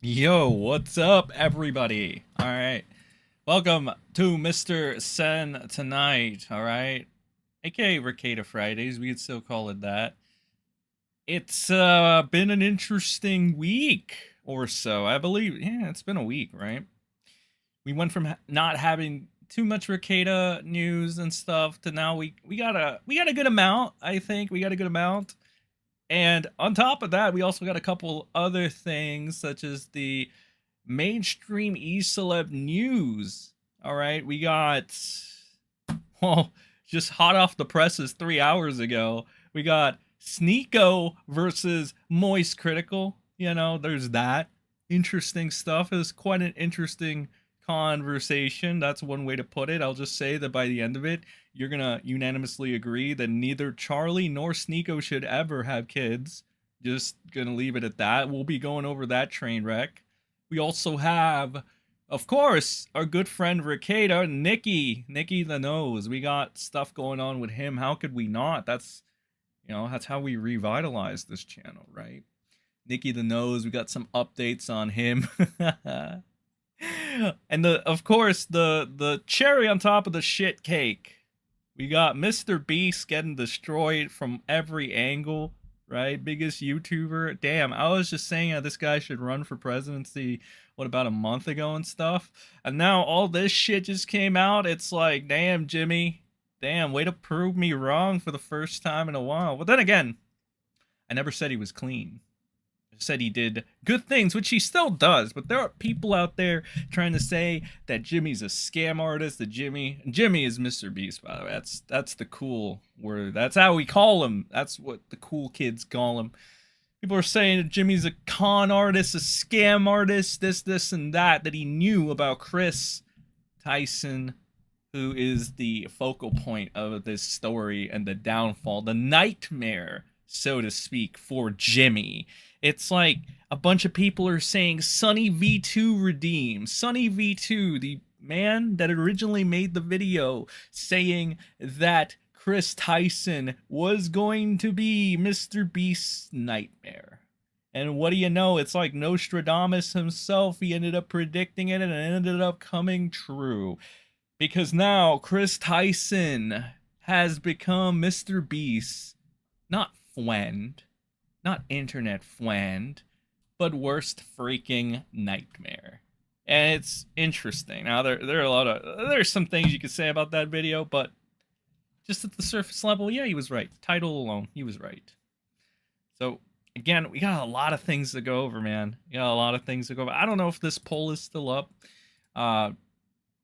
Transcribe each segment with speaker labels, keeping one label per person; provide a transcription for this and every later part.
Speaker 1: Yo, what's up, everybody? All right, welcome to MrSEN tonight. All right, aka Rekieta Fridays. We could still call it that. It's been an interesting week or so, I believe. Yeah, it's been a week, right? We went from not having too much Rekieta news and stuff to now we got a good amount. I think we got a good amount. And on top of that, we also got a couple other things, such as the mainstream e-celeb news. All right, we got, well, just hot off the presses 3 hours ago, we got Sneako versus MoistCritikal. There's that. Interesting stuff. It was quite an interesting conversation. That's one way to put it. I'll just say that by the end of it, you're gonna unanimously agree that neither Charlie nor Sneako should ever have kids. Just gonna leave it at that. We'll be going over that train wreck. We also have, of course, our good friend Rekieta, Nikki the Nose. We got stuff going on with him. How could we not? That's how we revitalize this channel, right? Nikki the Nose. We got some updates on him. And of course, the cherry on top of the shit cake. We got MrBEAST getting destroyed from every angle, right? Biggest YouTuber. Damn, I was just saying that this guy should run for presidency, what, about a month ago and stuff? And now all this shit just came out. It's like, damn, Jimmy. Damn, way to prove me wrong for the first time in a while. But then again, I never said he was clean. Said he did good things, which he still does, but there are people out there trying to say that Jimmy's a scam artist. That Jimmy is MrBEAST, by the way. That's the cool word. That's how we call him. That's what the cool kids call him. People are saying that Jimmy's a con artist, a scam artist, this and that he knew about Kris, Tyson, who is the focal point of this story and the downfall, the nightmare, so to speak, for Jimmy. It's like a bunch of people are saying Sunny V2 redeemed. Sunny V2, the man that originally made the video saying that Kris Tyson was going to be MrBEAST's nightmare. And what do you know? It's like Nostradamus himself. He ended up predicting it and it ended up coming true. Because now Kris Tyson has become MrBEAST, not friend, not internet friend, but worst freaking nightmare. And it's interesting. Now there are there's some things you could say about that video, but just at the surface level, yeah, he was right. Title alone, he was right. So again, we got a lot of things to go over, man. We got a lot of things to go over. I don't know if this poll is still up.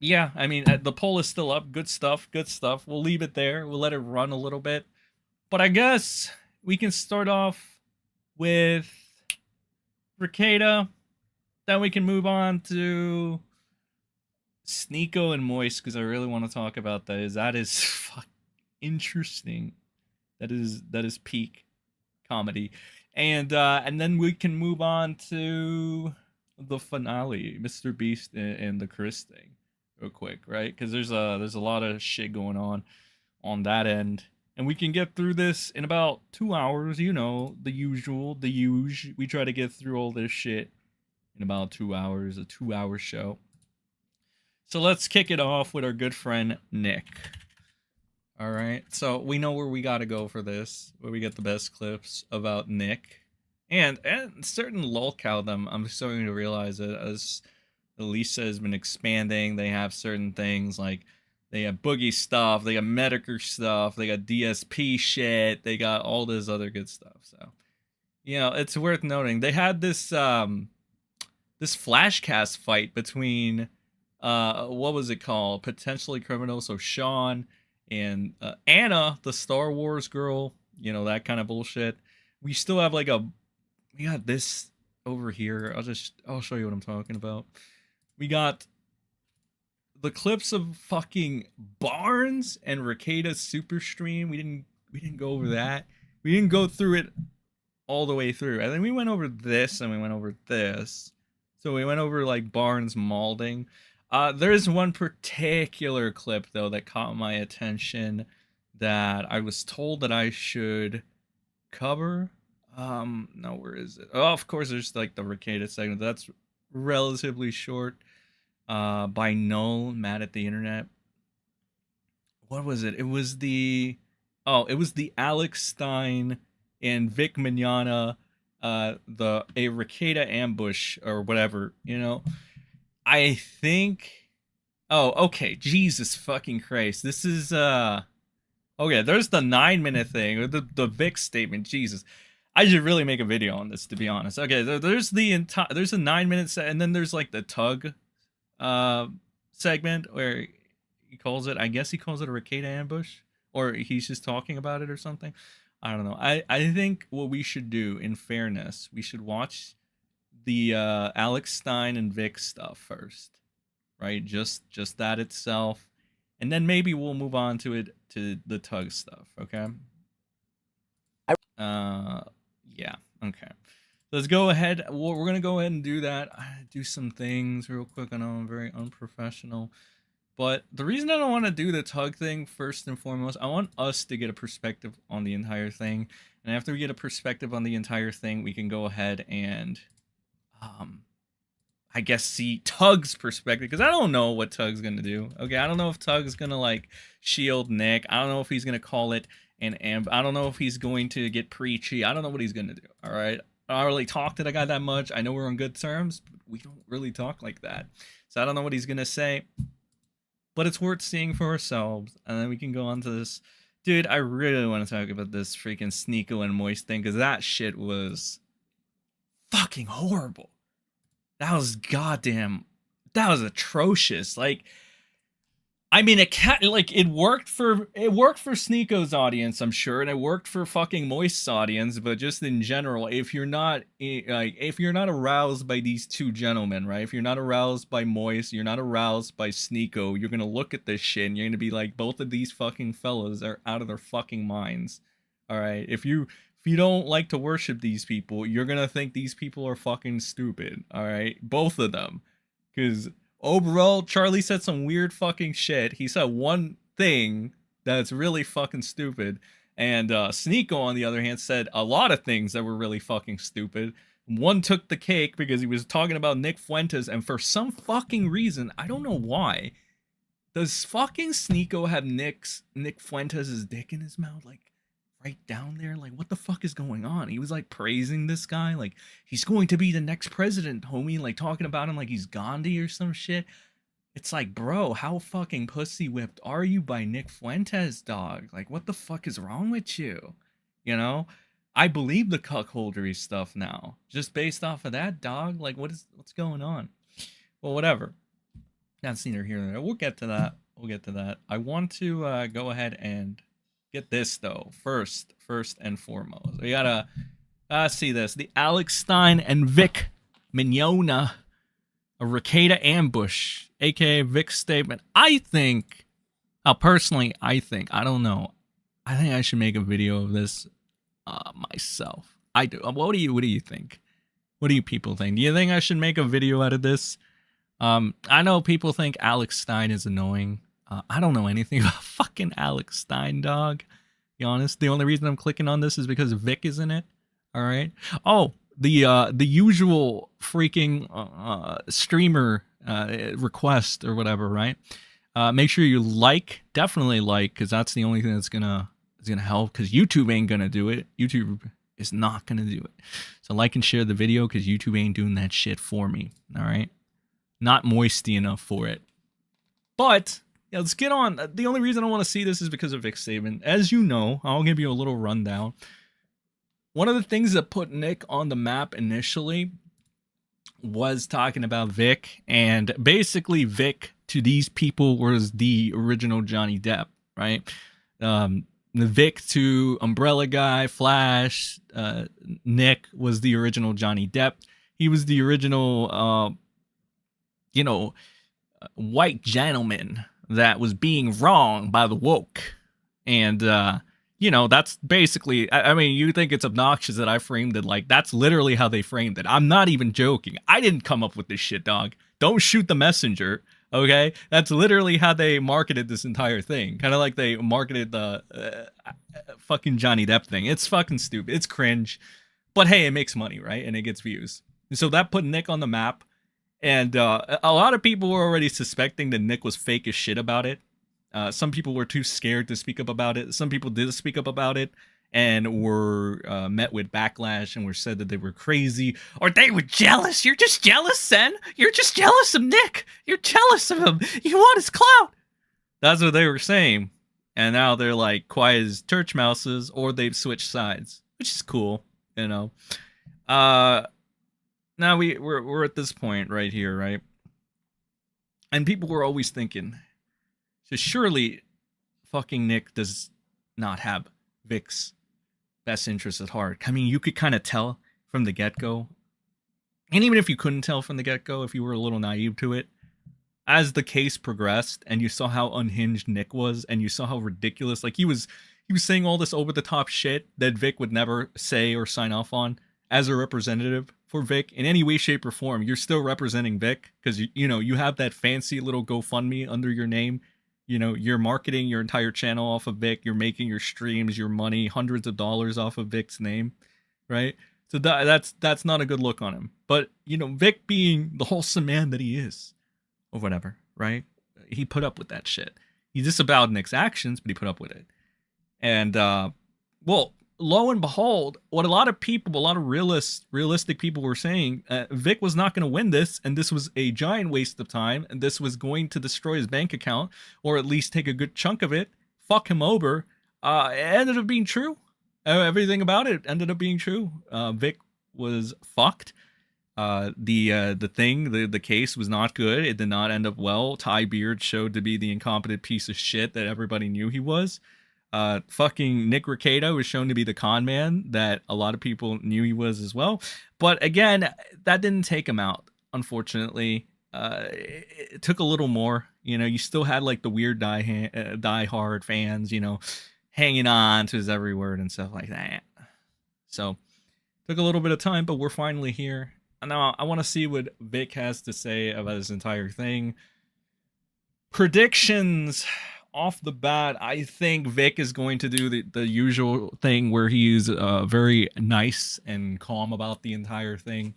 Speaker 1: Yeah, I mean, the poll is still up. Good stuff, good stuff. We'll leave it there. We'll let it run a little bit. But I guess we can start off with Rekieta. Then we can move on to Sneako and Moist, because I really want to talk about that. That is fuck interesting. That is peak comedy. And then we can move on to the finale, MrBEAST and the Kris thing, real quick, right? Because there's a lot of shit going on that end. And we can get through this in about 2 hours, the usual, We try to get through all this shit in about 2 hours, a 2-hour show. So let's kick it off with our good friend Nick. All right, so we know where we gotta go for this, where we get the best clips about Nick. And certain lolcow them, I'm starting to realize that as Elisa has been expanding, they have certain things like they have Boogie stuff, they got Medicare stuff, they got DSP shit, they got all this other good stuff. So, it's worth noting. They had this this flashcast fight between what was it called? Potentially Criminal, so Sean and Anna, the Star Wars girl, that kind of bullshit. We still have we got this over here. I'll show you what I'm talking about. We got the clips of fucking Barnes and Rekieta's super stream. We didn't go over that. We didn't go through it all the way through. And then we went over this and we went over this. So we went over like Barnes molding. There is one particular clip though that caught my attention that I was told that I should cover. No, where is it? Oh, of course there's like the Rekieta segment. relatively short. By Null, Mad at the Internet. What was it? It was the Alex Stein and Vic Mignogna, the a Rekieta ambush or whatever. You know, I think. Oh, okay. Jesus fucking Christ. This is okay. There's the 9-minute thing, or the Vic statement. Jesus. I should really make a video on this, to be honest. Okay, there's the entire, there's a 9-minute set, and then there's like the tug segment where he calls it, I guess he calls it a Rekieta ambush, or he's just talking about it or something. I don't know. I think what we should do, in fairness, we should watch the Alex Stein and Vic stuff first, right? Just that itself, and then maybe we'll move on to the tug stuff. Okay. Yeah. Okay. Let's go ahead. Well, we're gonna go ahead and do that. Do some things real quick. I know I'm very unprofessional, but the reason I don't want to do the tug thing first and foremost, I want us to get a perspective on the entire thing, and after we get a perspective on the entire thing, we can go ahead and, I guess, see Tug's perspective, because I don't know what Tug's gonna do. Okay, I don't know if Tug's gonna like shield Nick. I don't know if he's gonna call it an amp. I don't know if he's going to get preachy. I don't know what he's gonna do. All right. I don't really talk to the guy that much. I know we're on good terms, but we don't really talk like that. So I don't know what he's gonna say. But it's worth seeing for ourselves. And then we can go on to this. Dude, I really want to talk about this freaking Sneako and Moist thing, because that shit was fucking horrible. That was atrocious. Like, I mean, it worked for Sneako's audience, I'm sure, and it worked for fucking Moist's audience. But just in general, if you're not aroused by these two gentlemen, right? If you're not aroused by Moist, you're not aroused by Sneako, you're gonna look at this shit and you're gonna be like, both of these fucking fellas are out of their fucking minds. All right, if you don't like to worship these people, you're gonna think these people are fucking stupid. All right, both of them, because overall, Charlie said some weird fucking shit. He said one thing that's really fucking stupid. And Sneako, on the other hand, said a lot of things that were really fucking stupid. One took the cake because he was talking about Nick Fuentes, and for some fucking reason, I don't know why, does fucking Sneako have Nick Fuentes' dick in his mouth? Like, right down there? Like, what the fuck is going on? He was like praising this guy, like he's going to be the next president, homie, like talking about him like he's Gandhi or some shit. It's like, bro, how fucking pussy whipped are you by Nick Fuentes, dog? Like, what the fuck is wrong with you? You know, I believe the cuckoldery stuff now, just based off of that, dog. Like, what's going on? Well, whatever. That's neither here nor there. We'll get to that. I want to go ahead and get this though first and foremost. We gotta see this. The Alex Stein and Vic Mignogna, a Rekieta ambush, aka Vic's statement. I think, personally, I don't know. I think I should make a video of this myself. I do. What do you think? What do you people think? Do you think I should make a video out of this? I know people think Alex Stein is annoying. I don't know anything about fucking Alex Stein, dog. Be honest. The only reason I'm clicking on this is because Vic is in it. All right. Oh, the usual freaking streamer request or whatever, right? Make sure you definitely like, because that's the only thing that's gonna help. Because YouTube ain't gonna do it. YouTube is not gonna do it. So like and share the video, because YouTube ain't doing that shit for me. All right. Not moisty enough for it. But yeah, let's get on. The only reason I want to see this is because of Vic's statement. As you know, I'll give you a little rundown. One of the things that put Nick on the map initially was talking about Vic, and basically Vic to these people was the original Johnny Depp, right? The Vic to Umbrella Guy, Flash, Nick was the original Johnny Depp. He was the original, white gentleman that was being wronged by the woke. And, that's basically, I mean, you think it's obnoxious that I framed it like, that's literally how they framed it. I'm not even joking. I didn't come up with this shit, dog. Don't shoot the messenger, okay? That's literally how they marketed this entire thing. Kind of like they marketed the fucking Johnny Depp thing. It's fucking stupid. It's cringe. But hey, it makes money, right? And it gets views. And so that put Nick on the map. And a lot of people were already suspecting that Nick was fake as shit about it. Some people were too scared to speak up about it. Some people did speak up about it and were met with backlash and were said that they were crazy or they were jealous. You're just jealous, Sen. You're just jealous of Nick. You're jealous of him. You want his clout. That's what they were saying. And now they're like quiet as church mouses, or they've switched sides, which is cool, you know. Now we're at this point right here, right? And people were always thinking, so surely fucking Nick does not have Vic's best interest at heart. I mean, you could kind of tell from the get-go. And even if you couldn't tell from the get-go, if you were a little naive to it, as the case progressed and you saw how unhinged Nick was and you saw how ridiculous, like he was saying all this over-the-top shit that Vic would never say or sign off on as a representative for Vic in any way, shape, or form. You're still representing Vic because, you know, you have that fancy little GoFundMe under your name. You know, you're marketing your entire channel off of Vic. You're making your streams, your money, hundreds of dollars off of Vic's name, right? So that's not a good look on him. But, you know, Vic being the wholesome man that he is, or whatever, right? He put up with that shit. He disavowed Nick's actions, but he put up with it. And, well, lo and behold, what a lot of people, a lot of realistic people were saying, Vic was not going to win this, and this was a giant waste of time, and this was going to destroy his bank account, or at least take a good chunk of it, fuck him over. It ended up being true. Everything about it ended up being true. Vic was fucked. The case was not good. It did not end up well. Ty Beard showed to be the incompetent piece of shit that everybody knew he was. Fucking Nick Rekieta was shown to be the con man that a lot of people knew he was as well. But again, that didn't take him out, unfortunately. It took a little more. You know, you still had like the weird die-hard fans, you know, hanging on to his every word and stuff like that. So, took a little bit of time, but we're finally here. And now I want to see what Vic has to say about this entire thing. Predictions. Off the bat, I think Vic is going to do the usual thing where he's very nice and calm about the entire thing.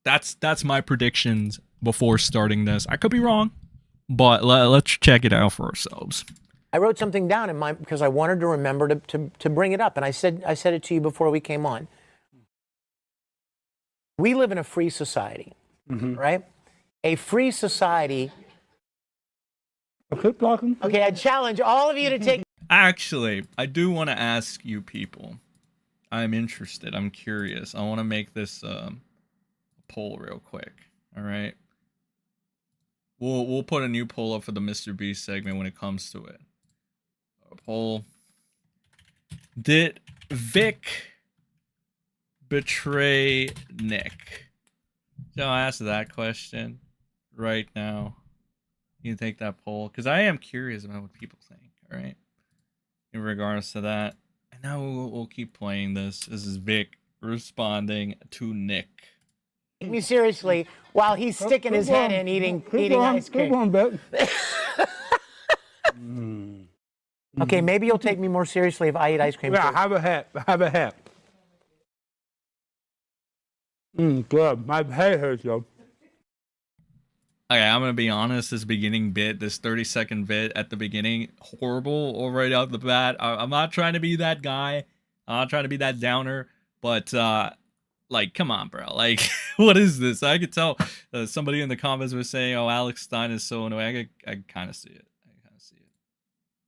Speaker 1: That's my predictions before starting this. I could be wrong, but let's check it out for ourselves.
Speaker 2: I wrote something down in my because I wanted to remember to bring it up, and I said it to you before we came on. We live in a free society, right? A free society.
Speaker 3: Keep talking.
Speaker 2: Okay, I challenge all of you to take.
Speaker 1: Actually, I do want to ask you people. I'm interested. I'm curious. I want to make this poll real quick. All right. We'll put a new poll up for the MrBEAST segment when it comes to it. A poll. Did Vic betray Nick? So I'll ask that question right now. You can take that poll because I am curious about what people think. All right, in regards to that, and now we'll keep playing this. This is Vic responding to Nick.
Speaker 2: Take me seriously while he's sticking his head in eating ice cream.
Speaker 3: Keep on, Vic.
Speaker 2: Okay, maybe you'll take me more seriously if I eat ice cream.
Speaker 3: Yeah,
Speaker 2: too.
Speaker 3: have a hat. Have a hat. Good. My head hurts, though.
Speaker 1: Okay, I'm gonna be honest. This beginning bit, this 30-second bit at the beginning, horrible. Or right out the bat. I'm not trying to be that guy. I'm not trying to be that downer. But like, come on, bro. Like, what is this? I could tell. Somebody in the comments was saying, "Oh, Alex Stein is so annoying." I kind of see it.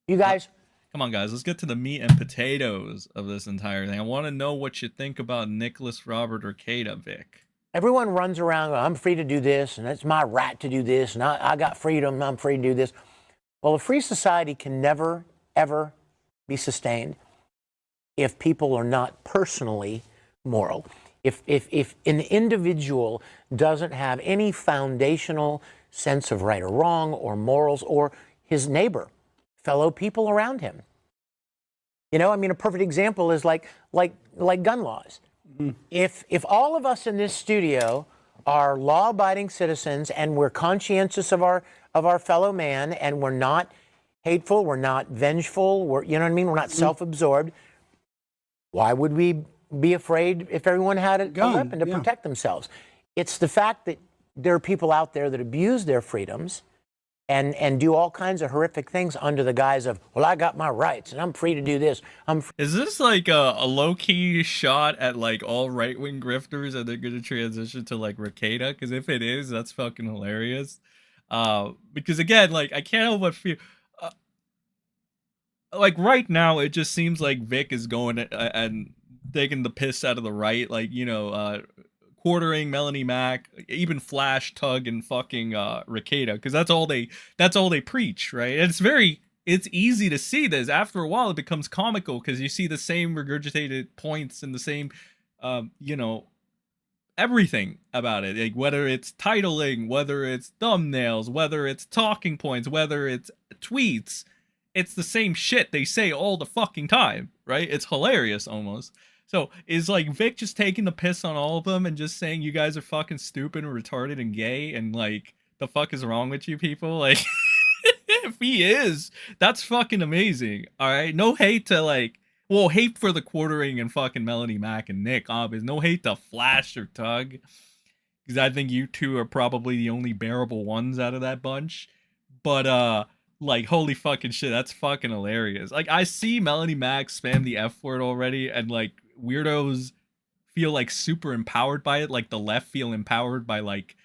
Speaker 2: You guys.
Speaker 1: Come on, guys. Let's get to the meat and potatoes of this entire thing. I want to know what you think about Nicholas Robert Rekieta, Vic.
Speaker 2: Everyone runs around, I'm free to do this, and it's my right to do this, and I got freedom, I'm free to do this. Well, a free society can never, ever be sustained if people are not personally moral. If an individual doesn't have any foundational sense of right or wrong or morals or his neighbor, fellow people around him. You know, I mean, a perfect example is like gun laws. If all of us in this studio are law-abiding citizens and we're conscientious of our fellow man and we're not hateful, we're not vengeful, you know what I mean? We're not self-absorbed. Why would we be afraid if everyone had a weapon to protect themselves? It's the fact that there are people out there that abuse their freedoms and do all kinds of horrific things under the guise of, well, I got my rights and I'm free to do this.
Speaker 1: Is this like a low-key shot at like all right-wing grifters and they're gonna transition to like Rekieta? Because if it is, that's fucking hilarious. Because again, like I can't help but feel like right now it just seems like Vic is going and taking the piss out of the right, like quartering Melanie Mac, even Flash, Tug, and fucking Rekieta, because that's all they preach, right? And it's easy to see this. After a while, it becomes comical because you see the same regurgitated points and the same, everything about it, like whether it's titling, whether it's thumbnails, whether it's talking points, whether it's tweets. It's the same shit they say all the fucking time, right? It's hilarious almost. So is like Vic just taking the piss on all of them and just saying you guys are fucking stupid and retarded and gay and like the fuck is wrong with you people? Like if he is, that's fucking amazing. All right, no hate to like, well, hate for the quartering and fucking Melanie Mac and Nick, obviously. No hate to Flash or Tug, because I think you two are probably the only bearable ones out of that bunch. But like, holy fucking shit, that's fucking hilarious. Like, I see Melanie Mac spam the F word already, and like weirdos feel like super empowered by it. Like the left feel empowered by like,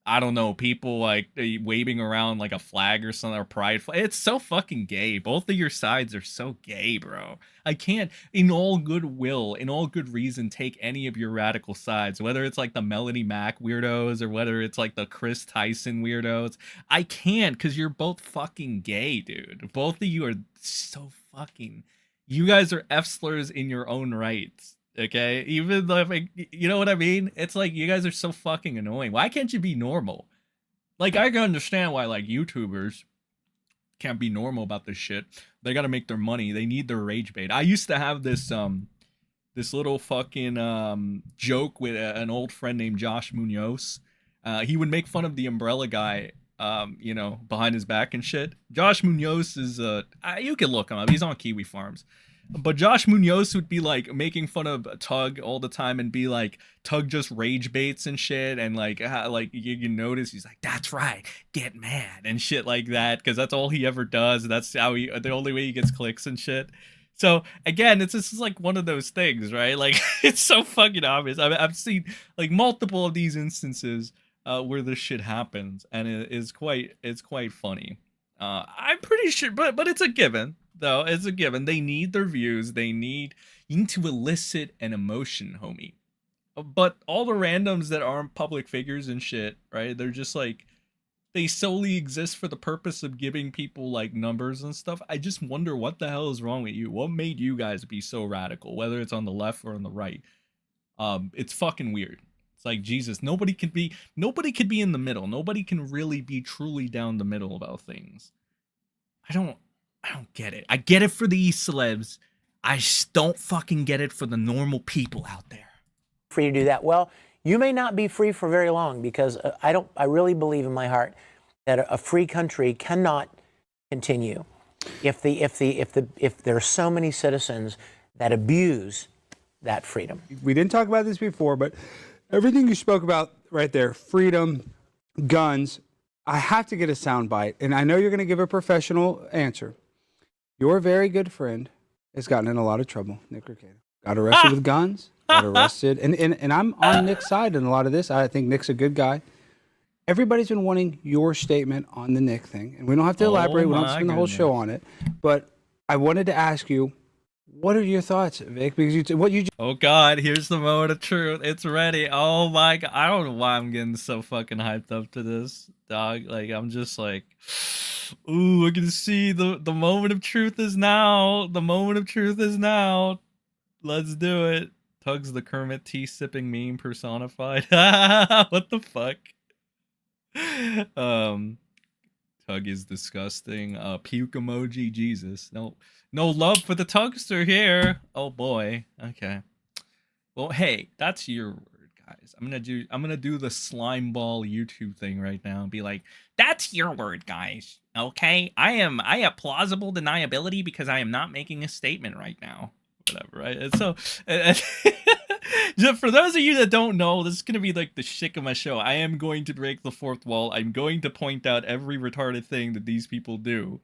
Speaker 1: I don't know, people like waving around like a flag or something, or pride flag. It's so fucking gay. Both of your sides are so gay, bro. I can't, in all goodwill, in all good reason, take any of your radical sides, whether it's like the Melanie Mac weirdos or whether it's like the Kris Tyson weirdos. I can't, because you're both fucking gay, dude. Both of you are so fucking, you guys are F slurs in your own rights. Okay, even though, like, you know what I mean? It's like you guys are so fucking annoying. Why can't you be normal? Like, I can understand why like YouTubers can't be normal about this shit. They gotta make their money. They need their rage bait. I used to have this this little fucking joke with an old friend named Josh Munoz. He would make fun of the umbrella guy, behind his back and shit. Josh Munoz is you can look him up. He's on Kiwi Farms. But Josh Munoz would be like making fun of Tug all the time and be like, Tug just rage baits and shit, and like you notice he's like, that's right, get mad and shit like that, because that's all he ever does. That's how the only way he gets clicks and shit. So again, it's just like one of those things, right? Like it's so fucking obvious. I've seen like multiple of these instances where this shit happens, and it's quite funny. I'm pretty sure, but it's a given. Though it's a given. They need their views. You need to elicit an emotion, homie. But all the randoms that aren't public figures and shit, right? They're just like, they solely exist for the purpose of giving people like numbers and stuff. I just wonder what the hell is wrong with you. What made you guys be so radical, whether it's on the left or on the right? It's fucking weird. It's like, Jesus, nobody could be in the middle. Nobody can really be truly down the middle about things. I don't get it. I get it for the celebs. I just don't fucking get it for the normal people out there.
Speaker 2: Free to do that. Well, you may not be free for very long, because I really believe in my heart that a free country cannot continue if there are so many citizens that abuse that freedom.
Speaker 3: We didn't talk about this before, but everything you spoke about right there, freedom, guns, I have to get a soundbite, and I know you're going to give a professional answer. Your very good friend has gotten in a lot of trouble, Nick Rekieta. Got arrested with guns, got arrested. And I'm on Nick's side in a lot of this. I think Nick's a good guy. Everybody's been wanting your statement on the Nick thing. And we don't have to elaborate. We don't have to spend the whole show on it. But I wanted to ask you, what are your thoughts, Vic? Because
Speaker 1: oh God, here's the moment of truth. It's ready. Oh my God. I don't know why I'm getting so fucking hyped up to this, dog. Like, I'm just like, ooh, we're gonna see the moment of truth is now. The moment of truth is now. Let's do it. Tug's the Kermit tea sipping meme personified. What the fuck? Tug is disgusting. Puke emoji, Jesus. No love for the Tugster here. Oh boy. Okay. Well, hey, that's your word, guys. I'm gonna do the slime ball YouTube thing right now and be like, that's your word, guys. Okay? I have plausible deniability because I am not making a statement right now. Whatever, right? And so Just for those of you that don't know, this is gonna be like the shtick of my show. I am going to break the fourth wall. I'm going to point out every retarded thing that these people do,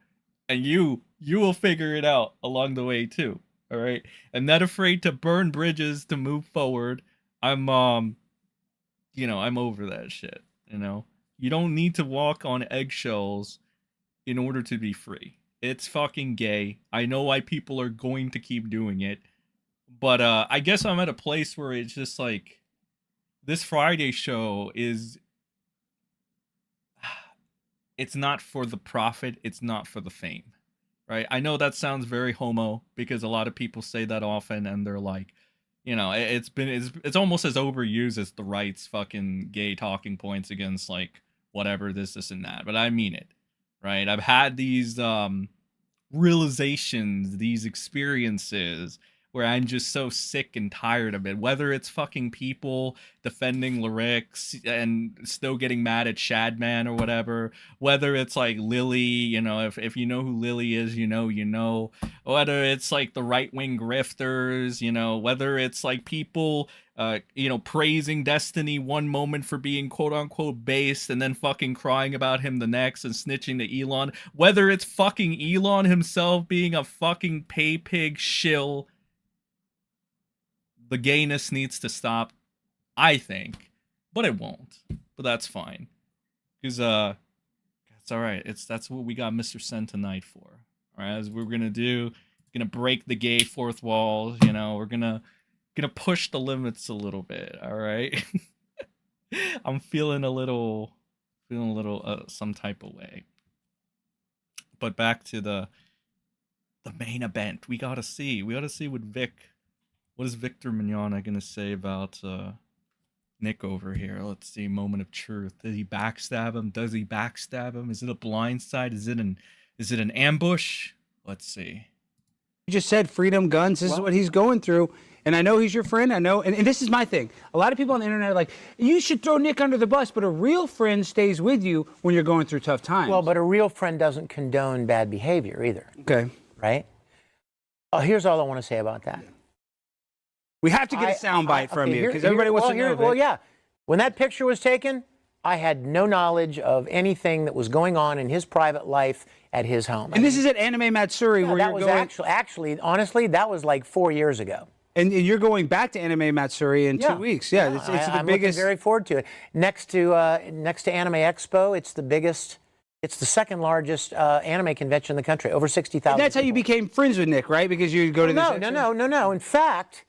Speaker 1: and you will figure it out along the way too. All right. I'm not afraid to burn bridges to move forward. I'm I'm over that shit. You don't need to walk on eggshells in order to be free. It's fucking gay. I know why people are going to keep doing it. But I guess I'm at a place where it's just like this Friday show is it's not for the profit, it's not for the fame. Right? I know that sounds very homo because a lot of people say that often and they're like, it's almost as overused as the right's fucking gay talking points against like whatever this and that. But I mean it. Right? I've had these realizations, these experiences where I'm just so sick and tired of it. Whether it's fucking people defending lyrics and still getting mad at Shadman or whatever. Whether it's like Lily, if you know who Lily is, you know. Whether it's like the right-wing grifters, whether it's like people, praising Destiny one moment for being quote-unquote based and then fucking crying about him the next and snitching to Elon. Whether it's fucking Elon himself being a fucking pay pig shill. The gayness needs to stop, I think, but it won't. But that's fine, because it's all right. That's what we got MrSEN tonight for. All right, as we're gonna do, gonna break the gay fourth wall. We're gonna push the limits a little bit. All right, I'm feeling a little some type of way. But back to the main event. We gotta see what Vic. What is Victor Mignogna going to say about Nick over here? Let's see. Moment of truth. Did he backstab him? Does he backstab him? Is it a blindside? Is it an ambush? Let's see.
Speaker 3: You just said freedom, guns. This is what he's going through. And I know he's your friend. I know. And this is my thing. A lot of people on the internet are like, you should throw Nick under the bus. But a real friend stays with you when you're going through tough times.
Speaker 2: Well, but a real friend doesn't condone bad behavior either.
Speaker 3: Okay.
Speaker 2: Right? Oh, here's all I want to say about that.
Speaker 3: We have to get a soundbite from you because everybody wants to know.
Speaker 2: Well, yeah. When that picture was taken, I had no knowledge of anything that was going on in his private life at his home.
Speaker 3: And this is at Anime Matsuri where
Speaker 2: that
Speaker 3: you're
Speaker 2: was
Speaker 3: going.
Speaker 2: Actually, honestly, that was like 4 years ago.
Speaker 3: And you're going back to Anime Matsuri in 2 weeks. Yeah, it's the
Speaker 2: I'm
Speaker 3: biggest.
Speaker 2: looking very forward to it. Next to Anime Expo, it's the biggest. It's the second largest anime convention in the country, over 60,000.
Speaker 3: That's how you became friends with Nick, right? Because you go to this.
Speaker 2: No. In fact,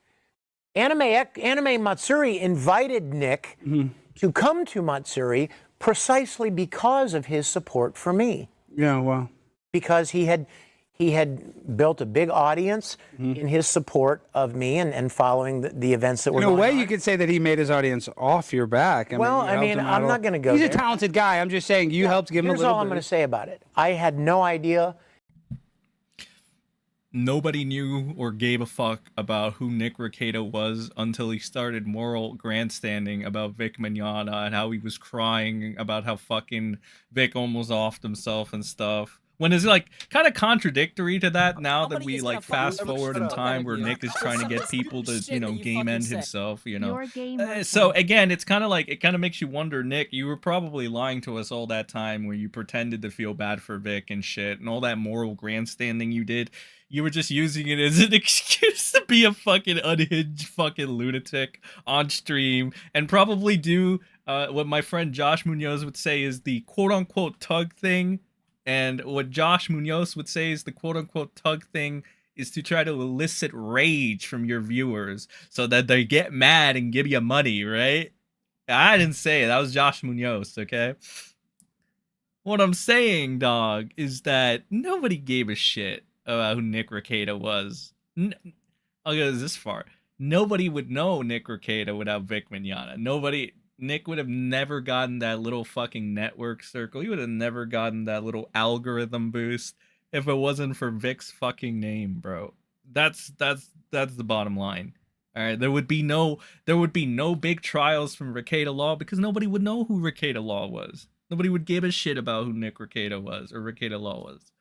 Speaker 2: Anime Matsuri invited Nick to come to Matsuri precisely because of his support for me.
Speaker 3: Yeah, well.
Speaker 2: Because he had built a big audience in his support of me and following the events that were going on.
Speaker 3: In a way, you could say that he made his audience off your back.
Speaker 2: I'm not going to go
Speaker 3: there.
Speaker 2: He's
Speaker 3: a talented guy. I'm just saying you helped give him a little bit.
Speaker 2: Here's all I'm going to say about it. I had no idea.
Speaker 1: Nobody knew or gave a fuck about who Nick Rekieta was until he started moral grandstanding about Vic Mignogna and how he was crying about how fucking Vic almost offed himself and stuff. When it's like kind of contradictory to that now that we like fast forward in time where Nick is trying to get people to, game end himself, So again, it's kind of like, it kind of makes you wonder, Nick, you were probably lying to us all that time where you pretended to feel bad for Vic and shit and all that moral grandstanding you did. You were just using it as an excuse to be a fucking unhinged fucking lunatic on stream and probably do what my friend Josh Munoz would say is the quote-unquote tug thing. And what Josh Munoz would say is the quote-unquote tug thing is to try to elicit rage from your viewers so that they get mad and give you money, right? I didn't say it. That was Josh Munoz, okay? What I'm saying, dog, is that nobody gave a shit about who Nick Rekieta was. I'll go this far. Nobody would know Nick Rekieta without Vic Mignogna. Nick would have never gotten that little fucking network circle. He would have never gotten that little algorithm boost if it wasn't for Vic's fucking name, bro. That's the bottom line. All right, there would be no big trials from Rekieta Law because nobody would know who Rekieta Law was. Nobody would give a shit about who Nick Rekieta was or Rekieta Law was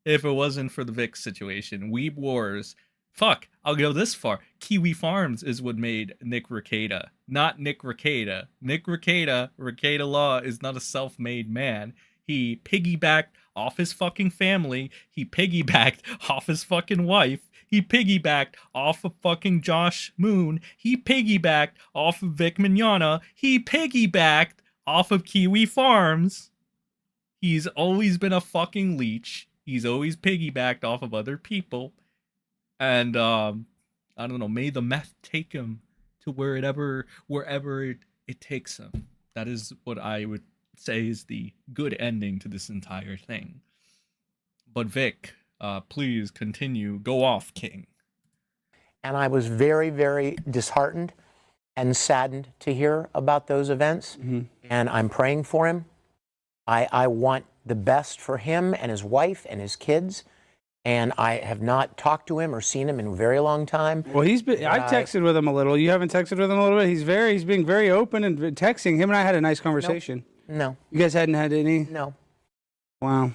Speaker 1: if it wasn't for the Vic situation. Weeb Wars Fuck, I'll go this far. Kiwi Farms is what made Nick Rekieta, not Nick Rekieta. Nick Rekieta, Rekieta Law, is not a self-made man. He piggybacked off his fucking family. He piggybacked off his fucking wife. He piggybacked off of fucking Josh Moon. He piggybacked off of Vic Mignogna. He piggybacked off of Kiwi Farms. He's always been a fucking leech. He's always piggybacked off of other people. And I don't know, may the meth take him to wherever it takes him. That is what I would say is the good ending to this entire thing. But Vic, please continue. Go off, King.
Speaker 2: And I was very, very disheartened and saddened to hear about those events. And I'm praying for him. I want the best for him and his wife and his kids. And I have not talked to him or seen him in a very long time.
Speaker 3: Well, I've texted with him a little. You haven't texted with him a little bit? He's being very open and texting. Him and I had a nice conversation.
Speaker 2: No.
Speaker 3: You guys hadn't had any?
Speaker 2: No.
Speaker 3: Wow.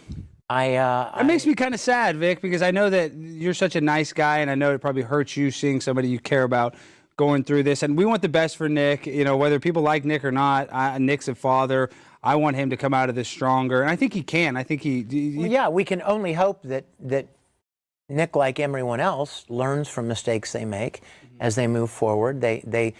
Speaker 3: That makes me kind of sad, Vic, because I know that you're such a nice guy, and I know it probably hurts you seeing somebody you care about going through this. And we want the best for Nick, you know, whether people like Nick or not. Nick's a father. I want him to come out of this stronger, and I think he can. I think
Speaker 2: Well, yeah, we can only hope that Nick, like everyone else, learns from mistakes they make as they move forward. They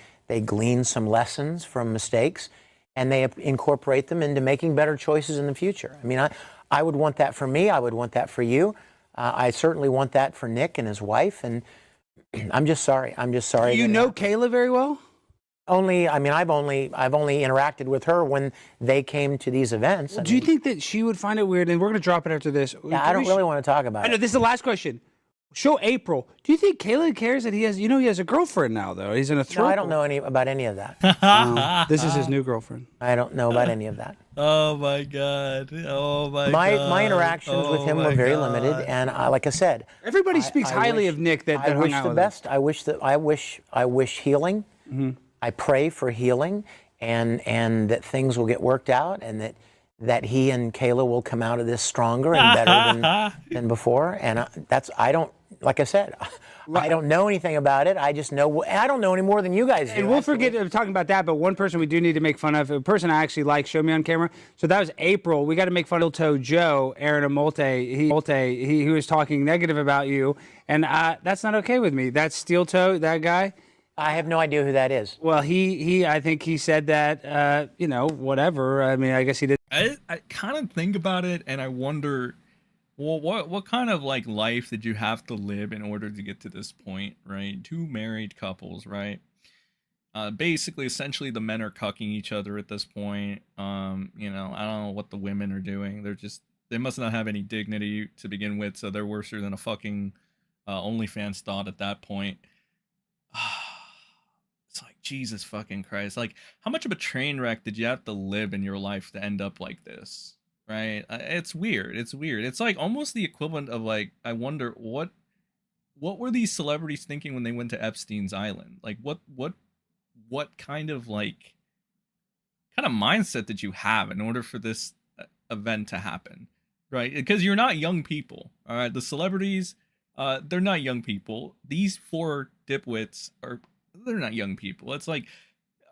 Speaker 2: glean some lessons from mistakes, and they incorporate them into making better choices in the future. I mean, I would want that for me. I would want that for you. I certainly want that for Nick and his wife. And I'm just sorry.
Speaker 3: You know Kayla very well?
Speaker 2: I've only interacted with her when they came to these events.
Speaker 3: Do you think that she would find it weird? And we're going to drop it after this.
Speaker 2: Yeah, I don't really want to talk about it.
Speaker 3: I know, this is the last question. Show April. Do you think Kayla cares that he has a girlfgirl now, though? He's in a throuple.
Speaker 2: No, I don't know about any of that.
Speaker 3: This is his new girlfriend.
Speaker 2: I don't know about any of that.
Speaker 1: Oh my God. Oh my God.
Speaker 2: My interactions with him were very limited, and like I said,
Speaker 3: everybody speaks highly of Nick. That
Speaker 2: I wish the best. I wish healing. I pray for healing, and that things will get worked out, and that he and Kayla will come out of this stronger and better than before. And like I said, I don't know anything about it. I just know, I don't know any more than you guys do.
Speaker 3: And we'll forget talking about that, but one person we do need to make fun of, a person I actually like, show me on camera. So that was April. We got to make fun of Toe Joe, Aaron Amolte. He was talking negative about you, and that's not okay with me. That's Steel Toe, that guy.
Speaker 2: I have no idea who that is.
Speaker 3: Well, I think he said that, whatever. I mean, I guess he did.
Speaker 1: I kind of think about it, and I wonder, well, what kind of like life did you have to live in order to get to this point, right? Two married couples, right? Basically, essentially, the men are cucking each other at this point. I don't know what the women are doing. They must not have any dignity to begin with, so they're worse than a fucking OnlyFans thought at that point. It's like, Jesus fucking Christ. Like, how much of a train wreck did you have to live in your life to end up like this? Right? It's weird. It's like almost the equivalent of like, I wonder what were these celebrities thinking when they went to Epstein's Island? Like, what kind of mindset did you have in order for this event to happen? Right? Because you're not young people. All right. The celebrities, they're not young people. These four dipwits they're not young people. It's like,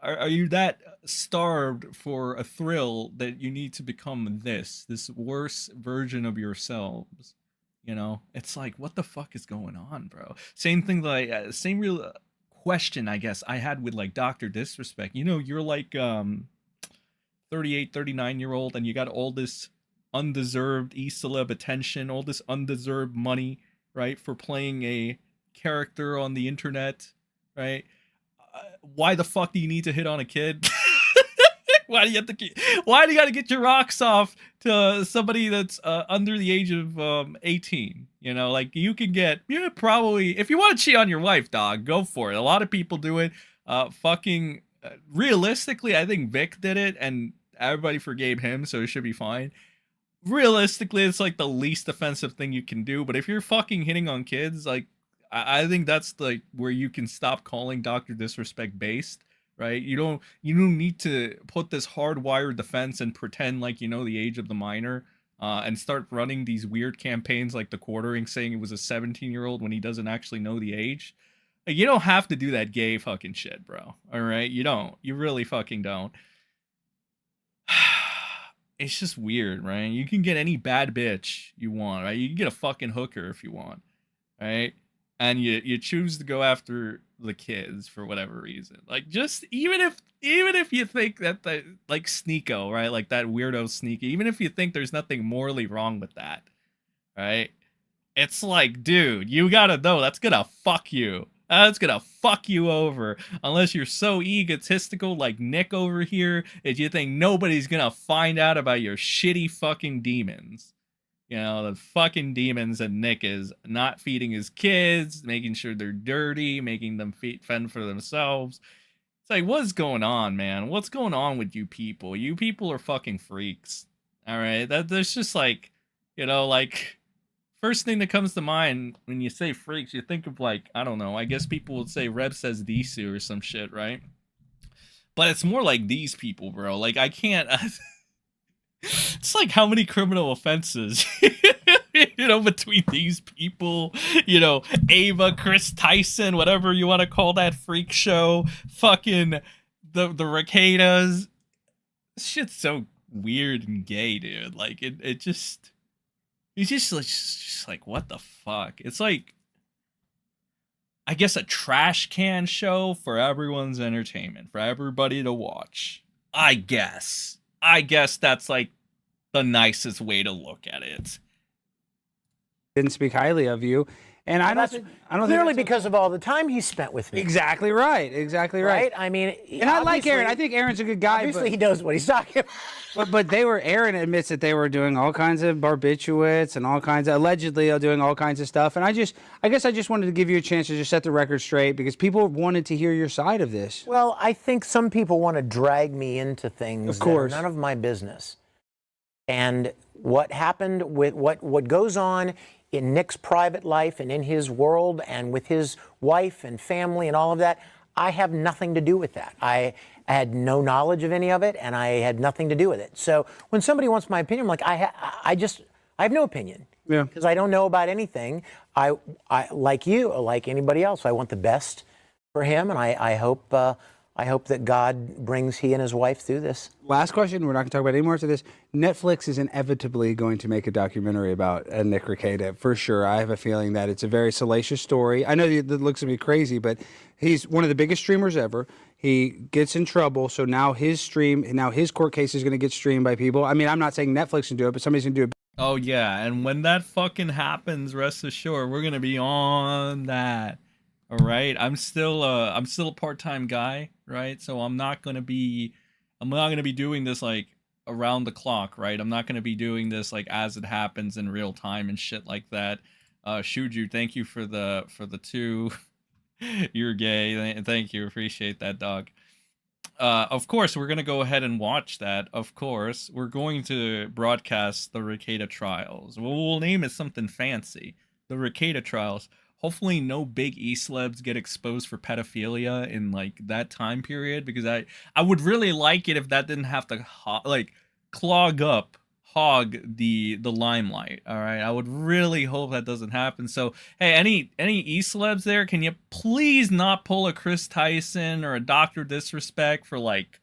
Speaker 1: are you that starved for a thrill that you need to become this worse version of yourselves? You know, it's like, what the fuck is going on, bro? Same thing, like same real question I guess I had with like Dr. Disrespect. You know, you're like 38, 39-year-old, and you got all this undeserved e-celeb attention, all this undeserved money, right, for playing a character on the internet, right? Why the fuck do you need to hit on a kid? Why do you gotta get your rocks off to somebody that's under the age of 18? You know, like you can get, probably, if you want to cheat on your wife, dog, go for it. A lot of people do it. Realistically, I think Vic did it, and everybody forgave him, so it should be fine. Realistically, it's like the least offensive thing you can do. But if you're fucking hitting on kids, like, I think that's like where you can stop calling Dr. Disrespect based, right? You don't need to put this hardwired defense and pretend like you know the age of the minor and start running these weird campaigns like the quartering saying it was a 17-year-old when he doesn't actually know the age. Like, you don't have to do that gay fucking shit, bro. All right? You don't. You really fucking don't. It's just weird, right? You can get any bad bitch you want, right? You can get a fucking hooker if you want, right? And you choose to go after the kids for whatever reason. Like, just even if you think that the like Sneako, right? Like that weirdo Sneako, even if you think there's nothing morally wrong with that, right? It's like, dude, you gotta know that's gonna fuck you. That's gonna fuck you over. Unless you're so egotistical like Nick over here that you think nobody's gonna find out about your shitty fucking demons. You know, the fucking demons that Nick is not feeding his kids, making sure they're dirty, making them fend for themselves. It's like, what's going on, man? What's going on with you people? You people are fucking freaks. All right? There's just like, you know, like, first thing that comes to mind when you say freaks, you think of like, I don't know, I guess people would say Reb says Disu or some shit, right? But it's more like these people, bro. Like, I can't... It's like how many criminal offenses, you know, between these people, you know, Ava, Kris, Tyson, whatever you want to call that freak show, fucking the Reketas. This shit's so weird and gay, dude. Like, it's just like, what the fuck? It's like, I guess, a trash can show for everyone's entertainment, for everybody to watch. I guess that's like the nicest way to look at it.
Speaker 3: Didn't speak highly of you, and I don't
Speaker 2: clearly think because of all the time he spent with me.
Speaker 3: Exactly right.
Speaker 2: I mean,
Speaker 3: and I like Aaron. I think Aaron's a good guy.
Speaker 2: Obviously, he knows what he's talking about.
Speaker 3: But Aaron admits that they were doing all kinds of barbiturates and all kinds of, allegedly doing all kinds of stuff. And I guess I just wanted to give you a chance to just set the record straight because people wanted to hear your side of this.
Speaker 2: Well, I think some people want to drag me into things that are none of my business. And what happened with what goes on in Nick's private life and in his world and with his wife and family and all of that, I have nothing to do with that. I had no knowledge of any of it, and I had nothing to do with it. So when somebody wants my opinion, I'm like, I have no opinion.
Speaker 3: Yeah.
Speaker 2: Because I don't know about anything. I like you, like anybody else, I want the best for him, and I hope that God brings he and his wife through this.
Speaker 3: Last question. We're not going to talk about any more after this. Netflix is inevitably going to make a documentary about Nick Rekieta, for sure. I have a feeling that it's a very salacious story. I know that looks to me crazy, but he's one of the biggest streamers ever. He gets in trouble, so now his court case is going to get streamed by people. I mean, I'm not saying Netflix can do it, but somebody's going to do it.
Speaker 1: Oh, yeah, and when that fucking happens, rest assured, we're going to be on that. All right, I'm still a part-time guy, right? So I'm not gonna be doing this like around the clock, right? I'm not gonna be doing this like as it happens in real time and shit like that. Shuju, thank you for the 2. You're gay. Thank you, appreciate that, dog. Of course, we're gonna go ahead and watch that. Of course, we're going to broadcast the Rekieta trials. We'll name it something fancy, the Rekieta trials. Hopefully no big e-celebs get exposed for pedophilia in like that time period, because I would really like it if that didn't have to hog the limelight. All right, I would really hope that doesn't happen. So hey, any e-celebs there, can you please not pull a Kris Tyson or a Dr. Disrespect for like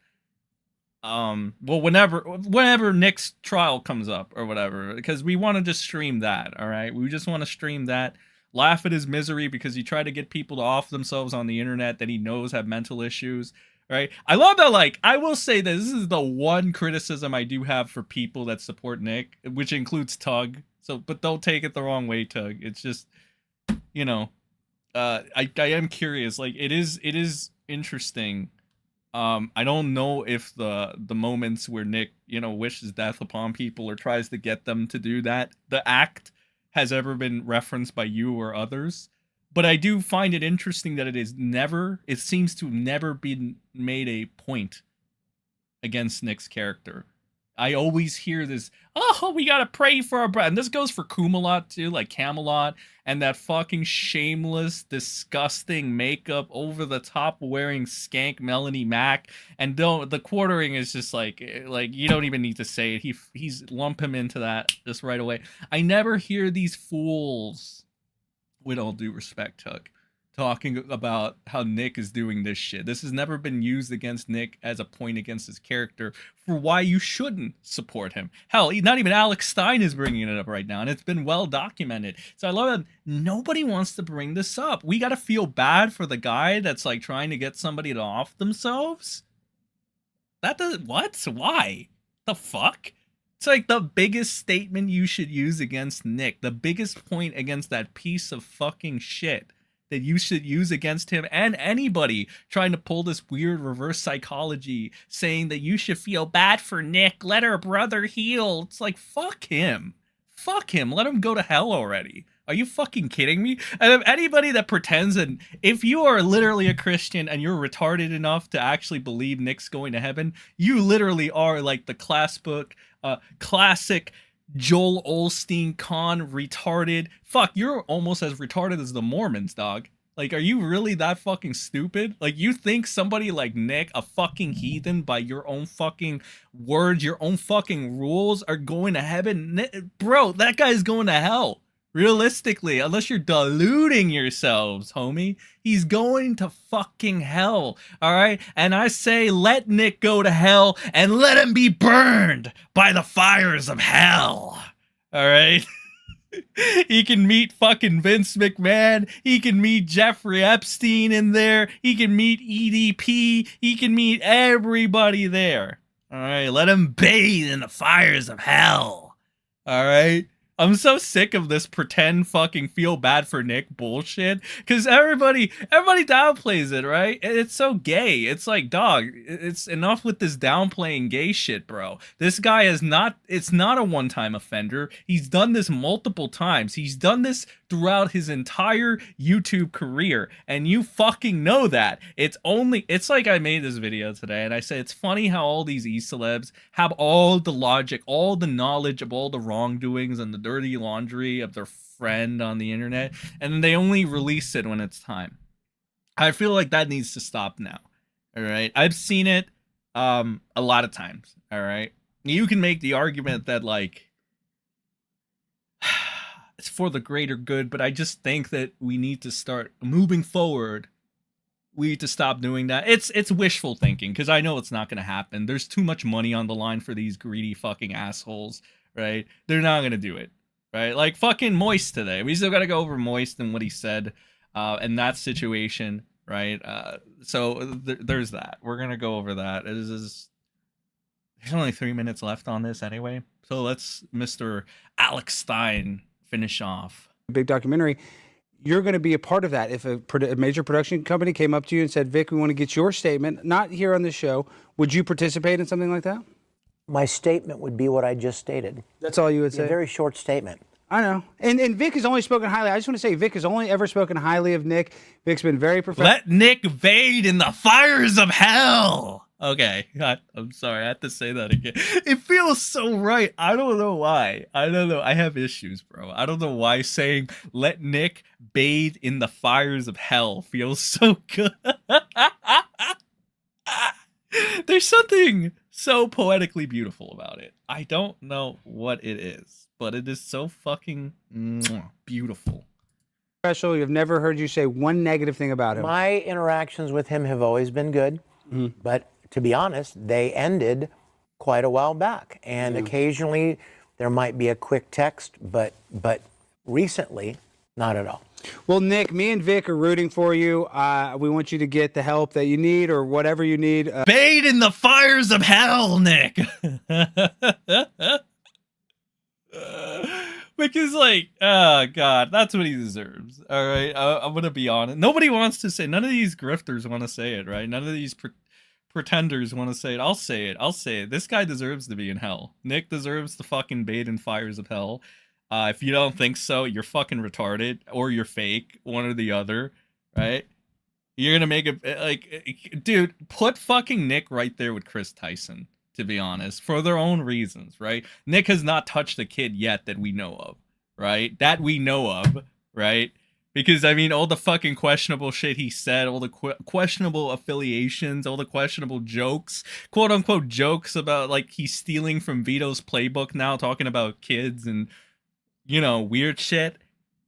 Speaker 1: well, whenever Nick's trial comes up or whatever, because we want to just stream that. All right, we just want to stream that. Laugh at his misery because he tried to get people to off themselves on the internet that he knows have mental issues, right? I love that, like, I will say that this is the one criticism I do have for people that support Nick, which includes Tug. So, but don't take it the wrong way, Tug. It's just, you know, I am curious. Like, it is interesting. I don't know if the moments where Nick, you know, wishes death upon people or tries to get them to do that, the act, has ever been referenced by you or others, but I do find it interesting that it seems to never been made a point against Nick's character. I always hear this, oh, we gotta pray for our brother. And this goes for Kumalot too, like Camelot, and that fucking shameless, disgusting makeup, over the top wearing skank Melanie Mac. And the quartering is just like you don't even need to say it. He's lump him into that just right away. I never hear these fools, with all due respect, Tuck, talking about how Nick is doing this shit. This has never been used against Nick as a point against his character for why you shouldn't support him. Hell, not even Alex Stein is bringing it up right now, and it's been well documented. So I love that nobody wants to bring this up. We gotta feel bad for the guy that's like trying to get somebody to off themselves. That does what? Why? The fuck? It's like the biggest statement you should use against Nick. The biggest point against that piece of fucking shit that you should use against him and anybody trying to pull this weird reverse psychology saying that you should feel bad for Nick, let our brother heal. It's like, fuck him. Fuck him. Let him go to hell already. Are you fucking kidding me? And if anybody that pretends, and if you are literally a Christian and you're retarded enough to actually believe Nick's going to heaven, you literally are like the classic Joel Osteen con retarded. Fuck, you're almost as retarded as the Mormons, dog. Like, are you really that fucking stupid? Like, you think somebody like Nick, a fucking heathen by your own fucking words, your own fucking rules, are going to heaven? Bro, that guy's going to hell. Realistically, unless you're deluding yourselves, homie, he's going to fucking hell, all right? And I say let Nick go to hell and let him be burned by the fires of hell, all right? He can meet fucking Vince McMahon. He can meet Jeffrey Epstein in there. He can meet EDP. He can meet everybody there, all right? Let him bathe in the fires of hell, all right? I'm so sick of this pretend fucking feel bad for Nick bullshit, because everybody downplays it, right? It's so gay. It's like, dog, it's enough with this downplaying gay shit, bro. This guy it's not a one-time offender. He's done this multiple times. He's done this throughout his entire YouTube career, and you fucking know that. It's like I made this video today, and I said it's funny how all these e-celebs have all the logic, all the knowledge of all the wrongdoings and the dirty laundry of their friend on the internet, and then they only release it when it's time. I feel like that needs to stop now. All right, I've seen it a lot of times. All right, you can make the argument that like it's for the greater good, but I just think that we need to start moving forward. We need to stop doing that. It's wishful thinking, because I know it's not going to happen. There's too much money on the line for these greedy fucking assholes, right? They're not going to do it, right? Like fucking Moist today. We still got to go over Moist and what he said in that situation, right? So there's that. We're going to go over that. There's only 3 minutes left on this anyway. So let's Mr. Alex Stein finish off.
Speaker 3: Big documentary. You're going to be a part of that. If a major production company came up to you and said, Vic, we want to get your statement, not here on the show, would you participate in something like that?
Speaker 2: My statement would be what I just stated.
Speaker 3: That's all you would say?
Speaker 2: A very short statement.
Speaker 3: I know. And Vic has only spoken highly. I just want to say Vic has only ever spoken highly of Nick. Vic's been very professional.
Speaker 1: Let Nick bathe in the fires of hell. Okay, I'm sorry, I have to say that again. It feels so right. I don't know why. I don't know. I have issues, bro. I don't know why saying let Nick bathe in the fires of hell feels so good. There's something so poetically beautiful about it. I don't know what it is, but it is so fucking beautiful.
Speaker 3: Special. You've never heard you say one negative thing about him.
Speaker 2: My interactions with him have always been good, but to be honest, they ended quite a while back. And occasionally there might be a quick text, but recently, not at all.
Speaker 3: Well, Nick, me and Vic are rooting for you. We want you to get the help that you need or whatever you need.
Speaker 1: Bathe in the fires of hell, Nick. Because, like, oh, God, that's what he deserves. All right, I'm going to be honest. Nobody wants to say, none of these grifters want to say it, right? None of these pretenders want to say it. I'll say it. This guy deserves to be in hell. Nick deserves to fucking bathe in fires of hell. If you don't think so, you're fucking retarded or you're fake, one or the other, right? You're gonna make it like, dude, put fucking Nick right there with Tyson. to be honest, for their own reasons, right? Nick has not touched a kid yet that we know of, right? That we know of, right? Because, I mean, all the fucking questionable shit he said, all the questionable affiliations, all the questionable jokes, quote-unquote jokes about, like, he's stealing from Vito's playbook now, talking about kids and, you know, weird shit.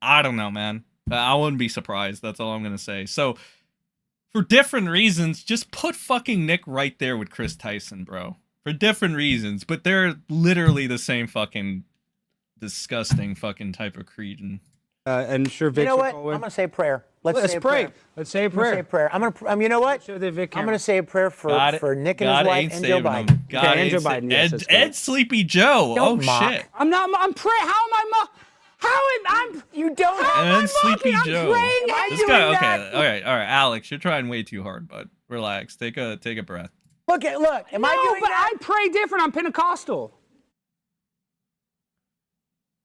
Speaker 1: I don't know, man. I wouldn't be surprised. That's all I'm going to say. So, for different reasons, just put fucking Nick right there with Kris Tyson, bro. For different reasons, but they're literally the same fucking disgusting fucking type of cretin.
Speaker 3: And sure, Vic.
Speaker 2: You know what? I'm going to say a prayer. Let's say a
Speaker 3: pray.
Speaker 2: prayer.
Speaker 3: Let's say a prayer.
Speaker 2: I'm going to say a prayer. I'm going to, you know what?
Speaker 3: Show the Vic
Speaker 2: I'm
Speaker 3: camera.
Speaker 2: going to say a prayer for Nick and his wife and Joe Biden.
Speaker 3: And Joe Biden. Yes,
Speaker 1: Ed Sleepy Joe.
Speaker 2: Don't
Speaker 1: oh
Speaker 2: mock.
Speaker 1: shit.
Speaker 3: I'm not. I'm praying. How am I? How am I?
Speaker 2: You don't
Speaker 3: How am I
Speaker 1: And Sleepy
Speaker 3: mocking?
Speaker 1: Joe.
Speaker 3: I'm praying. Am I
Speaker 1: This
Speaker 3: doing
Speaker 1: guy.
Speaker 3: that?
Speaker 1: Okay. All right. Alex, you're trying way too hard, bud. Relax. Take a breath.
Speaker 2: Look. Am I doing
Speaker 3: but
Speaker 2: that?
Speaker 3: I pray different. I'm Pentecostal.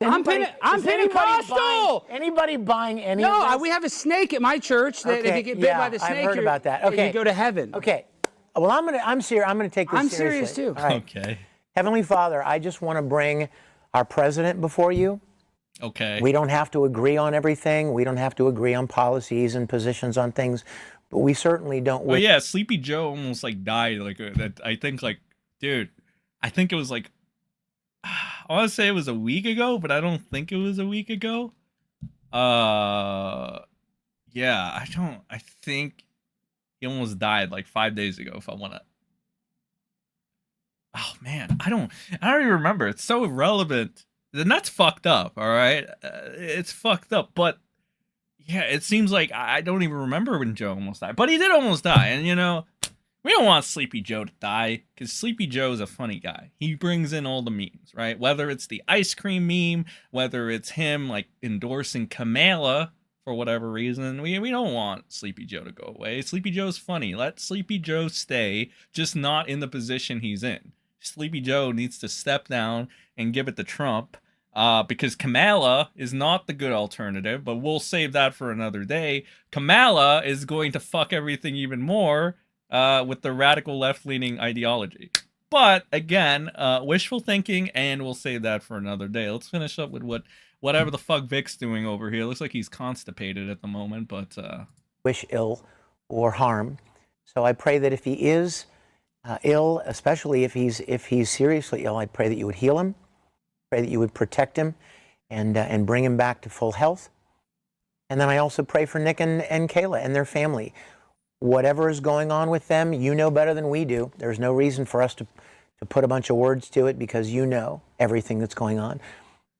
Speaker 3: I'm
Speaker 2: Is
Speaker 3: Pentecostal.
Speaker 2: Anybody buying any of
Speaker 3: No,
Speaker 2: this?
Speaker 3: we have a snake at my church that if you get bit by the snake,
Speaker 2: I've heard about that.
Speaker 3: you go to heaven.
Speaker 2: Okay. Well, I'm serious. I'm going to take this
Speaker 3: I'm
Speaker 2: seriously.
Speaker 3: serious too.
Speaker 2: All right.
Speaker 1: Okay.
Speaker 2: Heavenly Father, I just want to bring our president before you.
Speaker 1: Okay.
Speaker 2: We don't have to agree on everything. We don't have to agree on policies and positions on things, but we certainly don't.
Speaker 1: Well, yeah, Sleepy Joe almost like died. Like that. I think like, dude, I think it was like, I want to say it was a week ago, but I don't think it was a week ago. Yeah, I think he almost died like 5 days ago. If I want to. Oh man, I don't even remember. It's so irrelevant. And that's fucked up. All right, it's fucked up. But yeah, it seems like I don't even remember when Joe almost died. But he did almost die, and you know. We don't want Sleepy Joe to die, because Sleepy Joe is a funny guy. He brings in all the memes, right? Whether it's the ice cream meme, whether it's him, like, endorsing Kamala for whatever reason. We don't want Sleepy Joe to go away. Sleepy Joe's funny. Let Sleepy Joe stay, just not in the position he's in. Sleepy Joe needs to step down and give it to Trump, because Kamala is not the good alternative, but we'll save that for another day. Kamala is going to fuck everything even more, with the radical left-leaning ideology. But, again, wishful thinking, and we'll save that for another day. Let's finish up with whatever the fuck Vic's doing over here. Looks like he's constipated at the moment, but...
Speaker 2: Wish ill or harm. So I pray that if he is ill, especially if he's seriously ill, I pray that you would heal him, pray that you would protect him, and bring him back to full health. And then I also pray for Nick and Kayla and their family. Whatever is going on with them, you know better than we do. There's no reason for us to put a bunch of words to it, because you know everything that's going on.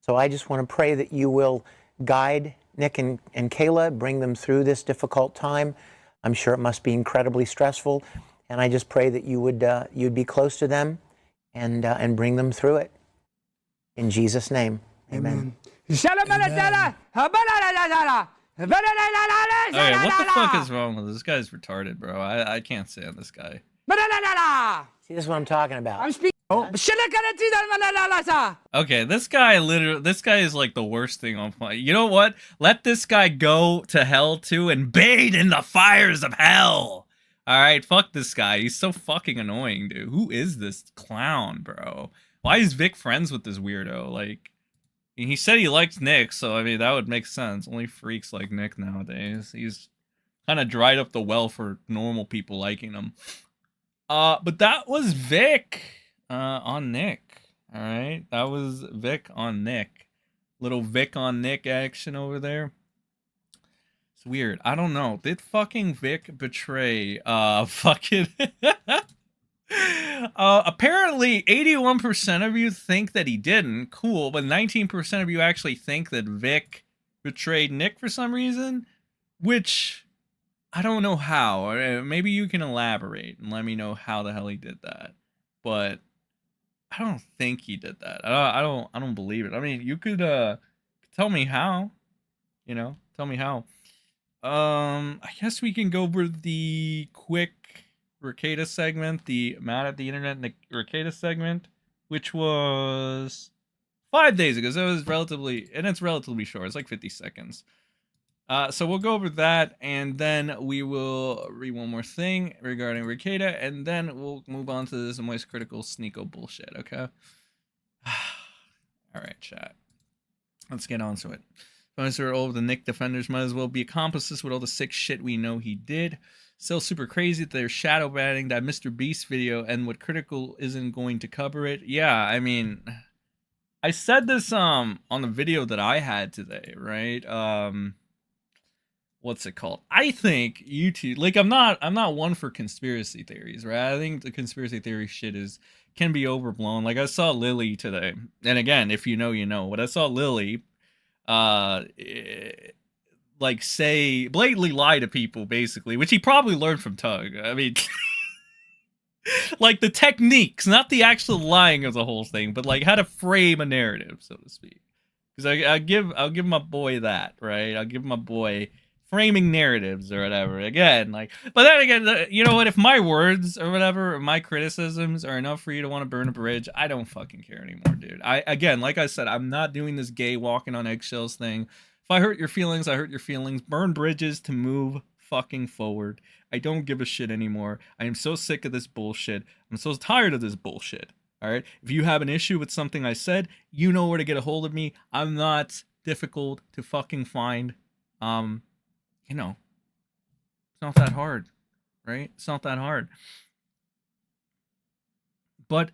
Speaker 2: So I just want to pray that you will guide Nick and Kayla, bring them through this difficult time. I'm sure it must be incredibly stressful. And I just pray that you would you'd be close to them and bring them through it. In Jesus' name, amen.
Speaker 1: Okay, what the fuck is wrong with this guy's retarded, bro? I can't stand this guy.
Speaker 2: See, this is what I'm talking about.
Speaker 3: I'm speaking.
Speaker 1: Okay, this guy is like the worst thing on planet. You know what? Let this guy go to hell too and bathe in the fires of hell. All right, fuck this guy. He's so fucking annoying, dude. Who is this clown, bro? Why is Vic friends with this weirdo? Like, he said he likes Nick, so I mean that would make sense. Only freaks like Nick nowadays. He's kind of dried up the well for normal people liking him. But that was Vic on Nick. All right, that was Vic on Nick. Little Vic on Nick action over there. It's weird. I don't know. Did fucking Vic betray fucking apparently 81% of you think that he didn't. Cool, but 19% of you actually think that Vic betrayed Nick for some reason, which I don't know how. Maybe you can elaborate and let me know how the hell he did that. But I don't think he did that. I don't believe it. I mean, you could tell me how. You know, tell me how. I guess we can go over the quick Rekieta segment, the Mad at the Internet Rekieta segment, which was 5 days ago. So it was relatively short. It's like 50 seconds. So we'll go over that, and then we will read one more thing regarding Rekieta, and then we'll move on to this MoistCritikal Sneako bullshit, okay? Alright, chat. Let's get on to it. All of the Nick defenders might as well be accomplices with all the sick shit we know he did. Still super crazy that they're shadow banning that MrBeast video, and what Critical isn't going to cover it. Yeah, I mean, I said this on the video that I had today, right? What's it called? I think YouTube, like, I'm not one for conspiracy theories, right? I think the conspiracy theory shit can be overblown. Like, I saw Lily today, and again, if you know, you know. But I saw Lily, like, say blatantly lie to people, basically, which he probably learned from Tug. I mean, like the techniques, not the actual lying of the whole thing, but like how to frame a narrative, so to speak. Because I'll give my boy that, right? I'll give my boy framing narratives or whatever. Again, like, but then again, you know what? If my words or whatever, or my criticisms are enough for you to want to burn a bridge, I don't fucking care anymore, dude. Again, like I said, I'm not doing this gay walking on eggshells thing. If I hurt your feelings, I hurt your feelings. Burn bridges to move fucking forward. I don't give a shit anymore. I am so sick of this bullshit. I'm so tired of this bullshit. All right. If you have an issue with something I said, you know where to get a hold of me. I'm not difficult to fucking find. You know, it's not that hard, right? It's not that hard. But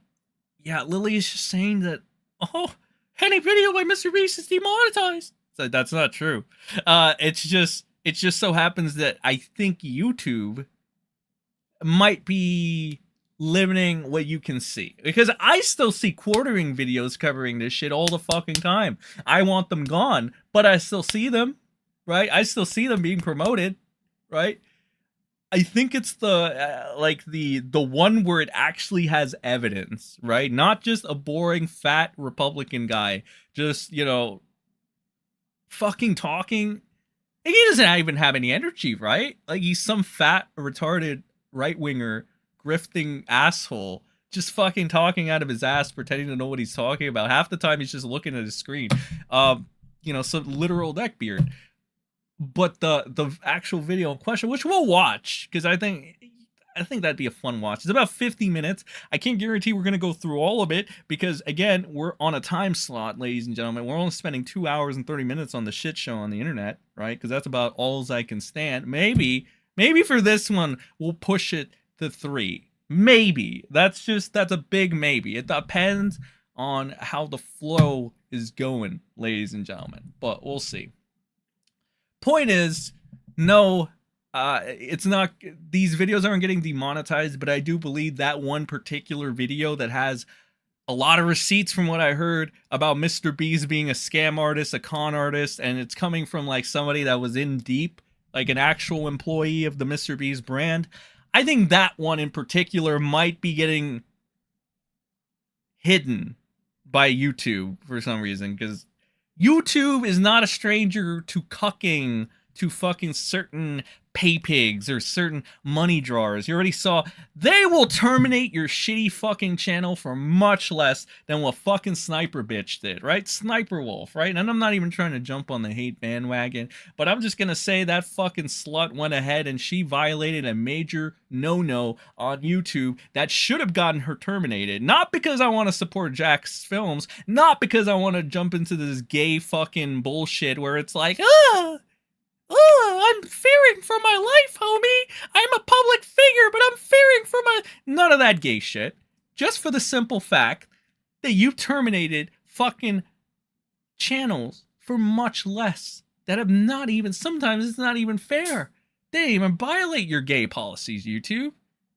Speaker 1: yeah, Lily is just saying that, oh, any video by MrBeast is demonetized. So that's not true. It just so happens that I think YouTube might be limiting what you can see, because I still see quartering videos covering this shit all the fucking time. I want them gone, but I still see them, right? I still see them being promoted, right? I think it's the like the one where it actually has evidence, right? Not just a boring fat Republican guy just, you know, fucking talking. And he doesn't even have any energy, right? Like, he's some fat retarded right-winger grifting asshole just fucking talking out of his ass, pretending to know what he's talking about. Half the time he's just looking at his screen. You know, some literal neckbeard. But the actual video in question, which we'll watch, because I think that'd be a fun watch. It's about 50 minutes. I can't guarantee we're going to go through all of it, because, again, we're on a time slot, ladies and gentlemen. We're only spending 2 hours and 30 minutes on the shit show on the internet, right? Because that's about all I can stand. Maybe for this one, we'll push it to 3. Maybe. That's a big maybe. It depends on how the flow is going, ladies and gentlemen. But we'll see. Point is, no, it's not, these videos aren't getting demonetized, but I do believe that one particular video that has a lot of receipts, from what I heard, about MrBeast being a scam artist, a con artist, and it's coming from like somebody that was in deep, like an actual employee of the MrBeast brand. I think that one in particular might be getting hidden by YouTube for some reason, because YouTube is not a stranger to cucking to fucking certain pay pigs or certain money drawers. You already saw, they will terminate your shitty fucking channel for much less than what fucking Sniper Bitch did, right? Sniper Wolf, right? And I'm not even trying to jump on the hate bandwagon, but I'm just gonna say that fucking slut went ahead and she violated a major no-no on YouTube that should have gotten her terminated. Not because I want to support Jack's films, not because I want to jump into this gay fucking bullshit where it's like, I'm fearing for my life, homie. I'm a public figure, but I'm fearing for my... None of that gay shit. Just for the simple fact that you terminated fucking channels for much less. That have not even... Sometimes it's not even fair. They didn't even violate your gay policies, YouTube.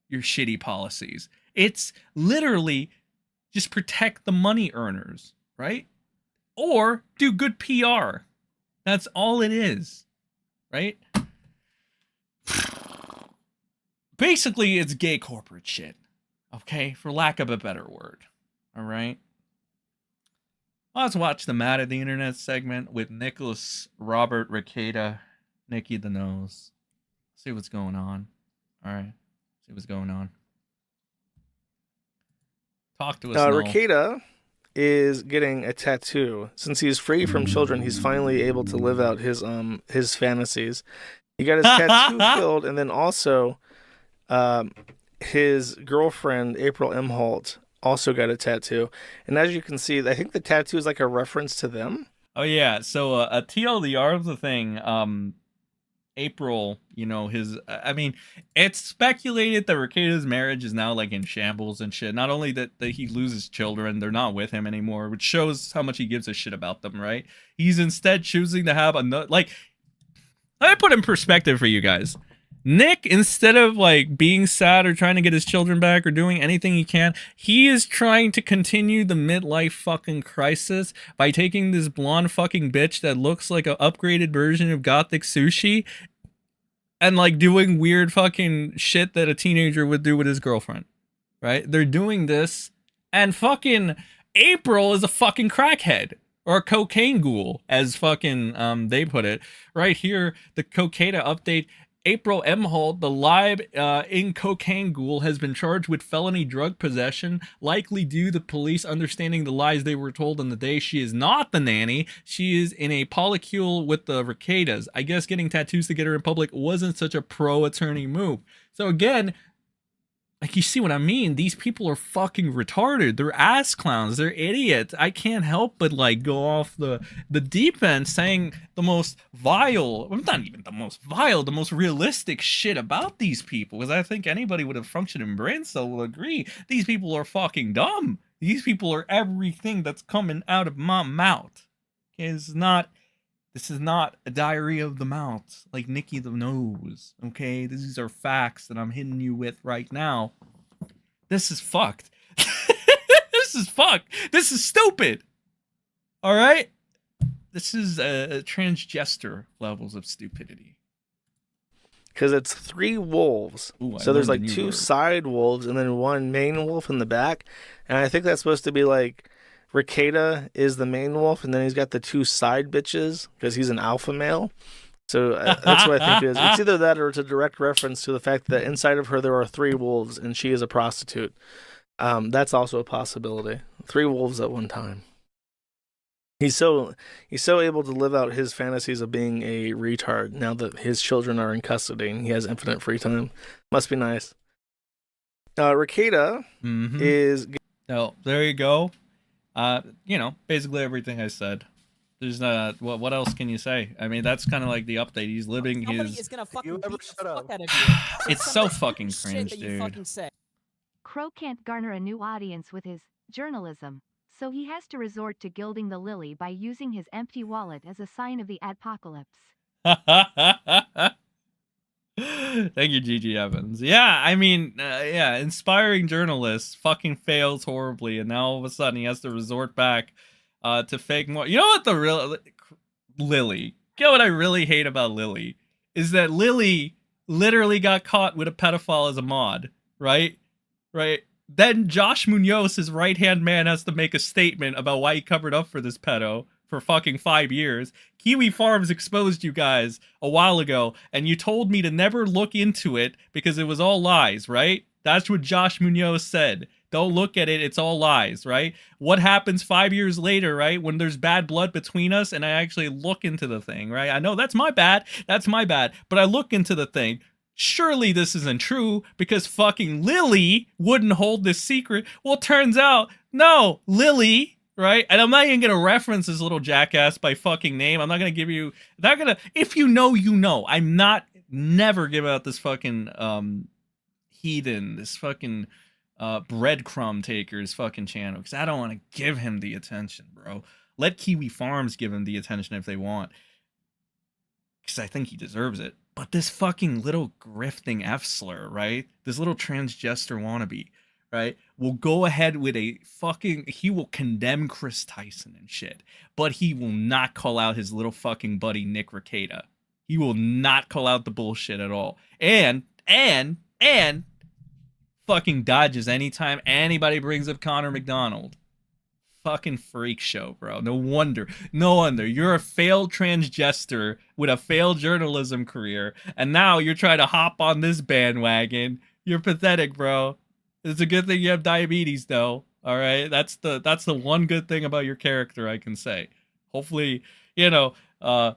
Speaker 1: Your shitty policies. It's literally just protect the money earners, right? Or do good PR. That's all it is. Right? Basically, it's gay corporate shit. Okay? For lack of a better word. Alright? Let's watch the Mad at the Internet segment with Nicholas, Robert, Rekieta, Nikki the Nose. See what's going on. Alright? See what's going on. Talk to us, Noel.
Speaker 4: Rekieta is getting a tattoo. Since he's free from children, he's finally able to live out his fantasies. He got his tattoo filled, and then also his girlfriend, April M. Holt, also got a tattoo. And as you can see, I think the tattoo is like a reference to them.
Speaker 1: Oh yeah, so a TLDR of the thing, April, you know, I mean, it's speculated that Rekieta's marriage is now like in shambles and shit. Not only that he loses children, they're not with him anymore, which shows how much he gives a shit about them, right? He's instead choosing to have another, like, let me put in perspective for you guys. Nick, instead of like being sad or trying to get his children back or doing anything he can, he is trying to continue the midlife fucking crisis by taking this blonde fucking bitch that looks like an upgraded version of Gothic Sushi and like doing weird fucking shit that a teenager would do with his girlfriend, right? They're doing this, and fucking April is a fucking crackhead. Or a cocaine ghoul, as fucking they put it. Right here, the Rekieta update. April M. Holt, the live in cocaine ghoul, has been charged with felony drug possession, likely due to police understanding the lies they were told on the day. She is not the nanny. She is in a polycule with the Rekietas. I guess getting tattoos to get her in public wasn't such a pro-attorney move. So again, like, you see what I mean? These people are fucking retarded. They're ass clowns. They're idiots. I can't help but like go off the deep end saying the most vile, well, not even the most vile, the most realistic shit about these people. Because I think anybody with a functioning brain cell will agree. These people are fucking dumb. These people are everything that's coming out of my mouth. Okay, this is not a diary of the mouth like Nicky the Nose, okay? These are facts that I'm hitting you with right now. This is fucked. This is fucked. This is stupid. All right? This is transgender levels of stupidity.
Speaker 4: Because it's 3 wolves.
Speaker 1: Ooh,
Speaker 4: so there's like 2 side wolves and then 1 main wolf in the back. And I think that's supposed to be like Rekieta is the main wolf, and then he's got the 2 side bitches because he's an alpha male. So that's what I think it is. It's either that or it's a direct reference to the fact that inside of her there are 3 wolves and she is a prostitute. That's also a possibility. 3 wolves at one time. He's so able to live out his fantasies of being a retard now that his children are in custody and he has infinite free time. Must be nice. Rekieta is.
Speaker 1: Oh, there you go. You know, basically everything I said. There's what else can you say? I mean, that's kind of like the update. He's living his.
Speaker 5: Is gonna fucking beat the fuck out of you.
Speaker 1: It's so fucking cringe, dude.
Speaker 6: Crow can't garner a new audience with his journalism, so he has to resort to gilding the lily by using his empty wallet as a sign of the adpocalypse.
Speaker 1: Thank you, Gigi Evans. Yeah, I mean, yeah, inspiring journalist fucking fails horribly, and now all of a sudden he has to resort back to fake more. You know what the real Lily? You know what I really hate about Lily is that Lily literally got caught with a pedophile as a mod, right? Right. Then Josh Munoz, his right-hand man, has to make a statement about why he covered up for this pedo for fucking 5 years. Kiwi Farms exposed you guys a while ago, and you told me to never look into it because it was all lies, right? That's what Josh Munoz said. Don't look at it, it's all lies, right? What happens 5 years later, right? When there's bad blood between us and I actually look into the thing, right? I know that's my bad, but I look into the thing. Surely this isn't true because fucking Lily wouldn't hold this secret. Well, it turns out, no, Lily, right? And I'm not even going to reference this little jackass by fucking name. I'm not going to give you, if you know, you know. I'm never give out this fucking heathen, this fucking breadcrumb taker's fucking channel because I don't want to give him the attention, bro. Let Kiwi Farms give him the attention if they want because I think he deserves it. But this fucking little grifting F-slur, right? This little transgender wannabe, right? Will go ahead with he will condemn Kris Tyson and shit. But he will not call out his little fucking buddy Nick Rekieta. He will not call out the bullshit at all. And fucking dodges anytime anybody brings up Connor McDonald. Fucking freak show, bro. No wonder. You're a failed transgender with a failed journalism career, and now you're trying to hop on this bandwagon. You're pathetic, bro. It's a good thing you have diabetes, though. All right, that's the one good thing about your character I can say. Hopefully, you know,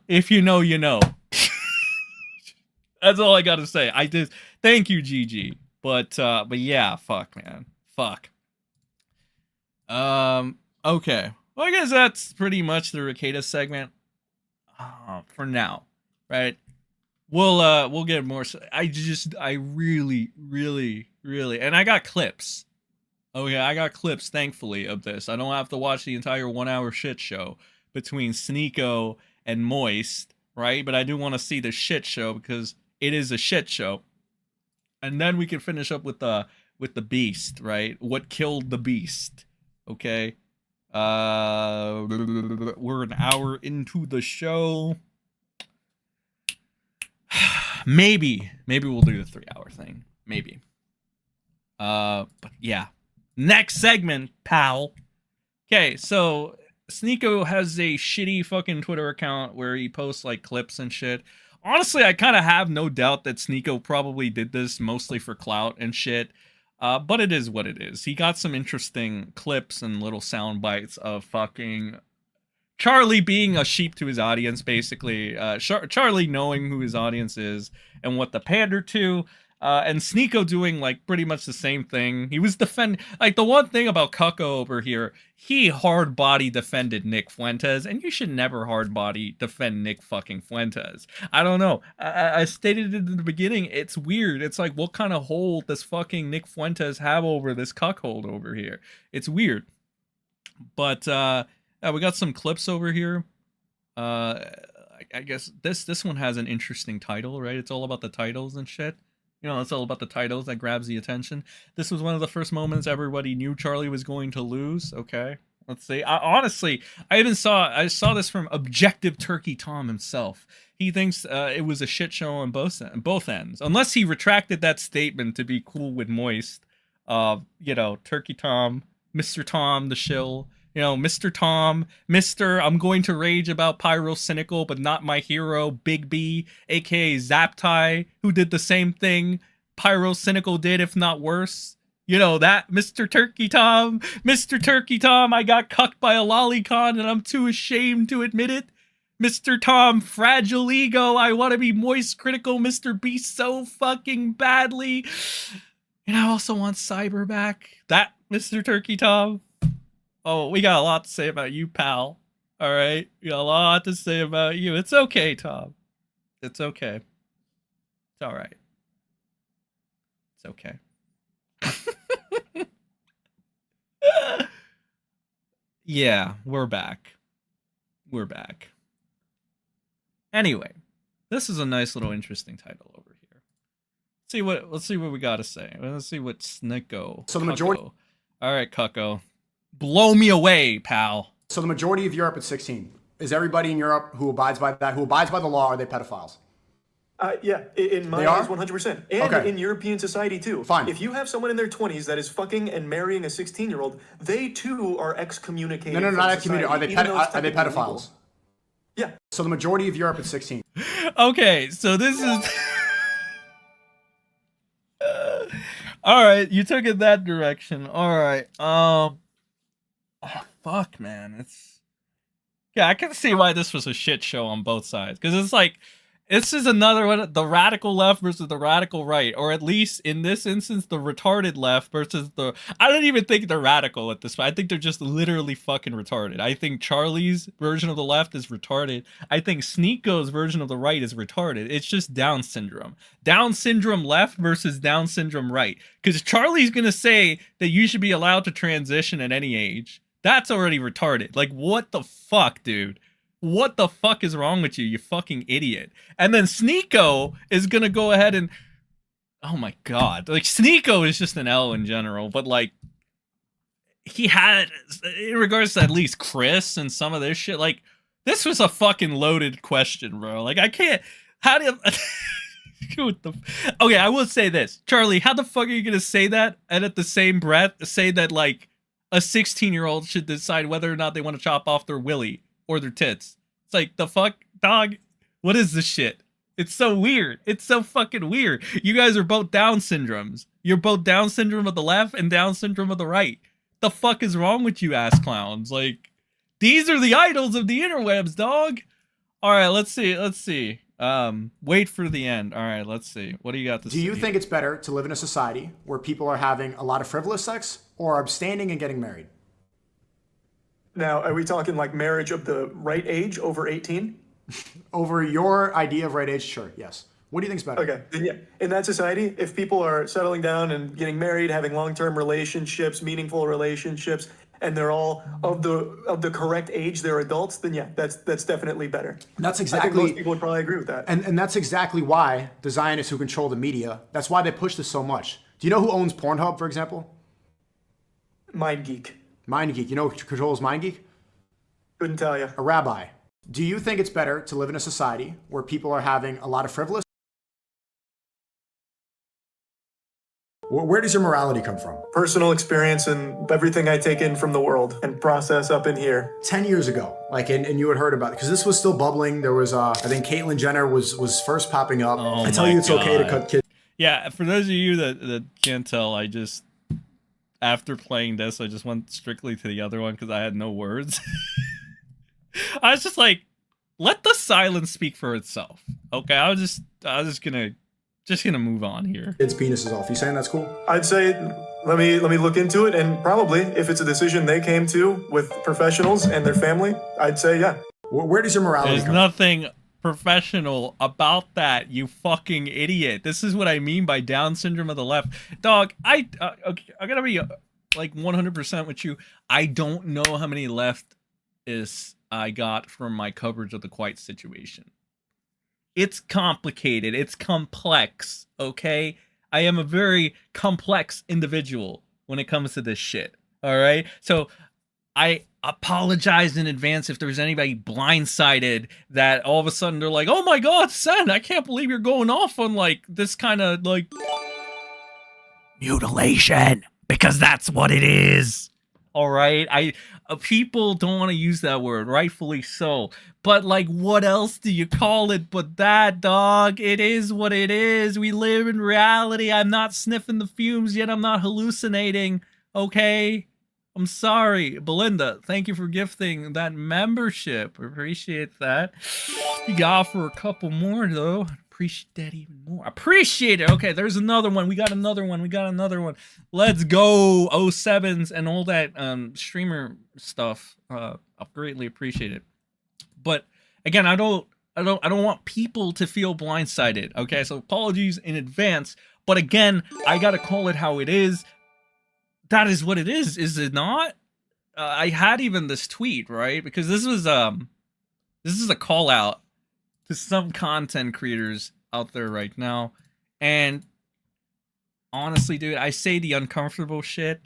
Speaker 1: if you know, you know. That's all I got to say. I did. Thank you, GG. But yeah, fuck, man, fuck. Okay. Well, I guess that's pretty much the Rekieta segment. For now, right? We'll get more. I really, and I got clips. Okay, I got clips, thankfully, of this. I don't have to watch the entire 1 hour shit show between Sneako and Moist, right? But I do want to see the shit show because it is a shit show. And then we can finish up with the beast, right? What killed the beast? Okay. We're an hour into the show. Maybe we'll do the 3 hour thing. Maybe. But yeah. Next segment, pal. Okay, so Sneako has a shitty fucking Twitter account where he posts like clips and shit. Honestly, I kind of have no doubt that Sneako probably did this mostly for clout and shit. But it is what it is. He got some interesting clips and little sound bites of fucking Charlie being a sheep to his audience, basically. Charlie knowing who his audience is and what to pander to. And Sneako doing like pretty much the same thing. He was defending, like, the one thing about Cucko over here, he hard body defended Nick Fuentes, and you should never hard body defend Nick fucking Fuentes. I don't know. I stated it in the beginning. It's weird. It's like, what kind of hold does fucking Nick Fuentes have over this cuckold over here? It's weird. But yeah, we got some clips over here. I guess this one has an interesting title, right? It's all about the titles and shit. You know, it's all about the titles that grabs the attention. This was one of the first moments everybody knew Charlie was going to lose. Okay, let's see. Honestly, I saw this from Objective Turkey Tom himself. He thinks it was a shit show on both ends. Unless he retracted that statement to be cool with Moist. You know, Turkey Tom, Mr. Tom the shill. You know, Mr. Tom, Mr. I'm going to rage about MrSEN, but not my hero, Big B, aka Zaptai, who did the same thing MrSEN did, if not worse. You know, that Mr. Turkey Tom, I got cucked by a lolicon and I'm too ashamed to admit it. Mr. Tom, fragile ego, I want to be MoistCritikal Mr. Beast so fucking badly. And I also want Cyber back. That Mr. Turkey Tom. Oh, we got a lot to say about you, pal. All right? We got a lot to say about you. It's okay, Tom. It's okay. It's all right. It's okay. Yeah, we're back. We're back. Anyway, this is a nice little interesting title over here. Let's see what we got to say. Let's see what Sneako.
Speaker 7: So the majority.
Speaker 1: Cucko. All right, Cucko. Blow me away, pal.
Speaker 7: So the majority of Europe at 16. Is everybody in Europe who abides by that, who abides by the law, are they pedophiles?
Speaker 8: Yeah, in my eyes, 100%. And in European society, too.
Speaker 7: Fine.
Speaker 8: If you have someone in their 20s that is fucking and marrying a 16-year-old, they, too, are excommunicated.
Speaker 7: No, not excommunicated. Are they pedophiles?
Speaker 8: Yeah.
Speaker 7: So the majority of Europe at 16.
Speaker 1: Okay, so this is... all right, you took it that direction. All right. Oh, fuck, man. Yeah, I can see why this was a shit show on both sides. Because it's like, this is another one, the radical left versus the radical right. Or at least, in this instance, the retarded left versus the... I don't even think they're radical at this point. I think they're just literally fucking retarded. I think Charlie's version of the left is retarded. I think Sneako's version of the right is retarded. It's just Down syndrome. Down syndrome left versus Down syndrome right. Because Charlie's going to say that you should be allowed to transition at any age. That's already retarded. Like, what the fuck, dude? What the fuck is wrong with you, you fucking idiot? And then Sneako is gonna go ahead and... Oh my god. Like, Sneako is just an L in general, but like... He had... In regards to at least Kris and some of this shit, like... This was a fucking loaded question, bro. Like, I can't... How do you... What the... Okay, I will say this. Charlie, how the fuck are you gonna say that and at the same breath say that, like... A 16-year-old should decide whether or not they want to chop off their willy or their tits. It's like, the fuck, dog? What is this shit? It's so weird. It's so fucking weird. You guys are both Down syndromes. You're both Down syndrome of the left and Down syndrome of the right. the fuck is wrong with you ass clowns? Like, these are the idols of the interwebs, dog. All right, let's see. Wait for the end. All right, let's see. What do you got to say?
Speaker 7: Do you think it's better to live in a society where people are having a lot of frivolous sex or abstaining and getting married?
Speaker 8: Now, are we talking like marriage of the right age, over 18?
Speaker 7: Over your idea of right age, sure, yes. What do you think is better?
Speaker 8: Okay, then yeah. In that society, if people are settling down and getting married, having long-term relationships, meaningful relationships, and they're all of the correct age, they're adults, then yeah, that's definitely better.
Speaker 7: That's
Speaker 8: I
Speaker 7: exactly.
Speaker 8: think most people would probably agree with that.
Speaker 7: And that's exactly why the Zionists who control the media, that's why they push this so much. Do you know who owns Pornhub, for example?
Speaker 8: MindGeek.
Speaker 7: MindGeek. You know who controls MindGeek?
Speaker 8: Couldn't tell you.
Speaker 7: A rabbi. Do you think it's better to live in a society where people are having a lot of frivolous? Where does your morality come from?
Speaker 8: Personal experience and everything I take in from the world and process up in here.
Speaker 7: 10 years ago, like, and you had heard about it, because this was still bubbling. There was, I think Caitlyn Jenner was first popping up.
Speaker 1: Oh
Speaker 7: I tell you it's okay to cut kids.
Speaker 1: Yeah, for those of you that can't tell, I just, after playing this, I just went strictly to the other one because I had no words. I was just like, let the silence speak for itself. Okay, I was just gonna move on here.
Speaker 7: Kids' penises off. You saying that's cool?
Speaker 8: I'd say let me look into it, and probably if it's a decision they came to with professionals and their family, I'd say yeah.
Speaker 7: Where does your morality
Speaker 1: There's
Speaker 7: come
Speaker 1: nothing professional about that, you fucking idiot. This is what I mean by Down syndrome of the left. Dog, okay, I gotta be like 100% with you. I don't know how many leftists I got from my coverage of the Quiet situation. It's complicated. It's complex, okay? I am a very complex individual when it comes to this shit, all right? So I apologize in advance if there's anybody blindsided that all of a sudden they're like, oh my God, Sen, I can't believe you're going off on like this kind of like mutilation, because that's what it is. All right, people don't want to use that word, rightfully so. But like, what else do you call it but that, dog? It is what it is. We live in reality. I'm not sniffing the fumes yet. I'm not hallucinating. Okay, I'm sorry, Belinda. Thank you for gifting that membership. Appreciate that. You got for a couple more though. Appreciate that even more. Appreciate it. Okay, there's another one. We got another one. Let's go. 07s and all that streamer stuff. I greatly appreciate it. But again, I don't want people to feel blindsided. Okay, so apologies in advance. But again, I gotta call it how it is. That is what it is it not? I had even this tweet, right? Because this is a call out to some content creators out there right now. And honestly, dude, I say the uncomfortable shit,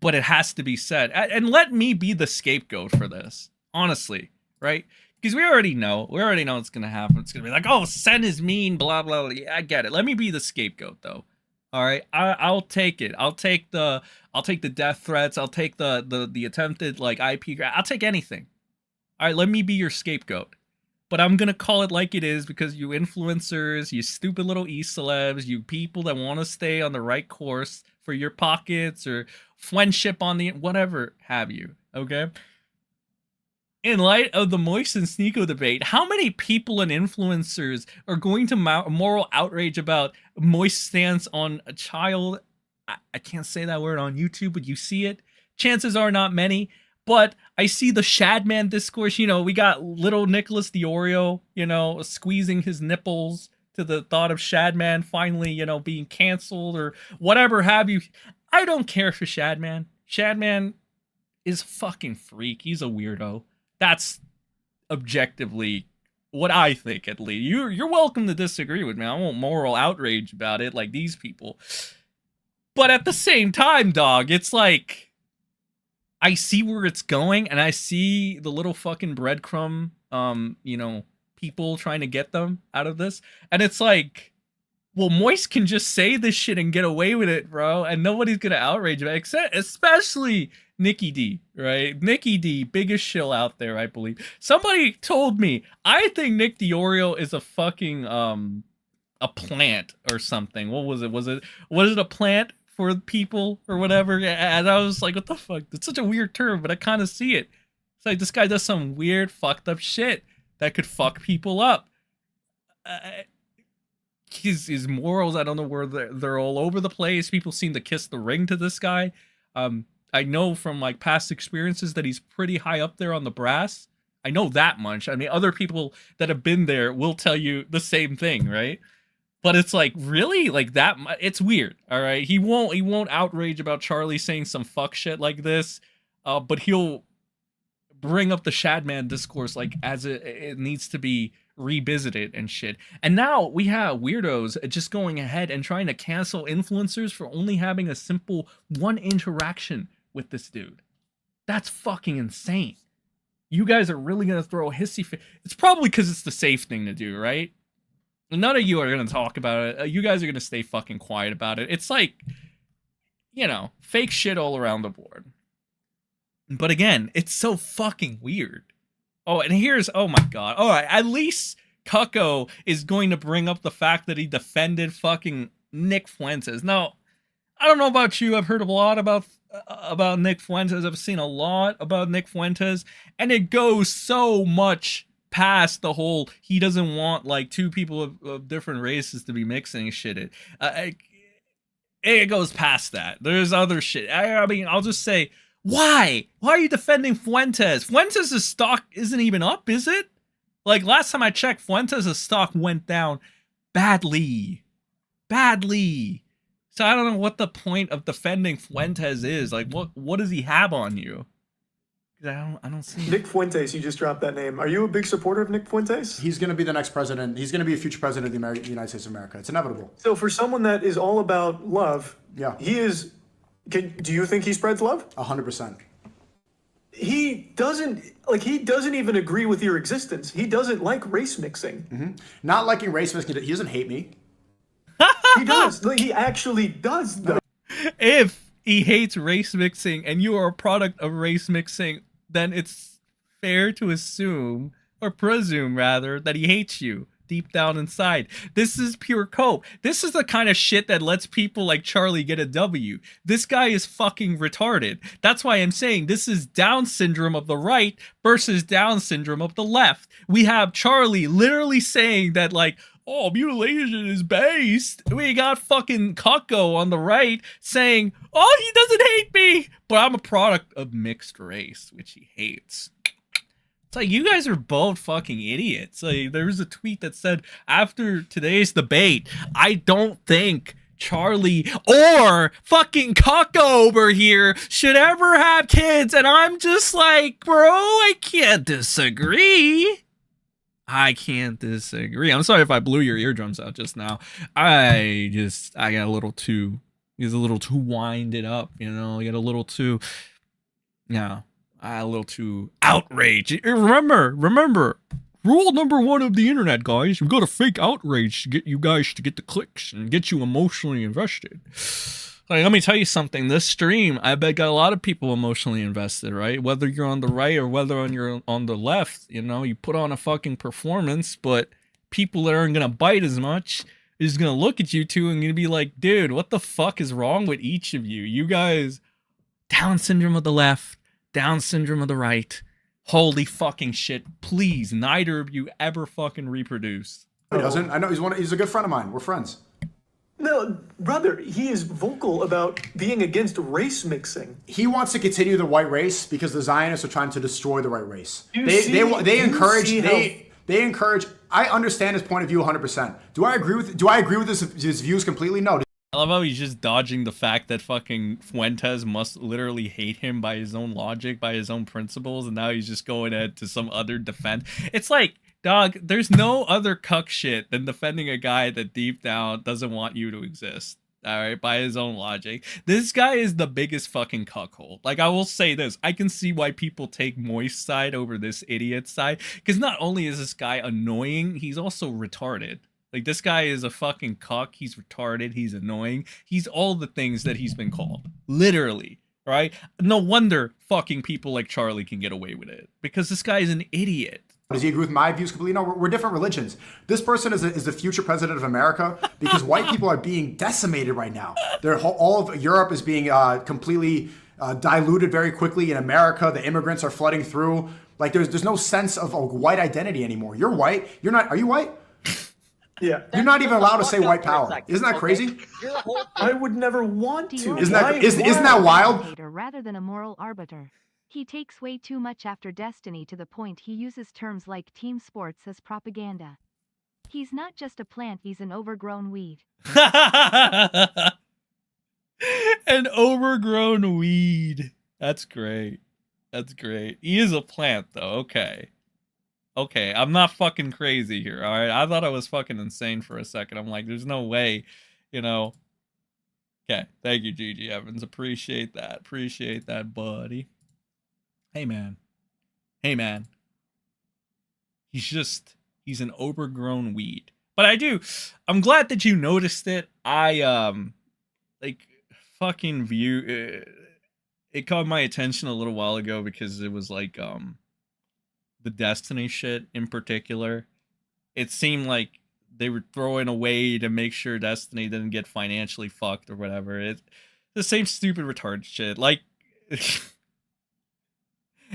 Speaker 1: but it has to be said. And let me be the scapegoat for this, honestly, right? Because we already know what's going to happen. It's going to be like, oh, Sen is mean, blah, blah, blah. Yeah, I get it. Let me be the scapegoat, though. All right, I'll take it. I'll take the death threats. I'll take the attempted like IP. I'll take anything. All right, let me be your scapegoat. But I'm gonna call it like it is, because you influencers, you stupid little e-celebs, you people that want to stay on the right course for your pockets or friendship on the whatever have you. Okay. In light of the Moist and Sneako debate, how many people and influencers are going to moral outrage about Moist's stance on a child? I can't say that word on YouTube, but you see it. Chances are not many. But I see the Shadman discourse. You know, we got little Nicholas Diorio, you know, squeezing his nipples to the thought of Shadman finally, you know, being canceled or whatever have you. I don't care for Shadman. Shadman is a fucking freak. He's a weirdo. That's objectively what I think, at least. You're welcome to disagree with me. I won't moral outrage about it like these people. But at the same time, dog, it's like, I see where it's going, and I see the little fucking breadcrumb, you know, people trying to get them out of this. And it's like, well, Moist can just say this shit and get away with it, bro, and nobody's gonna outrage it, except especially Nikki D, right? Nikki D, biggest shill out there, I believe. Somebody told me, I think Nick Diorio is a fucking, a plant or something. What was it? Was it a plant for people or whatever. And I was like, what the fuck? It's such a weird term, but I kind of see it. It's like this guy does some weird, fucked up shit that could fuck people up. His morals, I don't know where they're all over the place. People seem to kiss the ring to this guy. I know from like past experiences that he's pretty high up there on the brass. I know that much. I mean, other people that have been there will tell you the same thing, right? But it's like, really? Like that? It's weird, all right? He won't outrage about Charlie saying some fuck shit like this, but he'll bring up the Shadman discourse like as it needs to be revisited and shit. And now we have weirdos just going ahead and trying to cancel influencers for only having a simple one interaction with this dude. That's fucking insane. You guys are really gonna throw a hissy fit. It's probably because it's the safe thing to do, right? None of you are gonna talk about it. You guys are gonna stay fucking quiet about it. It's like, you know, fake shit all around the board. But again, it's so fucking weird. Oh, and here's, oh my god. All right, at least Cucko is going to bring up the fact that he defended fucking Nick Fuentes. Now, I don't know about you. I've heard a lot about Nick Fuentes. I've seen a lot about Nick Fuentes, and it goes so much past the whole he doesn't want like two people of different races to be mixing shit. It goes past that. There's other shit. I mean, I'll just say, why are you defending Fuentes? Fuentes' stock isn't even up, is it? Like last time I checked, Fuentes' stock went down badly. So I don't know what the point of defending Fuentes is. Like, what does he have on you? I don't see
Speaker 8: Nick Fuentes, you just dropped that name. Are you a big supporter of Nick Fuentes?
Speaker 7: He's going to be the next president. He's going to be a future president of the United States of America. It's inevitable.
Speaker 8: So for someone that is all about love,
Speaker 7: yeah,
Speaker 8: he is. Do you think he spreads love?
Speaker 7: 100%.
Speaker 8: He doesn't even agree with your existence. He doesn't like race mixing.
Speaker 7: Mm-hmm. Not liking race mixing. He doesn't hate me.
Speaker 8: He does. He actually does, though.
Speaker 1: If he hates race mixing and you are a product of race mixing, then it's fair to assume, or presume rather, that he hates you deep down inside. This is pure cope. This is the kind of shit that lets people like Charlie get a W. This guy is fucking retarded. That's why I'm saying this is Down syndrome of the right versus Down syndrome of the left. We have Charlie literally saying that like, oh, mutilation is based. We got fucking Cucko on the right saying, oh, he doesn't hate me, but I'm a product of mixed race, which he hates. It's like, you guys are both fucking idiots. Like, there was a tweet that said, after today's debate, I don't think Charlie or fucking Cucko over here should ever have kids. And I'm just like, bro, I can't disagree. I'm sorry if I blew your eardrums out just now. I got a little too, he's a little too winded up, you know, you got a little too, yeah. A little too outraged. Remember, rule number one of the internet, guys. We've got to fake outrage to get you guys to get the clicks and get you emotionally invested. Like, let me tell you something. This stream, I bet, got a lot of people emotionally invested, right? Whether you're on the right or whether you're on the left, you know, you put on a fucking performance, but people that aren't going to bite as much is going to look at you two and going to be like, dude, what the fuck is wrong with each of you? You guys, Down syndrome of the left, Down syndrome of the right. Holy fucking shit. Please, neither of you ever fucking reproduce.
Speaker 7: He doesn't. I know he's a good friend of mine. We're friends.
Speaker 8: No, brother, he is vocal about being against race mixing.
Speaker 7: He wants to continue the white race because the Zionists are trying to destroy the white race. They encourage. I understand his point of view 100%. Do I agree with his views completely? No.
Speaker 1: I love how he's just dodging the fact that fucking Fuentes must literally hate him by his own logic, by his own principles, and now he's just going ahead to some other defense. It's like, dog, there's no other cuck shit than defending a guy that deep down doesn't want you to exist. Alright, by his own logic. This guy is the biggest fucking cuckold. Like, I will say this, I can see why people take Moist side over this idiot side, because not only is this guy annoying, he's also retarded. Like, this guy is a fucking cuck. He's retarded. He's annoying. He's all the things that he's been called. Literally. Right? No wonder fucking people like Charlie can get away with it. Because this guy is an idiot.
Speaker 7: Does he agree with my views completely? No, we're different religions. This person is the future president of America because white people are being decimated right now. All of Europe is being completely diluted very quickly. In America, the immigrants are flooding through. Like there's no sense of a white identity anymore. You're white. You're not. Are you white?
Speaker 8: Yeah.
Speaker 7: You're not even allowed to say white power. Isn't that crazy?
Speaker 8: I would never want to.
Speaker 7: Isn't that wild?
Speaker 6: Rather than a moral arbiter. He takes way too much after Destiny to the point he uses terms like team sports as propaganda. He's not just a plant, he's an overgrown weed.
Speaker 1: An overgrown weed. That's great. That's great. He is a plant, though. Okay. Okay, I'm not fucking crazy here, all right? I thought I was fucking insane for a second. I'm like, there's no way, you know. Okay, thank you, Gigi Evans. Appreciate that. Appreciate that, buddy. Hey, man. Hey, man. He's an overgrown weed. But I'm glad that you noticed it. Fucking view, it caught my attention a little while ago because it was like, the Destiny shit in particular. It seemed like they were throwing away to make sure Destiny didn't get financially fucked or whatever. It's the same stupid retarded shit. Like,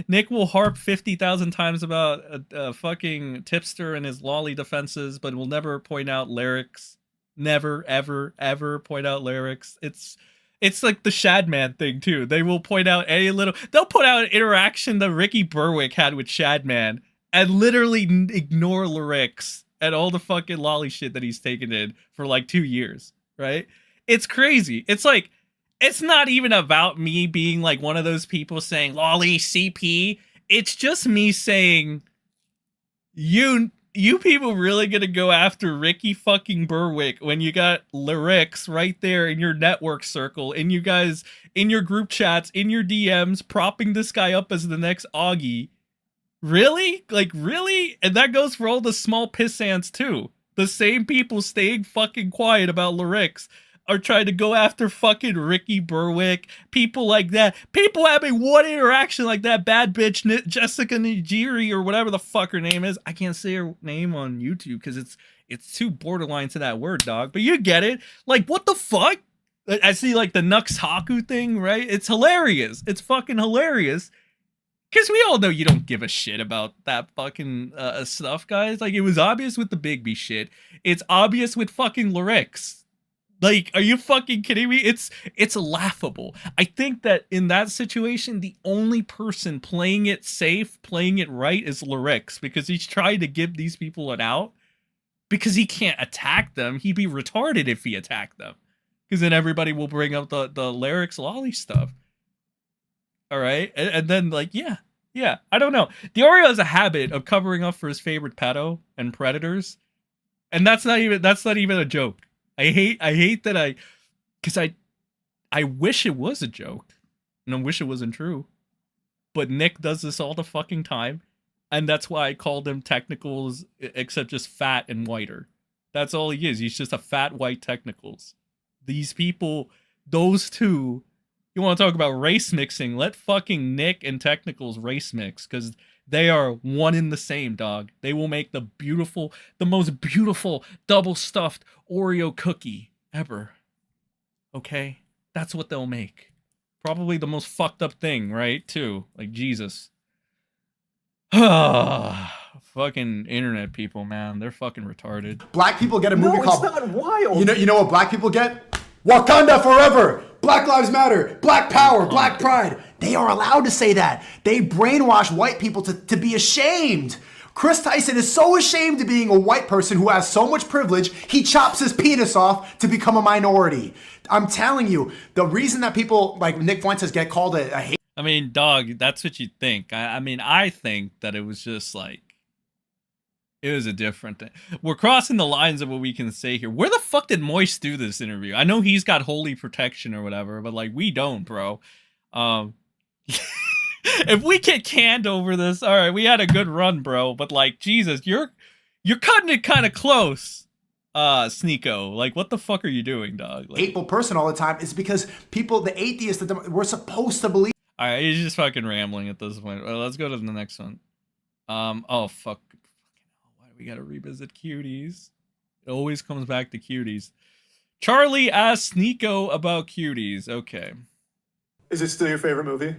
Speaker 1: Nick will harp 50,000 times about a fucking tipster and his lolly defenses, but will never point out lyrics. Never, ever, ever point out lyrics. It's like the Shadman thing, too. They will point out they'll put out an interaction that Ricky Berwick had with Shadman and literally ignore lyrics and all the fucking lolly shit that he's taken in for like 2 years, right? It's crazy. It's like, it's not even about me being like one of those people saying lolly CP. It's just me saying, you people really gonna go after Ricky fucking Berwick when you got lyrics right there in your network circle, and you guys in your group chats, in your DMs, propping this guy up as the next Augie? Really? Like, really? And that goes for all the small piss ants too. The same people staying fucking quiet about lyrics are trying to go after fucking Ricky Berwick, people like that. People having one interaction like that bad bitch Jessica Nigiri or whatever the fuck her name is. I can't say her name on YouTube because it's too borderline to that word, dog. But you get it. Like, what the fuck? I see like the Nux Haku thing, right? It's hilarious. It's fucking hilarious. Because we all know you don't give a shit about that fucking stuff, guys. Like, it was obvious with the Bigby shit. It's obvious with fucking lyrics. Like, are you fucking kidding me? It's laughable. I think that in that situation, the only person playing it safe, playing it right is Lyrics, because he's trying to give these people an out because he can't attack them. He'd be retarded if he attacked them, because then everybody will bring up the Lyrics lolly stuff. All right. And then like, yeah, I don't know. Diorio has a habit of covering up for his favorite pedo and predators. And that's not even a joke. I hate that because I wish it was a joke, and I wish it wasn't true, but Nick does this all the fucking time, and that's why I called him Technicals, except just fat and whiter. That's all he is. He's just a fat white Technicals. These people, those two, you want to talk about race mixing? Let fucking Nick and Technicals race mix, because they are one in the same, dog. They will make the most beautiful double stuffed Oreo cookie ever. Okay? That's what they'll make. Probably the most fucked up thing, right? Too. Like, Jesus. Fucking internet people, man. They're fucking retarded.
Speaker 7: Black people get a movie called...
Speaker 8: No, it's not wild.
Speaker 7: You know what black people get? Wakanda forever! Black Lives Matter! Black Power! Black Pride! They are allowed to say that. They brainwash white people to be ashamed. Kris Tyson is so ashamed of being a white person who has so much privilege, he chops his penis off to become a minority. I'm telling you, the reason that people like Nick Fuentes get called a hate...
Speaker 1: I mean, dog, that's what you think. I mean, I think that it was just like, it was a different thing. We're crossing the lines of what we can say here. Where the fuck did Moist do this interview? I know he's got holy protection or whatever, but like, we don't, bro. If we get canned over this, all right, we had a good run, bro. But like, Jesus, you're cutting it kind of close, Sneako. Like, what the fuck are you doing, dog? Like,
Speaker 7: hateful person all the time is because people, the atheists, we're supposed to believe.
Speaker 1: All right, he's just fucking rambling at this point. Well, let's go to the next one. Oh fuck. Why do we gotta revisit cuties? It always comes back to cuties. Charlie asked Sneako about cuties. Okay.
Speaker 8: Is it still your favorite movie?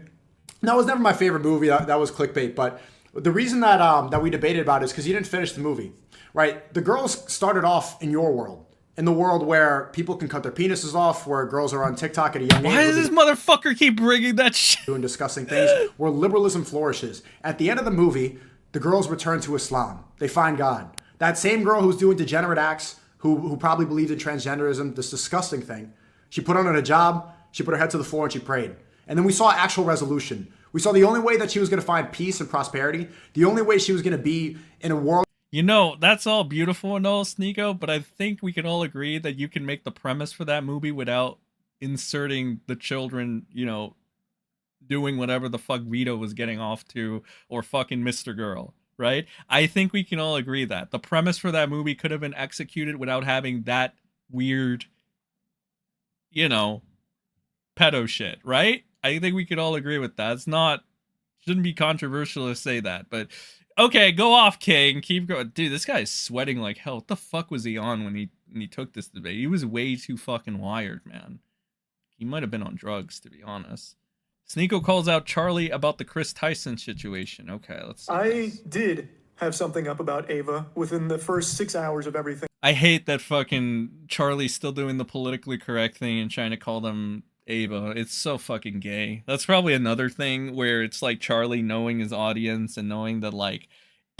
Speaker 7: No, it was never my favorite movie. That was clickbait. But the reason that that we debated about it is because you didn't finish the movie, right? The girls started off in your world, in the world where people can cut their penises off, where girls are on TikTok at a young age.
Speaker 1: Why does this motherfucker keep bringing that shit?
Speaker 7: Doing disgusting things, where liberalism flourishes. At the end of the movie, the girls return to Islam. They find God. That same girl who's doing degenerate acts, who probably believed in transgenderism, this disgusting thing, she put on a hijab, she put her head to the floor, and she prayed. And then we saw actual resolution. We saw the only way that she was going to find peace and prosperity, the only way she was going to be in a world.
Speaker 1: You know, that's all beautiful and all, Sneako, but I think we can all agree that you can make the premise for that movie without inserting the children, you know, doing whatever the fuck Vito was getting off to, or fucking Mr. Girl, right? I think we can all agree that the premise for that movie could have been executed without having that weird, you know, pedo shit, right? I think we could all agree with that. It's not, shouldn't be controversial to say that, but okay, go off, King. Keep going. Dude, this guy is sweating like hell. What the fuck was he on when he took this debate? He was way too fucking wired, man. He might have been on drugs, to be honest. Sneako calls out Charlie about the Kris Tyson situation. Okay, let's see.
Speaker 8: I did have something up about Ava within the first 6 hours of everything.
Speaker 1: I hate that fucking Charlie's still doing the politically correct thing and trying to call them Ava. It's so fucking gay. That's probably another thing where it's like Charlie knowing his audience and knowing that, like,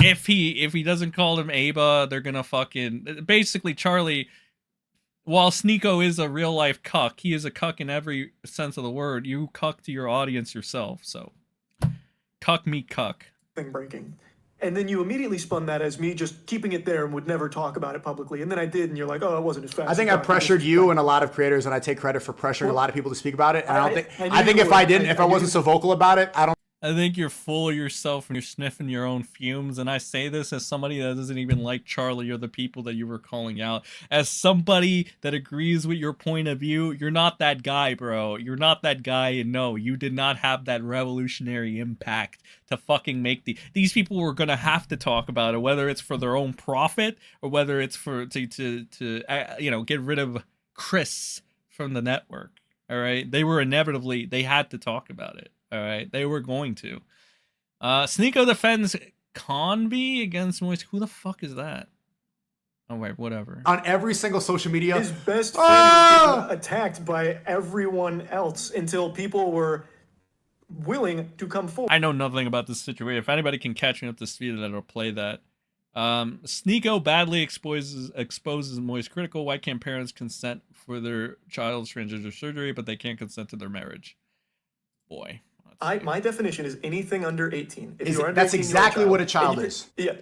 Speaker 1: if he doesn't call them Ava, they're gonna fucking, basically Charlie, while Sneako is a real life cuck, he is a cuck in every sense of the word. You cuck to your audience yourself, so cuck me cuck.
Speaker 8: Thing breaking. And then you immediately spun that as me just keeping it there and would never talk about it publicly. And then I did, and you're like, oh, it wasn't as fast.
Speaker 7: I think I pressured you and a lot of creators, and I take credit for pressuring a lot of people to speak about it. And I think if I wasn't so vocal about it,
Speaker 1: I think you're full of yourself and you're sniffing your own fumes. And I say this as somebody that doesn't even like Charlie or the people that you were calling out. As somebody that agrees with your point of view, you're not that guy, bro. You're not that guy. And no, you did not have that revolutionary impact to fucking make these people were going to have to talk about it, whether it's for their own profit or whether it's for to you know, get rid of Kris from the network. All right. They had to talk about it. All right, they were going to. Sneako defends Conby against Moist. Who the fuck is that? Oh wait, whatever.
Speaker 7: On every single social media,
Speaker 8: his best friend was getting attacked by everyone else until people were willing to come forward.
Speaker 1: I know nothing about this situation. If anybody can catch me up to speed, that'll play that. Sneako badly exposes MoistCritikal. Why can't parents consent for their child's transgender surgery, but they can't consent to their marriage? Boy.
Speaker 8: My definition is anything under 18. If you're under
Speaker 7: that's
Speaker 8: 18,
Speaker 7: exactly
Speaker 8: you're a
Speaker 7: what a child is.
Speaker 8: Yeah,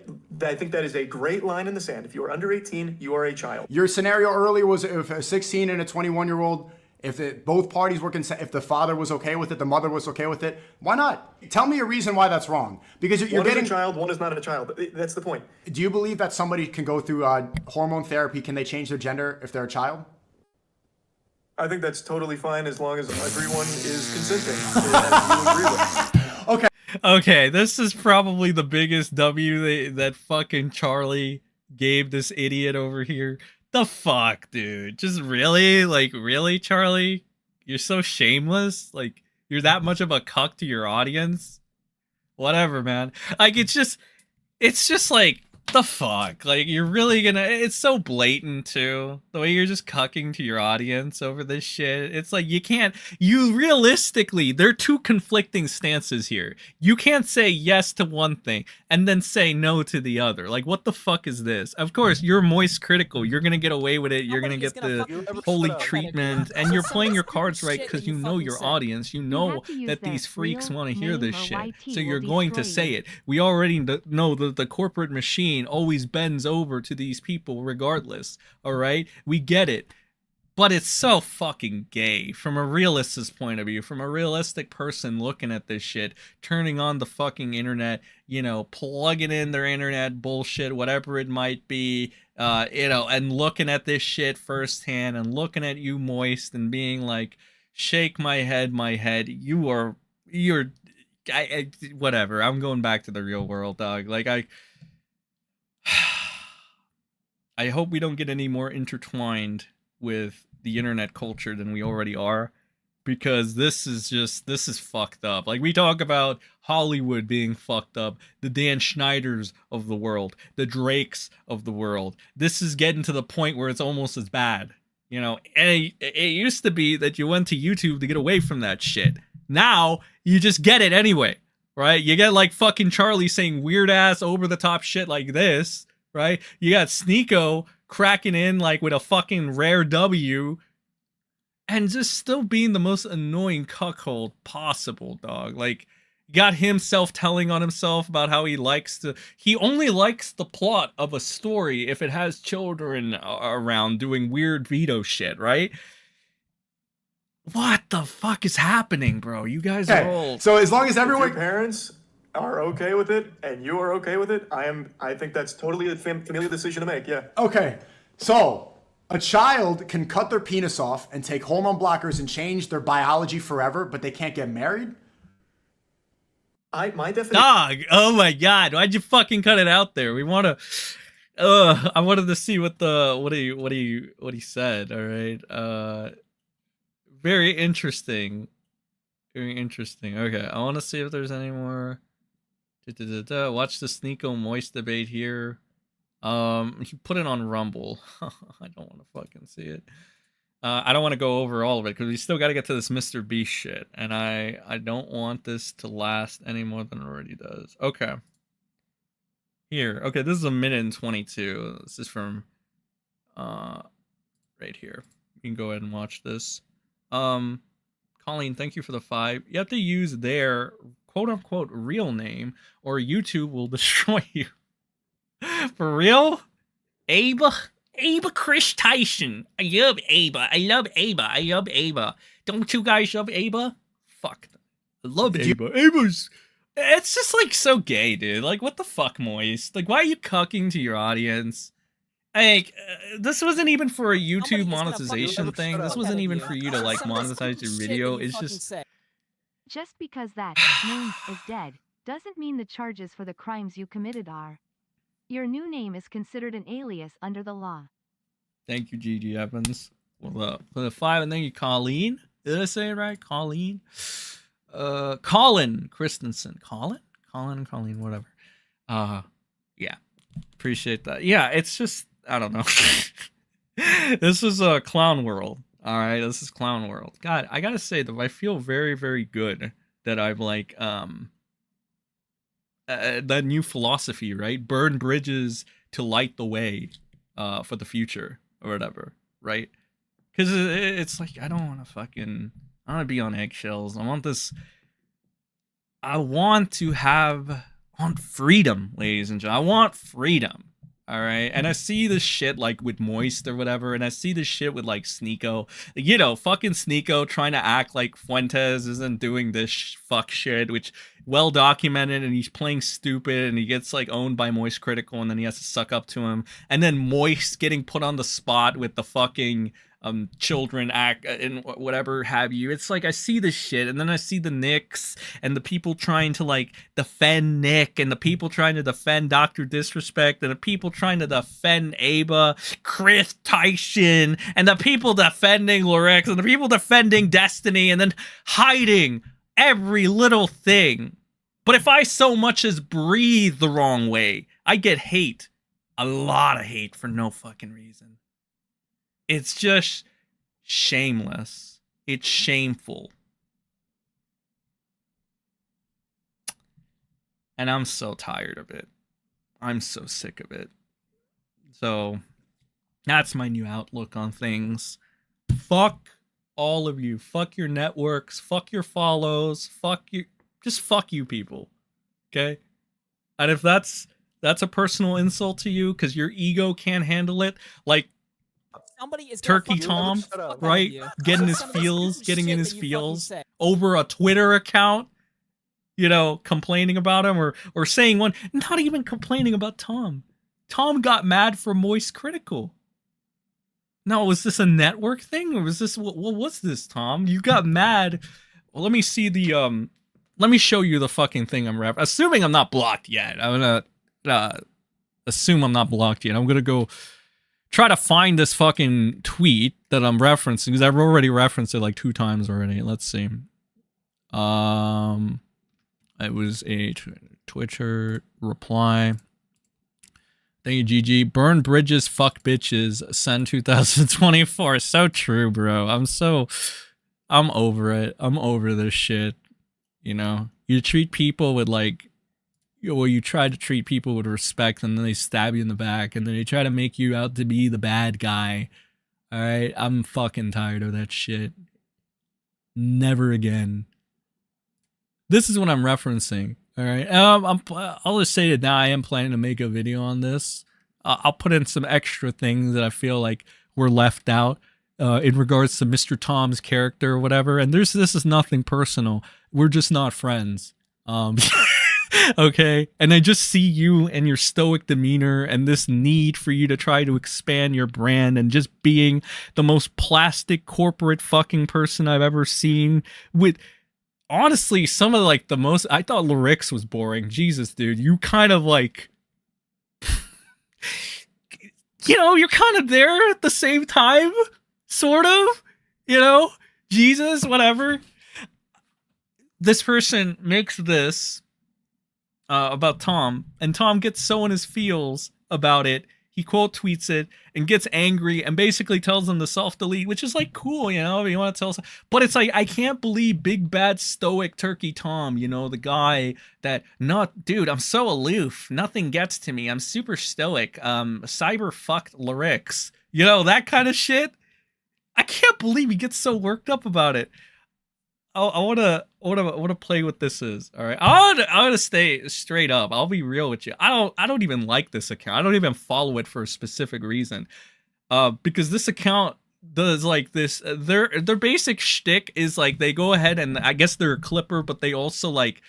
Speaker 8: I think that is a great line in the sand. If you are under 18, you are a child.
Speaker 7: Your scenario earlier was if a 16 and a 21-year-old, if both parties were if the father was okay with it, the mother was okay with it, why not? Tell me a reason why that's wrong. Because you're
Speaker 8: one is a child, one is not a child. That's the point.
Speaker 7: Do you believe that somebody can go through hormone therapy? Can they change their gender if they're a child?
Speaker 8: I think that's totally fine as long as everyone is consenting. You agree with.
Speaker 7: Okay.
Speaker 1: Okay, this is probably the biggest W that fucking Charlie gave this idiot over here. The fuck, dude? Just really? Like, really, Charlie? You're so shameless? Like, you're that much of a cuck to your audience? Whatever, man. Like, it's just like, the fuck? Like, you're really gonna, it's so blatant too, the way you're just cucking to your audience over this shit. It's like, you realistically, there are two conflicting stances here. You can't say yes to one thing and then say no to the other. Like, what the fuck is this? Of course, you're MoistCritikal. You're gonna get away with it. You're gonna get the holy treatment, and you're playing your cards right because you know your audience. You know that these freaks want to hear this shit, so you're going to say it. We already know that the corporate machine always bends over to these people regardless. All right, we get it, but it's so fucking gay from a realist's point of view, from a realistic person looking at this shit, turning on the fucking internet, you know, plugging in their internet bullshit, whatever it might be, you know, and looking at this shit firsthand and looking at you, Moist, and being like, shake my head, you're whatever. I'm going back to the real world, dog. Like I hope we don't get any more intertwined with the internet culture than we already are, because this is fucked up. Like, we talk about Hollywood being fucked up, the Dan Schneiders of the world, the Drakes of the world. This is getting to the point where it's almost as bad, you know. And it used to be that you went to YouTube to get away from that shit. Now you just get it anyway, right? You get like fucking Charlie saying weird ass over the top shit like this, right? You got Sneako cracking in like with a fucking rare W, and just still being the most annoying cuckold possible, dog. Like, got him self-telling on himself about how he only likes the plot of a story if it has children around doing weird veto shit, right? What the fuck is happening, bro? You guys are all...
Speaker 7: So as long as
Speaker 8: If
Speaker 7: everyone...
Speaker 8: your parents are okay with it and you are okay with it, I think that's totally a familial decision to make. Yeah.
Speaker 7: Okay, so a child can cut their penis off and take hormone blockers and change their biology forever, but they can't get married?
Speaker 8: My definition.
Speaker 1: Dog, oh my god, why'd you fucking cut it out there? We want to... I wanted to see what he said, all right? Very interesting. Very interesting. Okay, I want to see if there's any more... Watch the Sneako Moist debate here. You put it on Rumble. I don't want to fucking see it. I don't want to go over all of it because we still got to get to this MrBeast shit, and I don't want this to last any more than it already does. Okay. Here. Okay, this is 1:22. This is from right here. You can go ahead and watch this. Colleen, thank you for the 5. You have to use their quote-unquote real name or YouTube will destroy you. For real? Aba Kris Tyson. I love Aba. Don't you guys love Aba? Fuck. I love Aba. Aba's... It's just, like, so gay, dude. Like, what the fuck, Moist? Like, why are you cucking to your audience? Like, this wasn't even for a YouTube monetization thing. This wasn't even for you to, like, monetize your video. It's
Speaker 6: just because that name is dead doesn't mean the charges for the crimes you committed are. Your new name is considered an alias under the law.
Speaker 1: Thank you, Gigi Evans. For the 5, and thank you, Colleen. Did I say it right? Colleen? Colin Christensen. Colleen, whatever. Yeah. Appreciate that. Yeah, it's just, I don't know. This is a clown world. All right, this is clown world. God, I gotta say though, I feel very, very good that I've like that new philosophy, right? Burn bridges to light the way for the future or whatever, right? Because it's like I don't want to be on eggshells. I want freedom, ladies and gentlemen. I want freedom. All right, and I see this shit like with Moist or whatever, and I see this shit with like Sneako, you know, fucking Sneako trying to act like Fuentes isn't doing this fuck shit, which well documented, and he's playing stupid, and he gets like owned by MoistCritikal, and then he has to suck up to him, and then Moist getting put on the spot with the fucking children act and whatever have you. It's like I see this shit, and then I see the Knicks and the people trying to like defend Nick, and the people trying to defend Dr. Disrespect, and the people trying to defend Aba, Kris Tyson, and the people defending Lorex, and the people defending Destiny, and then hiding every little thing. But if I so much as breathe the wrong way, I get hate. A lot of hate for no fucking reason. It's just shameless. It's shameful. And I'm so tired of it. I'm so sick of it. So that's my new outlook on things. Fuck all of you. Fuck your networks. Fuck your follows. Fuck you. Just fuck you people. Okay? And if that's a personal insult to you because your ego can't handle it, like
Speaker 5: Somebody is
Speaker 1: Turkey Tom, right? Getting in his feels over a Twitter account, you know, complaining about him or saying one, not even complaining about Tom. Tom got mad for MoistCritikal. Now, was this a network thing or was this, what was this, Tom? You got mad. Well, let me see the let me show you the fucking thing I'm assuming I'm not blocked yet. I'm gonna assume I'm not blocked yet. I'm gonna go try to find this fucking tweet that I'm referencing because I've already referenced it like 2 times already. Let's see. It was a Twitter reply. Thank you, GG. Burn bridges, fuck bitches. Send 2024. So true, bro. I'm over it. I'm over this shit. You know, you treat people with like, well, you try to treat people with respect, and then they stab you in the back, and then they try to make you out to be the bad guy. All right, I'm fucking tired of that shit. Never again. This is what I'm referencing. All right, I'll just say that now I am planning to make a video on this. I'll put in some extra things that I feel like were left out in regards to Mr. Tom's character or whatever. And this is nothing personal. We're just not friends. Okay, and I just see you and your stoic demeanor and this need for you to try to expand your brand and just being the most plastic corporate fucking person I've ever seen with. Honestly, some of like the most, I thought lyrics was boring. Jesus, dude, you kind of like, you know, you're kind of there at the same time, sort of, you know, Jesus, whatever. This person makes this about Tom, and Tom gets so in his feels about it. He quote tweets it and gets angry and basically tells them to self-delete, which is like cool, you know, if you want to tell. But it's like, I can't believe big bad stoic turkey Tom, you know, the guy that dude, I'm so aloof. Nothing gets to me. I'm super stoic. Cyber fucked lyrics, you know, that kind of shit. I can't believe he gets so worked up about it. I wanna play what this is. All right, I wanna stay straight up. I'll be real with you. I don't even like this account. I don't even follow it for a specific reason. Because this account does like this. Their basic shtick is like they go ahead and I guess they're a clipper, but they also like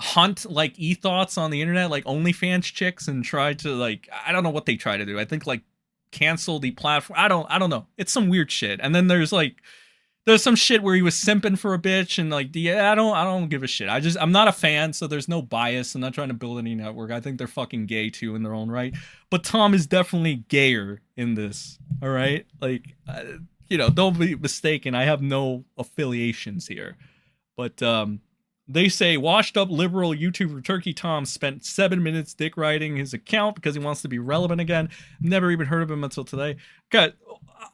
Speaker 1: hunt like e-thoughts on the internet, like OnlyFans chicks, and try to like I don't know what they try to do. I think like cancel the platform. I don't know. It's some weird shit. And then there's some shit where he was simping for a bitch and like, yeah, I don't give a shit. I'm not a fan, so there's no bias. I'm not trying to build any network. I think they're fucking gay too in their own right. But Tom is definitely gayer in this. All right, like, you know, don't be mistaken. I have no affiliations here, but they say washed up liberal YouTuber Turkey Tom spent 7 minutes dick riding his account because he wants to be relevant again. Never even heard of him until today. God,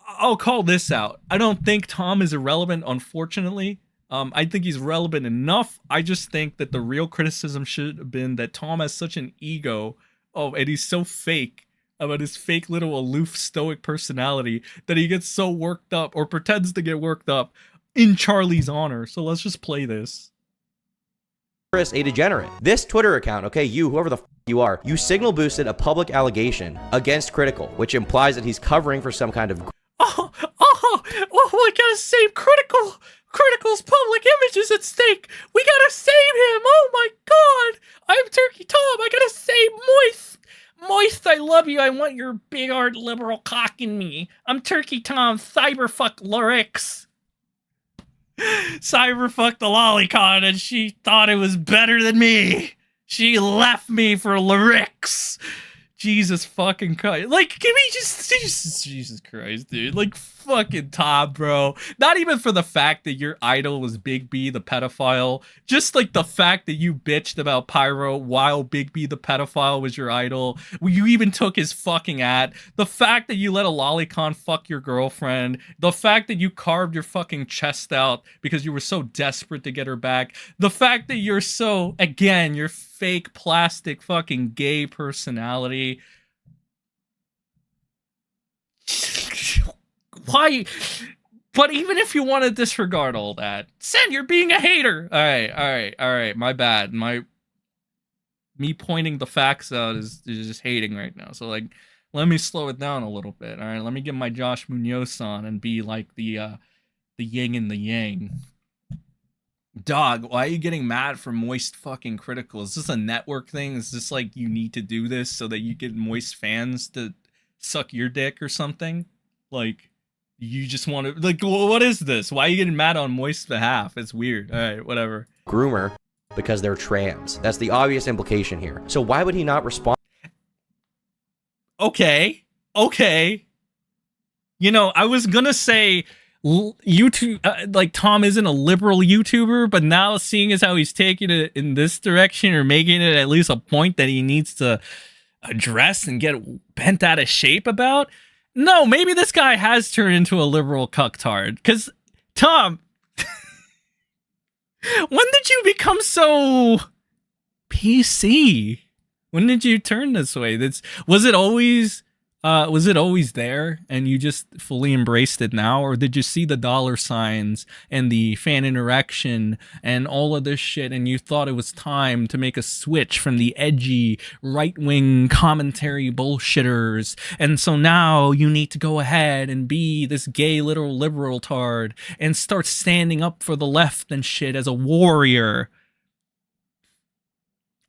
Speaker 1: I'll call this out. I don't think Tom is irrelevant, unfortunately. I think he's relevant enough. I just think that the real criticism should have been that Tom has such an ego, and he's so fake about his fake little aloof stoic personality that he gets so worked up or pretends to get worked up in Charlie's honor. So let's just play this.
Speaker 9: Kris, a degenerate. This Twitter account, okay, you, whoever the f you are, you signal boosted a public allegation against Critical, which implies that he's covering for some kind of
Speaker 1: I gotta save Critical. Critical's public image is at stake. We gotta save him. Oh my god. I'm Turkey Tom. I gotta save Moist. Moist, I love you. I want your big art liberal cock in me. I'm Turkey Tom. Cyberfuck lyrics. Cyberfuck the lolicon, and she thought it was better than me. She left me for lyrics. Jesus fucking Christ. Like, can we just Jesus Christ, dude. Like, fucking Tom, bro. Not even for the fact that your idol was Big B, the pedophile. Just, like, the fact that you bitched about Pyro while Big B, the pedophile, was your idol. You even took his fucking ad. The fact that you let a lolicon fuck your girlfriend. The fact that you carved your fucking chest out because you were so desperate to get her back. The fact that you're so, again, you're fake plastic fucking gay personality. Why? But even if you want to disregard all that, Sen, you're being a hater. All right. My bad. Me pointing the facts out is just hating right now. So like, let me slow it down a little bit. All right, let me get my Josh Munoz on and be like the yin and the yang. Dog, why are you getting mad for Moist fucking Critical? Is this a network thing? Is this like you need to do this so that you get Moist fans to suck your dick or something? Like, you just want to, like, what is this? Why are you getting mad on Moist's behalf? It's weird. All right, whatever.
Speaker 9: groomer because they're trans. That's the obvious implication here. So why would he not respond?
Speaker 1: Okay. You know, I was gonna say YouTube, like Tom isn't a liberal YouTuber, but now seeing as how he's taking it in this direction, or making it at least a point that he needs to address and get bent out of shape about, no, maybe this guy has turned into a liberal cucktard. Because, Tom, when did you become so PC? When did you turn this way? Was it always there and you just fully embraced it now? Or did you see the dollar signs and the fan interaction and all of this shit and you thought it was time to make a switch from the edgy right-wing commentary bullshitters, and so now you need to go ahead and be this gay little liberal tard and start standing up for the left and shit as a warrior?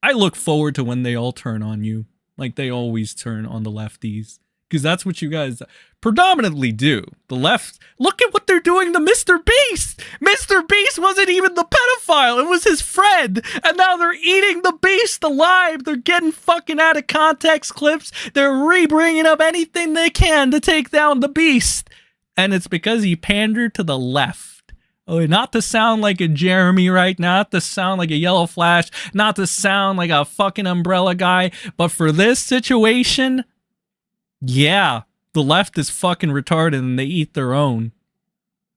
Speaker 1: I look forward to when they all turn on you, like they always turn on the lefties. Because that's what you guys predominantly do. The left, look at what they're doing to Mr. Beast. Mr. Beast wasn't even the pedophile. It was his friend. And now they're eating the Beast alive. They're getting fucking out of context clips. They're re-bringing up anything they can to take down the Beast. And it's because he pandered to the left. Oh, not to sound like a Jeremy right now, not to sound like a Yellow Flash, not to sound like a fucking Umbrella guy, but for this situation, yeah, the left is fucking retarded and they eat their own.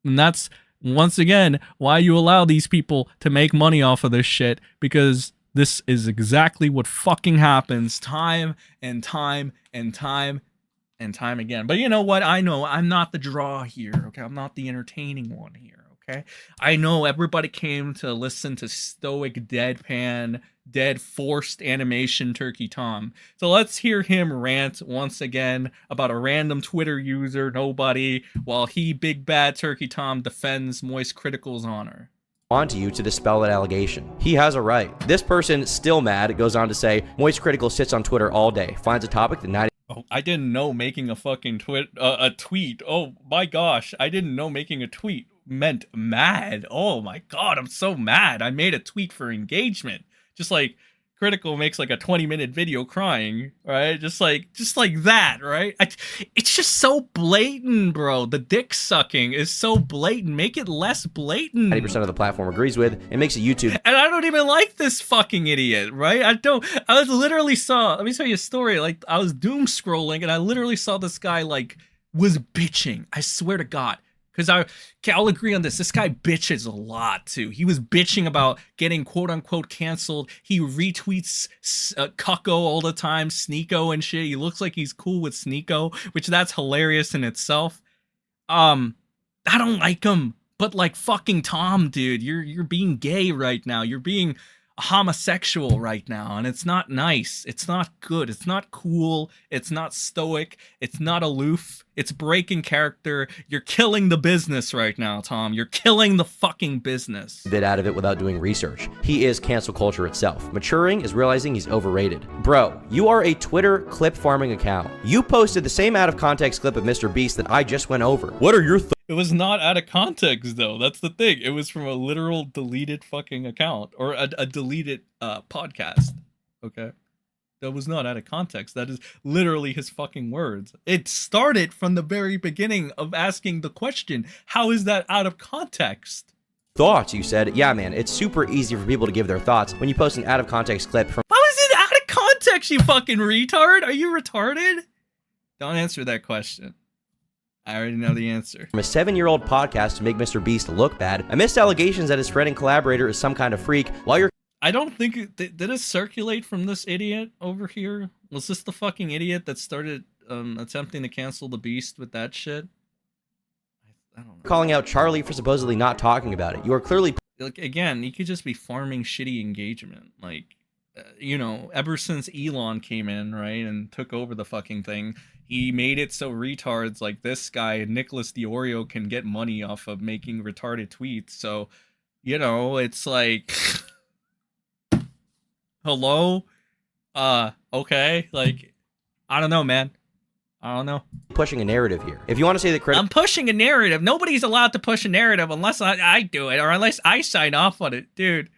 Speaker 1: And that's, once again, why you allow these people to make money off of this shit, because this is exactly what fucking happens time and time and time and time again. But you know what? I know I'm not the draw here, okay? I'm not the entertaining one here. Okay, I know everybody came to listen to stoic, deadpan, dead forced animation Turkey Tom. So let's hear him rant once again about a random Twitter user, nobody, while he, big bad Turkey Tom, defends MoistCritikал's honor.
Speaker 9: Onto you to dispel that allegation. He has a right. This person, still mad, goes on to say, MoistCritikal sits on Twitter all day, finds a topic that 90...
Speaker 1: Oh, I didn't know making a fucking a tweet. Oh my gosh, I didn't know making a tweet meant mad. Oh my god, I'm so mad. I made a tweet for engagement. Just like Critical makes like a 20-minute video crying, right? Just like that, right? It's just so blatant, bro. The dick sucking is so blatant. Make it less blatant.
Speaker 9: 90% of the platform agrees with. It makes a YouTube.
Speaker 1: And I don't even like this fucking idiot, right? I literally saw, let me tell you a story. Like, I was doom scrolling and I literally saw this guy like was bitching. I swear to God. Because I'll agree on this. This guy bitches a lot, too. He was bitching about getting quote-unquote canceled. He retweets Cucko all the time, Sneako and shit. He looks like he's cool with Sneako, which that's hilarious in itself. I don't like him. But, like, fucking Tom, dude, you're being gay right now. You're being homosexual right now, and it's not nice. It's not good. It's not cool. It's not stoic. It's not aloof. It's breaking character. You're killing the business right now, Tom. You're killing the fucking business.
Speaker 9: Bit out of it without doing research. He is cancel culture itself. Maturing is realizing he's overrated. Bro, you are a Twitter clip farming account. You posted the same out of context clip of Mr. Beast that I just went over. What are your
Speaker 1: It was not out of context, though. That's the thing. It was from a literal deleted fucking account, or a deleted podcast. Okay? That was not out of context. That is literally his fucking words. It started from the very beginning of asking the question, how is that out of context?
Speaker 9: thoughts? You said, yeah, man, it's super easy for people to give their thoughts when you post an out of context clip from.
Speaker 1: How is it out of context, you fucking retard? Are you retarded? Don't answer that question. I already know the answer.
Speaker 9: From a 7-year-old podcast to make Mr. Beast look bad, amidst allegations that his friend and collaborator is some kind of freak, while you're.
Speaker 1: I don't think did it circulate from this idiot over here? Was this the fucking idiot that started attempting to cancel the Beast with that shit? I don't know.
Speaker 9: Calling out Charlie for supposedly not talking about it. You are clearly.
Speaker 1: Like, again, you could just be farming shitty engagement. Like, you know, ever since Elon came in, right, and took over the fucking thing, he made it so retards like this guy, Nicholas DiOrio, can get money off of making retarded tweets. So, you know, it's like, hello? Okay, like, I don't know, man. I don't know.
Speaker 9: Pushing a narrative here. If you want to say that
Speaker 1: I'm pushing a narrative. Nobody's allowed to push a narrative unless I do it, or unless I sign off on it. Dude,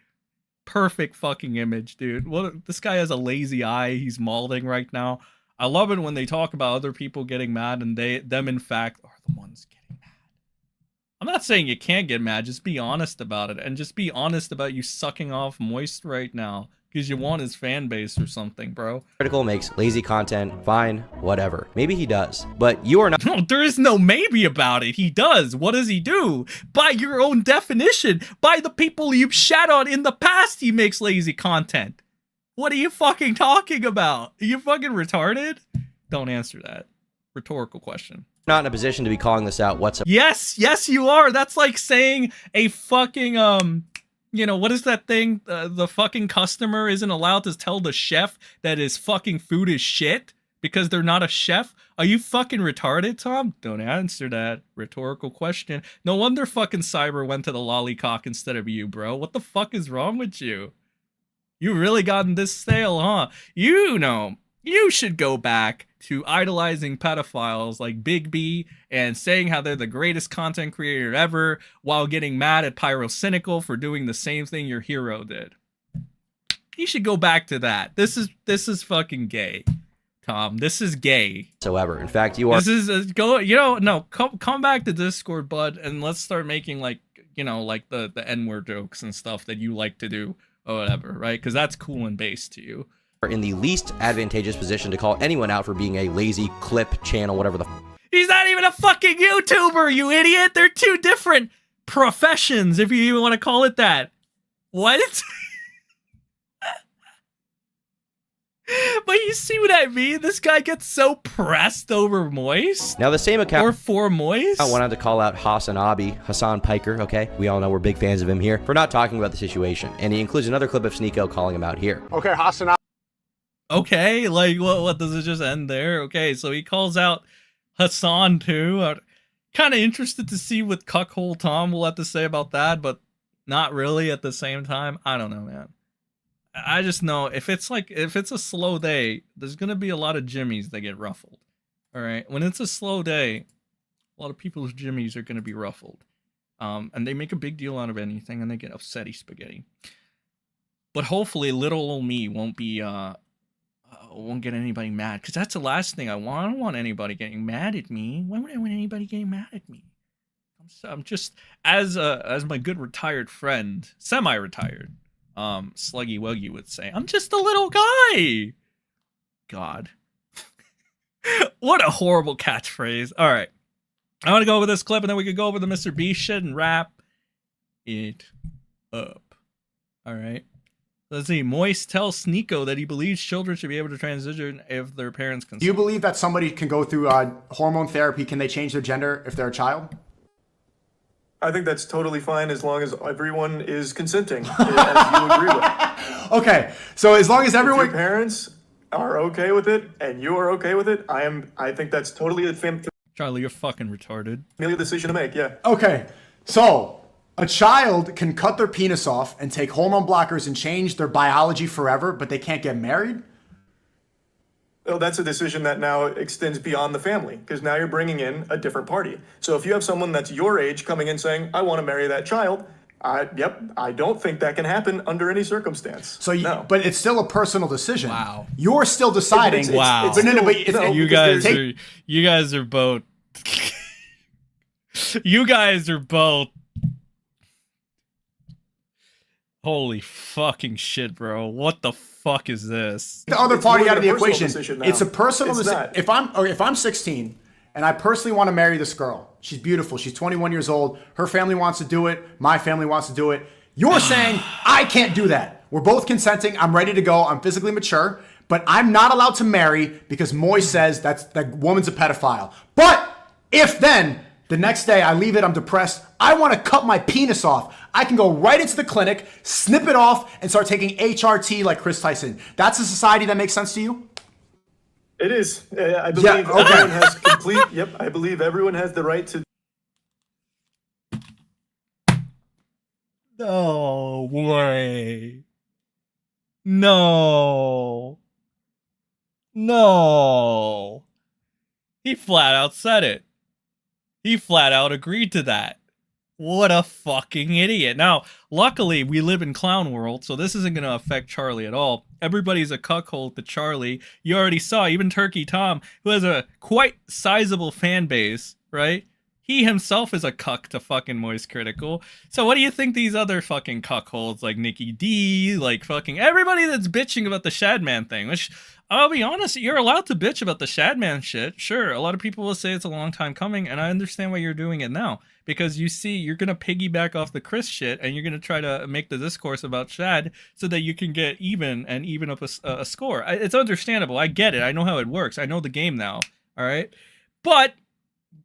Speaker 1: perfect fucking image, dude. What, this guy has a lazy eye. He's mauling right now. I love it when they talk about other people getting mad and them in fact are the ones getting mad. I'm not saying you can't get mad. Just be honest about it, and just be honest about you sucking off Moist right now because you want his fan base or something, bro.
Speaker 9: Critical makes lazy content, fine, whatever. Maybe he does, but you are not.
Speaker 1: No, there is no maybe about it. He does. What does he do? By your own definition, by the people you've shat on in the past, he makes lazy content. What are you fucking talking about? Are you fucking retarded? Don't answer that. Rhetorical question.
Speaker 9: Not in a position to be calling this out whatsoever.
Speaker 1: Yes, you are. That's like saying a fucking, you know, what is that thing? The fucking customer isn't allowed to tell the chef that his fucking food is shit because they're not a chef. Are you fucking retarded, Tom? Don't answer that. Rhetorical question. No wonder fucking Cyber went to the lollycock instead of you, bro. What the fuck is wrong with you? You really gotten this stale, huh? You know, you should go back to idolizing pedophiles like Big B and saying how they're the greatest content creator ever while getting mad at PyroCynical for doing the same thing your hero did. You should go back to that. This is fucking gay, Tom. This is gay.
Speaker 9: Whatsoever. In fact, you are.
Speaker 1: This is come back to Discord, bud, and let's start making like, you know, like the N-word jokes and stuff that you like to do or whatever, right? Because that's cool and base to you.
Speaker 9: In the least advantageous position to call anyone out for being a lazy clip channel, whatever the
Speaker 1: He's not even a fucking YouTuber, you idiot! They're two different professions, if you even want to call it that. What? But you see what I mean? This guy gets so pressed over Moist.
Speaker 9: Now the same account
Speaker 1: or for Moist.
Speaker 9: I wanted to call out Hassan Piker, okay? We all know we're big fans of him here, for not talking about the situation. And he includes another clip of Sneako calling him out here.
Speaker 7: Okay, Hassan.
Speaker 1: Okay, like what does it just end there? Okay, so he calls out Hassan too. Kind of interested to see what Cuckhole Tom will have to say about that, but not really at the same time. I don't know, man. I just know if it's a slow day, there's gonna be a lot of jimmies that get ruffled. All right, when it's a slow day, a lot of people's jimmies are gonna be ruffled, and they make a big deal out of anything, and they get upsetty spaghetti. But hopefully, little old me won't get anybody mad, because that's the last thing I want. I don't want anybody getting mad at me. Why would I want anybody getting mad at me? I'm just as my good retired friend, semi-retired. Sluggy Wuggy would say, I'm just a little guy. God. What a horrible catchphrase. All right. I want to go over this clip and then we could go over the MrBeast shit and wrap it up. All right. Let's see. Moist tells Sneako that he believes children should be able to transition if their parents consent.
Speaker 7: Do you believe that somebody can go through hormone therapy? Can they change their gender if they're a child?
Speaker 8: I think that's totally fine as long as everyone is consenting, as you agree with.
Speaker 7: Okay, so as long as everyone...
Speaker 8: If your parents are okay with it and you are okay with it, I think that's totally a
Speaker 1: Charlie, you're fucking retarded.
Speaker 8: family decision to make, yeah.
Speaker 7: Okay, so a child can cut their penis off and take hormone blockers and change their biology forever, but they can't get married?
Speaker 8: Well, that's a decision that now extends beyond the family, because now you're bringing in a different party. So if you have someone that's your age coming in saying, I want to marry that child, I don't think that can happen under any circumstance.
Speaker 7: So,
Speaker 8: no.
Speaker 7: But it's still a personal decision.
Speaker 1: Wow.
Speaker 7: You're still deciding.
Speaker 1: You guys are both. You guys are both. Holy fucking shit, bro. What the fuck is this?
Speaker 7: The other party out of the equation.
Speaker 8: Decision
Speaker 7: it's a personal decision. If I'm 16 and I personally want to marry this girl, she's beautiful. She's 21 years old. Her family wants to do it. My family wants to do it. You're saying I can't do that. We're both consenting. I'm ready to go. I'm physically mature, but I'm not allowed to marry because Moist says that woman's a pedophile. But if then the next day I leave it, I'm depressed, I want to cut my penis off, I can go right into the clinic, snip it off, and start taking HRT like Kris Tyson. That's a society that makes sense to you?
Speaker 8: It is. I believe everyone has complete, I believe everyone has the right to.
Speaker 1: No way. No. He flat out said it. He flat out agreed to that. What a fucking idiot. Now, luckily, we live in clown world, so this isn't going to affect Charlie at all. Everybody's a cuckold to Charlie. You already saw, even Turkey Tom, who has a quite sizable fan base, right? He himself is a cuck to fucking MoistCritikal. So what do you think these other fucking cuckolds, like Nikki D, like fucking everybody that's bitching about the Shadman thing, which, I'll be honest, you're allowed to bitch about the Shadman shit. Sure, a lot of people will say it's a long time coming, and I understand why you're doing it now. Because you see, you're going to piggyback off the Kris shit, and you're going to try to make the discourse about Shad so that you can get even and even up a score. It's understandable. I get it. I know how it works. I know the game now. All right? But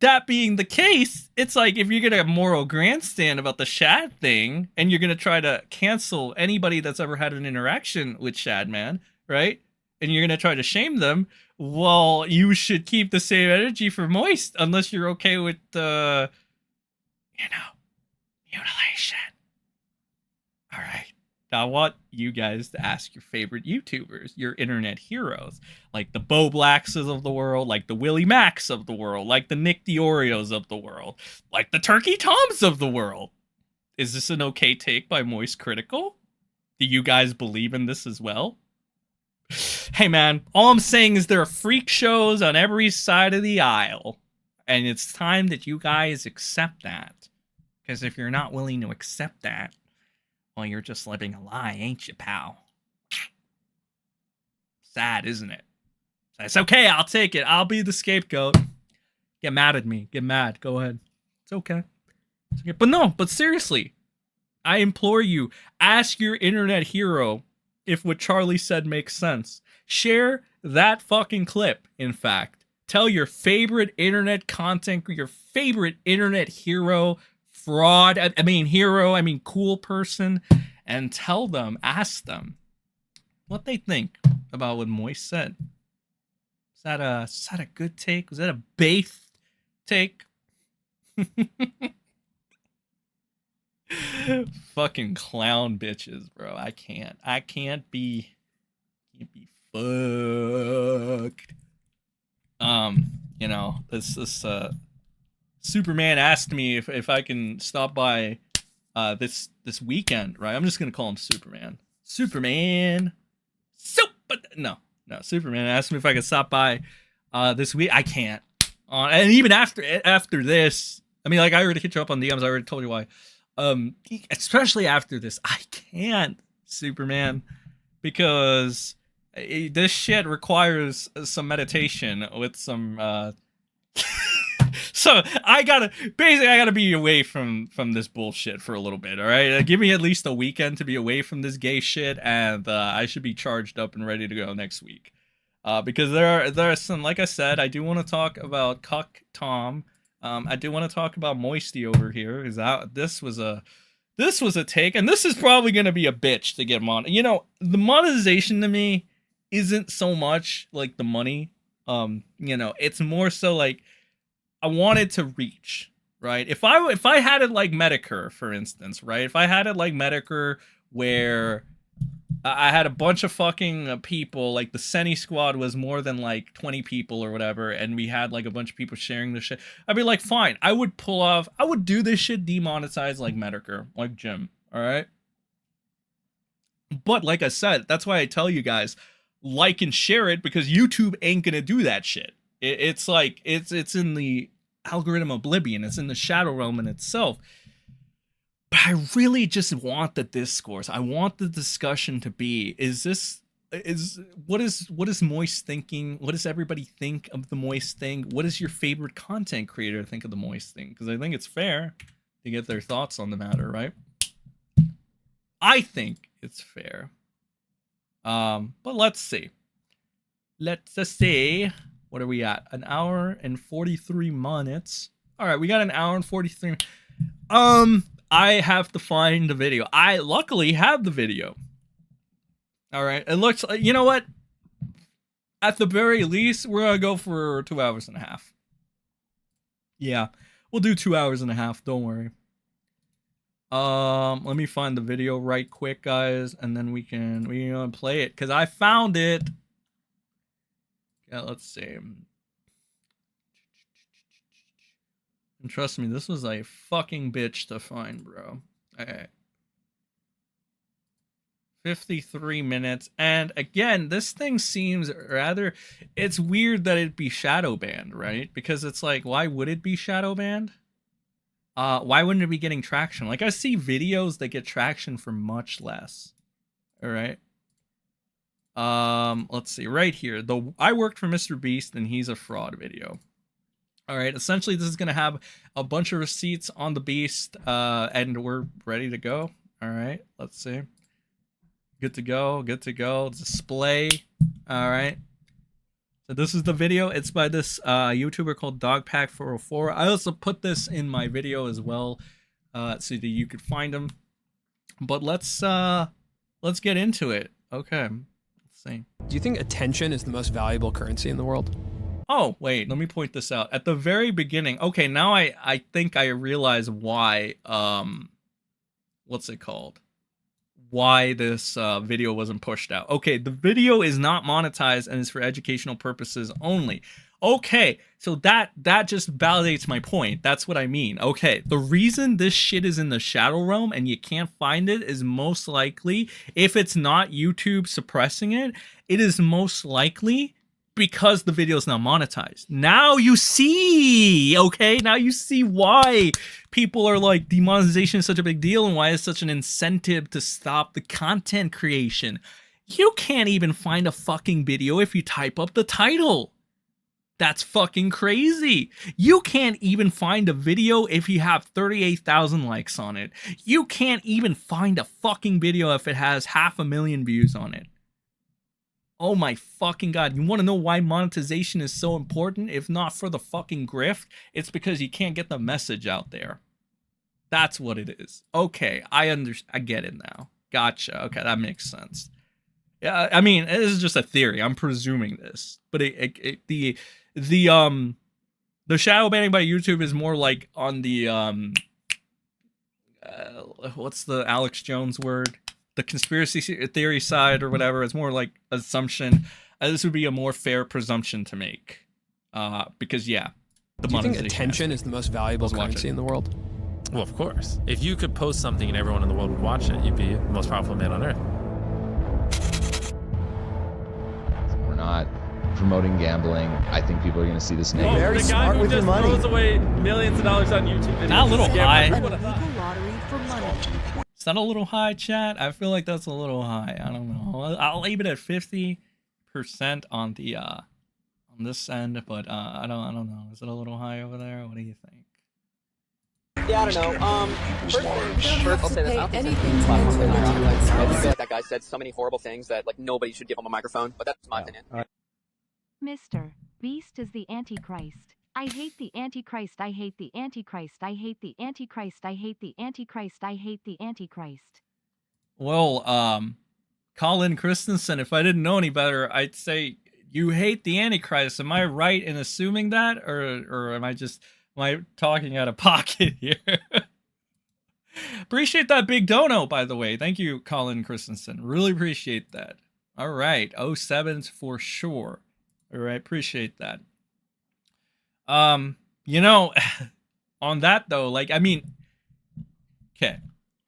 Speaker 1: that being the case, it's like if you're going to moral grandstand about the Shad thing, and you're going to try to cancel anybody that's ever had an interaction with Shadman, right? And you're going to try to shame them, well, you should keep the same energy for Moist, unless you're okay with mutilation. All right. Now I want you guys to ask your favorite YouTubers, your internet heroes, like the Bo Blackses of the world, like the Willie Macs of the world, like the Nick Diorios of the world, like the Turkey Toms of the world. Is this an okay take by MoistCritikal? Do you guys believe in this as well? Hey man, all I'm saying is there are freak shows on every side of the aisle. And it's time that you guys accept that. Because if you're not willing to accept that, well, you're just living a lie, ain't you, pal? Sad, isn't it? It's okay, I'll take it. I'll be the scapegoat. Get mad at me. Get mad. Go ahead. It's okay. It's okay. But seriously, I implore you, ask your internet hero if what Charlie said makes sense. Share that fucking clip, in fact. Tell your favorite internet content, your favorite internet hero, fraud, hero, cool person, and tell them, ask them what they think about what Moist said. Is that a good take? Was that a base take? Fucking clown bitches, bro. I can't be fucked. This Superman asked me if I can stop by this weekend, right? I'm just gonna call him Superman. Superman asked me if I could stop by this week. I can't. And even after this, I already hit you up on DMs. I already told you why. Especially after this, I can't, Superman, because this shit requires some meditation with some so I gotta be away from this bullshit for a little bit. All right, give me at least a weekend to be away from this gay shit, and I should be charged up and ready to go next week. Because there are some, like I said, I do want to talk about Cuck Tom. I do want to talk about Moisty over here, because this was a take, and this is probably gonna be a bitch to get mon. The monetization to me isn't so much like the money. It's more so like I wanted to reach, right? If I had it like Medicare, for instance, right? If I had it like Medicare, where I had a bunch of fucking people, like the Seni squad was more than like 20 people or whatever, and we had like a bunch of people sharing this shit, I'd be like, fine, I would do this shit demonetized like Medicare, like Jim, all right? But like I said, that's why I tell you guys, like and share it, because YouTube ain't gonna do that shit. It's like, it's in the algorithm oblivion, it's in the shadow realm in itself. But I really just want the discourse. I want the discussion to be, what is Moist thinking? What does everybody think of the Moist thing? What does your favorite content creator think of the Moist thing? Because I think it's fair to get their thoughts on the matter, right? I think it's fair. But let's see. Let's just see. What are we at? An hour and 43 minutes. All right, we got an hour and 43. I have to find the video. I luckily have the video. All right, it looks like, you know what? At the very least, we're gonna go for 2 hours and a half. Yeah, we'll do 2 hours and a half. Don't worry. Let me find the video right quick, guys, and then we can play it, because I found it. Yeah, let's see. Let And trust me, this was a fucking bitch to find, bro. Alright. 53 minutes. And again, this thing seems rather... It's weird that it'd be shadow banned, right? Because it's like, why would it be shadow banned? Why wouldn't it be getting traction? Like, I see videos that get traction for much less. Alright. Let's see. Right here. I worked for MrBeast and he's a fraud video. Alright, essentially this is going to have a bunch of receipts on the Beast, and we're ready to go. Alright, let's see. Good to go, good to go. Display. Alright. So this is the video. It's by this YouTuber called Dogpack404. I also put this in my video as well, so that you could find him. But let's get into it. Okay, let's see.
Speaker 5: Do you think attention is the most valuable currency in the world?
Speaker 1: Oh, wait, let me point this out. At the very beginning, okay, now I think I realize why, what's it called? Why this video wasn't pushed out. Okay, the video is not monetized and is for educational purposes only. Okay, so that just validates my point. That's what I mean. Okay, the reason this shit is in the shadow realm and you can't find it is most likely, if it's not YouTube suppressing it, it is most likely because the video is not monetized. Now you see, okay? Now you see why people are like, demonetization is such a big deal and why it's such an incentive to stop the content creation. You can't even find a fucking video if you type up the title. That's fucking crazy. You can't even find a video if you have 38,000 likes on it. You can't even find a fucking video if it has 500,000 views on it. Oh my fucking god. You want to know why monetization is so important? If not for the fucking grift, it's because you can't get the message out there. That's what it is. Okay, I get it now. Gotcha. Okay, that makes sense. Yeah, I mean, this is just a theory. I'm presuming this. But the shadow banning by YouTube is more like on the what's the Alex Jones word? The conspiracy theory side or whatever. It's more like assumption. This would be a more fair presumption to make, because yeah, the
Speaker 5: Do you think attention is the most valuable currency in the world?
Speaker 10: Well, of course. If you could post something and everyone in the world would watch it, you'd be the most powerful man on earth.
Speaker 11: We're not promoting gambling. I think people are going to see this negative.
Speaker 5: Very smart with your money.
Speaker 10: Throws away millions of dollars on YouTube videos.
Speaker 1: Not a little high.
Speaker 6: Lottery for money.
Speaker 1: Is that a little high, chat? I feel like that's a little high. I don't know. I'll leave it at 50% on the on this end, but I don't know. Is it a little high over there? What do you think?
Speaker 12: Yeah, I don't know. First I'll say this. I think that guy said so many horrible things that like nobody should give him a microphone, but that's my opinion.
Speaker 6: Mr. Beast is the Antichrist. I hate the Antichrist. I hate the Antichrist. I hate the Antichrist. I hate the Antichrist. I hate the Antichrist.
Speaker 1: Well, Colin Christensen, if I didn't know any better, I'd say you hate the Antichrist. Am I right in assuming that, or am I talking out of pocket here? Appreciate that big dono, by the way. Thank you, Colin Christensen. Really appreciate that. All right, 07s for sure. All right, appreciate that. You know, on that though, like, I mean, okay,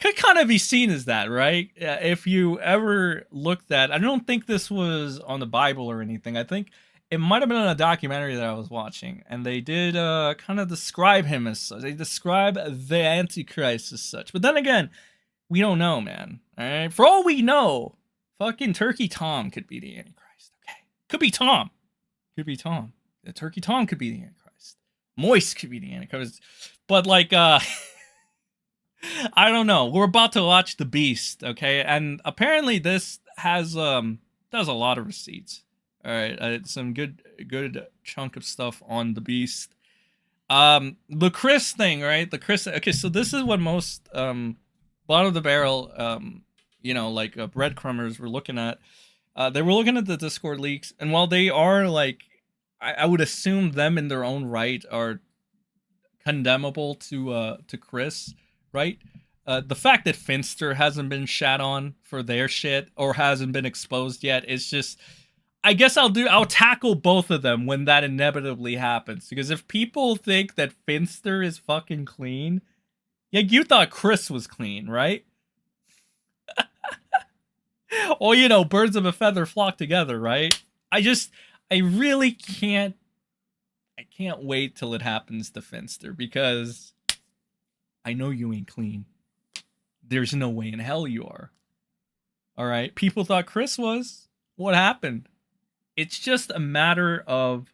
Speaker 1: could kind of be seen as that, right? If you ever looked at, I don't think this was on the Bible or anything. I think it might have been on a documentary that I was watching, and they did kind of describe him as such. They describe the Antichrist as such. But then again, we don't know, man. All right, for all we know, fucking Turkey Tom could be the Antichrist. Okay, could be Tom. Could be Tom. The Turkey Tom could be the Antichrist. Moist could be the Antichrist. But like, I don't know. We're about to watch The Beast, okay? And apparently this has does a lot of receipts. All right, some good chunk of stuff on The Beast. The Kris thing, right? The Kris. Okay, so this is what most bottom of the barrel, you know, like breadcrumbers were looking at. They were looking at the Discord leaks, and while they are like, I would assume them in their own right are condemnable to Kris, right? The fact that Finster hasn't been shat on for their shit or hasn't been exposed yet is just, I guess I'll tackle both of them when that inevitably happens. Because if people think that Finster is fucking clean, like you thought Kris was clean, right? Or, you know, birds of a feather flock together, right? I really can't wait till it happens to Finster, because I know you ain't clean. There's no way in hell you are. All right? People thought Kris was. What happened? It's just a matter of,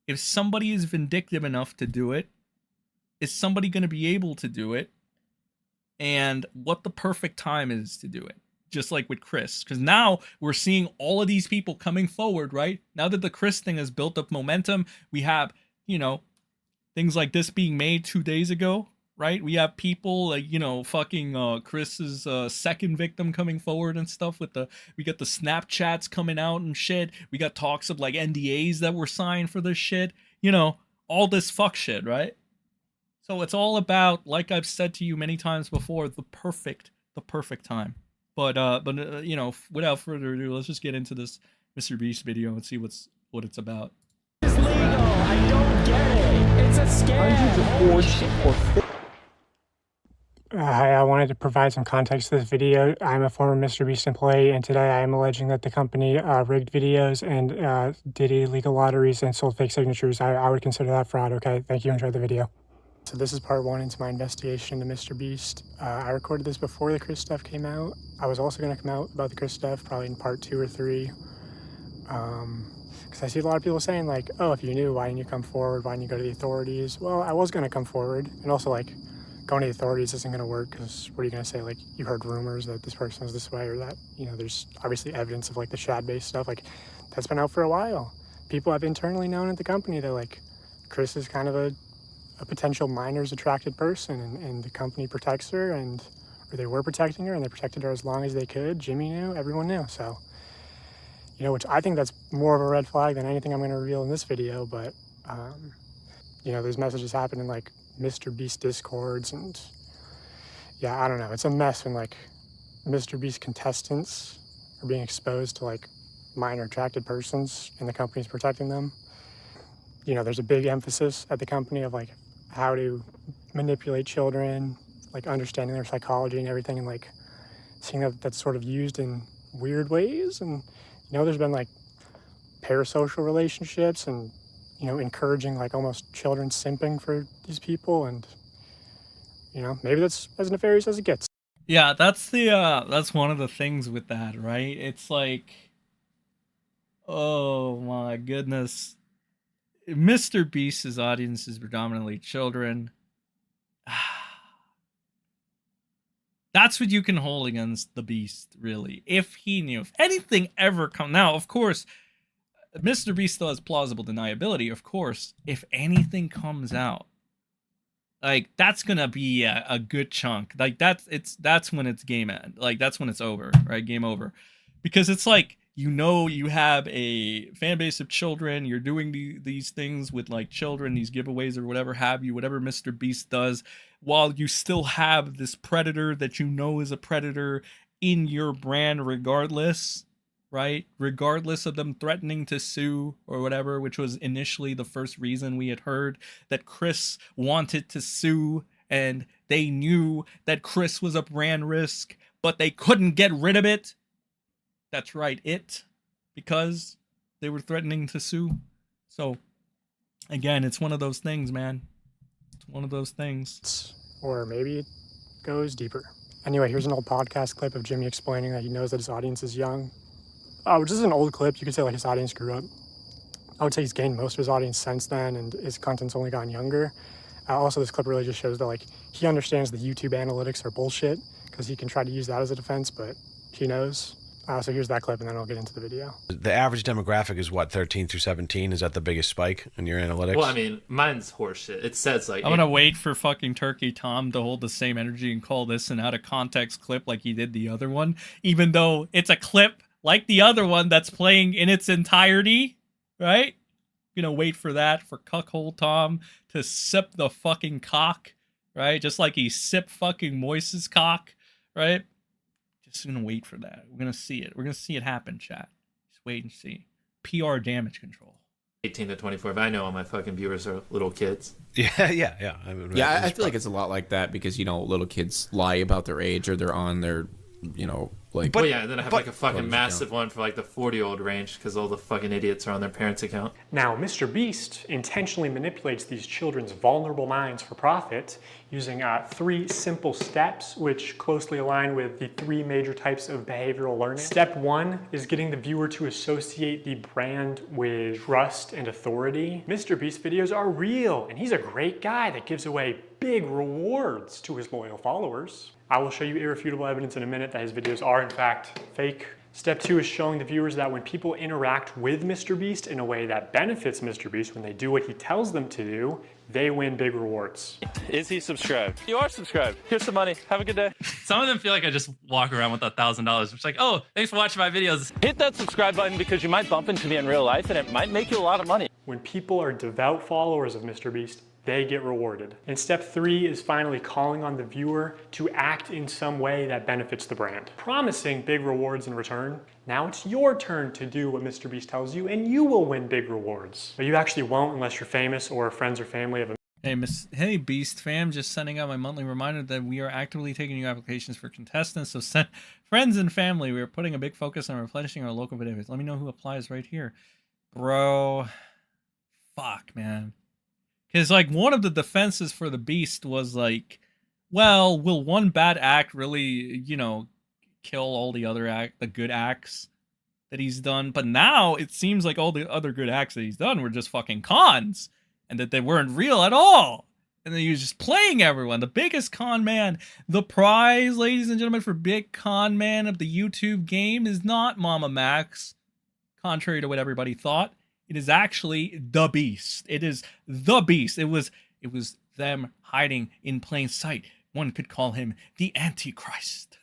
Speaker 1: if somebody is vindictive enough to do it, is somebody going to be able to do it? And what the perfect time is to do it. Just like with Kris. Because now we're seeing all of these people coming forward, right? Now that the Kris thing has built up momentum, we have, you know, things like this being made 2 days ago, right? We have people like, you know, fucking Chris's second victim coming forward and stuff with we got the Snapchats coming out and shit. We got talks of like NDAs that were signed for this shit. You know, all this fuck shit, right? So it's all about, like I've said to you many times before, the perfect time. But you know, without further ado, let's just get into this MrBEAST video and see what it's about.
Speaker 13: It's legal. I don't get it. It's a scam.
Speaker 14: Hi, I wanted to provide some context to this video. I'm a former MrBEAST employee, and today I am alleging that the company rigged videos and did illegal lotteries and sold fake signatures. I would consider that fraud, okay? Thank you. Enjoy the video. So this is part one into my investigation into MrBEAST. I recorded this before the Kris stuff came out. I was also going to come out about the Kris stuff probably in part 2 or 3. Because I see a lot of people saying like, oh, if you knew, why didn't you come forward? Why didn't you go to the authorities? Well, I was going to come forward. And also like, going to the authorities isn't going to work, because what are you going to say? Like, you heard rumors that this person is this way, or that, you know, there's obviously evidence of like the Shad-based stuff. Like, that's been out for a while. People have internally known at the company that like, Kris is kind of a potential minors attracted person, and the company protects her, or they were protecting her, and they protected her as long as they could. Jimmy knew, everyone knew. So, you know, which I think that's more of a red flag than anything I'm going to reveal in this video. But, you know, those messages happen in like MrBEAST discords, and yeah, I don't know. It's a mess when like MrBEAST contestants are being exposed to like minor attracted persons and the company's protecting them. You know, there's a big emphasis at the company of like how to manipulate children, like understanding their psychology and everything, and like seeing that that's sort of used in weird ways. And, you know, there's been like parasocial relationships and, you know, encouraging like almost children simping for these people. And, you know, maybe that's as nefarious as it gets.
Speaker 1: Yeah, that's one of the things with that, right? It's like, oh my goodness. MrBEAST's audience is predominantly children. That's what you can hold against the Beast, really. If he knew. If anything ever come... Now, of course, MrBEAST still has plausible deniability, of course. If anything comes out, like, that's gonna be a good chunk. Like, that's when it's game end. Like, that's when it's over, right? Game over. Because it's like, you know, you have a fan base of children, you're doing these things with like children, these giveaways or whatever have you, whatever MrBEAST does, while you still have this predator that you know is a predator in your brand regardless, right? Regardless of them threatening to sue or whatever, which was initially the first reason we had heard that Kris wanted to sue, and they knew that Kris was a brand risk, but they couldn't get rid of it. That's right, because they were threatening to sue. So, again, it's one of those things, man. It's one of those things.
Speaker 14: Or maybe it goes deeper. Anyway, here's an old podcast clip of Jimmy explaining that he knows that his audience is young. Which is an old clip. You could say like his audience grew up. I would say he's gained most of his audience since then, and his content's only gotten younger. Also, this clip really just shows that like he understands the YouTube analytics are bullshit, because he can try to use that as a defense, but he knows. So here's that clip, and then I'll get into the video.
Speaker 15: The average demographic is what, 13 through 17? Is that the biggest spike in your analytics?
Speaker 10: Well, I mean, mine's horseshit. It says like...
Speaker 1: I'm going to wait for fucking Turkey Tom to hold the same energy and call this an out-of-context clip like he did the other one, even though it's a clip like the other one that's playing in its entirety, right? I'm going to wait for that, for Cuckold Tom to sip the fucking cock, right? Just like he sipped fucking Moist's cock, right? Just gonna wait for that. We're gonna see it. We're gonna see it happen, chat. Just wait and see. PR damage control.
Speaker 10: 18 to 24, but I know all my fucking viewers are little kids.
Speaker 15: Yeah.
Speaker 16: I feel like it's a lot like that because, you know, little kids lie about their age or they're on their, you know, like.
Speaker 10: But yeah, then I have like a fucking massive one for like the 40-year-old range because all the fucking idiots are on their parents' account.
Speaker 14: Now, MrBeast intentionally manipulates these children's vulnerable minds for profit using 3 simple steps, which closely align with the 3 major types of behavioral learning. Step 1 is getting the viewer to associate the brand with trust and authority. MrBeast videos are real, and he's a great guy that gives away big rewards to his loyal followers. I will show you irrefutable evidence in a minute that his videos are in fact fake. Step 2 is showing the viewers that when people interact with MrBeast in a way that benefits MrBeast, when they do what he tells them to do, they win big rewards.
Speaker 17: Is he subscribed? You are subscribed. Here's some money. Have a good day.
Speaker 10: Some of them feel like I just walk around with $1,000. It's like, oh, thanks for watching my videos.
Speaker 17: Hit that subscribe button because you might bump into me in real life and it might make you a lot of money.
Speaker 14: When people are devout followers of MrBeast, they get rewarded. And step 3 is finally calling on the viewer to act in some way that benefits the brand, promising big rewards in return. Now it's your turn to do what MrBeast tells you and you will win big rewards. But you actually won't unless you're famous or friends or family of a
Speaker 1: Hey Beast fam, just sending out my monthly reminder that we are actively taking new applications for contestants. So send friends and family. We are putting a big focus on replenishing our local videos. Let me know who applies right here. Bro, fuck, man. Because, like, one of the defenses for the Beast was, like, well, will one bad act really, you know, kill all the other the good acts that he's done? But now it seems like all the other good acts that he's done were just fucking cons, and that they weren't real at all. And then he was just playing everyone. The biggest con man, the prize, ladies and gentlemen, for big con man of the YouTube game is not Mama Max, contrary to what everybody thought. It is actually the Beast. It is the Beast. It was them hiding in plain sight. One could call him the Antichrist.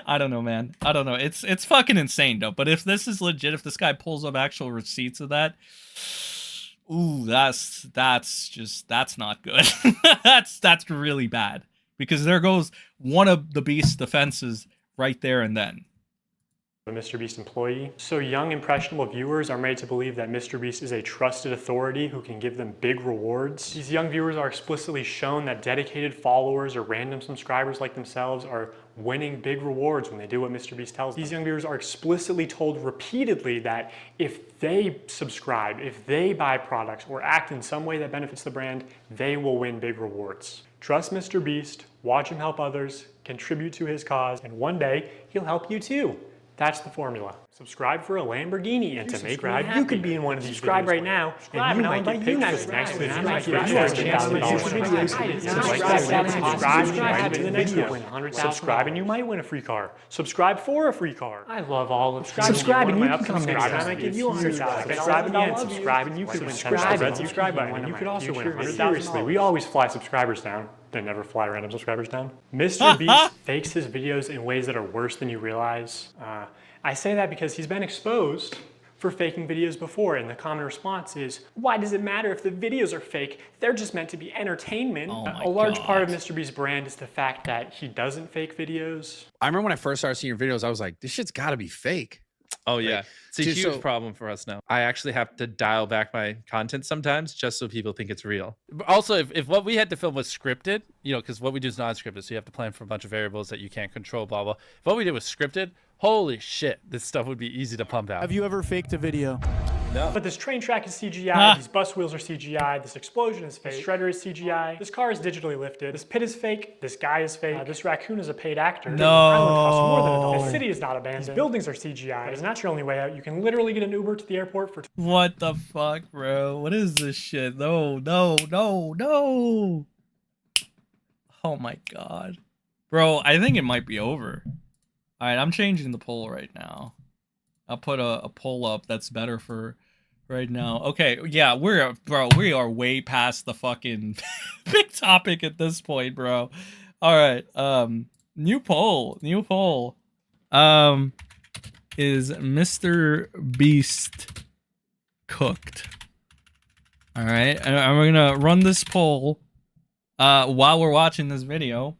Speaker 1: I don't know, man. I don't know. It's fucking insane though. But if this is legit, if this guy pulls up actual receipts of that, ooh, that's not good. that's really bad. Because there goes one of the Beast's defenses right there and then.
Speaker 14: A MrBeast employee. So young, impressionable viewers are made to believe that MrBeast is a trusted authority who can give them big rewards. These young viewers are explicitly shown that dedicated followers or random subscribers like themselves are winning big rewards when they do what MrBeast tells them. These young viewers are explicitly told repeatedly that if they subscribe, if they buy products or act in some way that benefits the brand, they will win big rewards. Trust MrBeast, watch him help others, contribute to his cause, and one day he'll help you too. That's the formula. Subscribe for a Lamborghini, and to make me happy, you could be in one of these videos right now, and you might get pictures next to you might get $1,000. Subscribe and you might win a free car. Subscribe for a free car. I love all of subscribe and you can come next time I give you $100. Subscribe again, subscribe and you could win $10. Red subscribe button and you could also win $100. Seriously, we always fly subscribers down. They never fly random subscribers down. MrBeast fakes his videos in ways that are worse than you realize. I say that because he's been exposed for faking videos before, and the common response is, why does it matter if the videos are fake? They're just meant to be entertainment. A large part of MrBeast's brand is the fact that he doesn't fake videos.
Speaker 16: I remember when I first started seeing your videos, I was like, this shit's gotta be fake.
Speaker 10: Oh yeah,
Speaker 16: Like,
Speaker 10: it's a huge problem for us now. I actually have to dial back my content sometimes just so people think it's real. But also, if what we had to film was scripted, you know, because what we do is non-scripted, so you have to plan for a bunch of variables that you can't control, blah, blah. If what we did was scripted, holy shit, this stuff would be easy to pump out.
Speaker 18: Have you ever faked a video?
Speaker 14: No. But this train track is CGI, these bus wheels are CGI, this explosion is fake, this shredder is CGI, this car is digitally lifted, this pit is fake, this guy is fake, this raccoon is a paid actor.
Speaker 1: No.
Speaker 14: Island costs more than $1. This city is not abandoned. These buildings are CGI. But it's not your only way out. You can literally get an Uber to the airport for
Speaker 1: What the fuck, bro? What is this shit? No. Oh my god. Bro, I think it might be over. Alright, I'm changing the poll right now. I'll put a poll up that's better for right now. Okay, yeah, we are way past the fucking big topic at this point, bro. Alright, new poll. Is MrBeast cooked? Alright, and we're gonna run this poll while we're watching this video.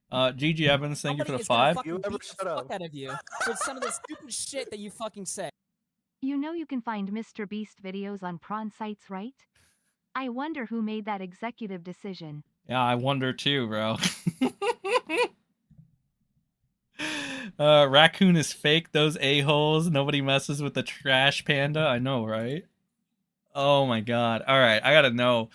Speaker 1: GG Evans, thank you for the 5.
Speaker 18: You ever shut up? Fuck out of you for some of the stupid shit that you fucking say.
Speaker 6: You know you can find MrBeast videos on prawn sites, right? I wonder who made that executive decision.
Speaker 1: Yeah, I wonder too, bro. Raccoon is fake. Those a-holes. Nobody messes with the trash panda. I know, right? Oh my god. All right, I gotta know.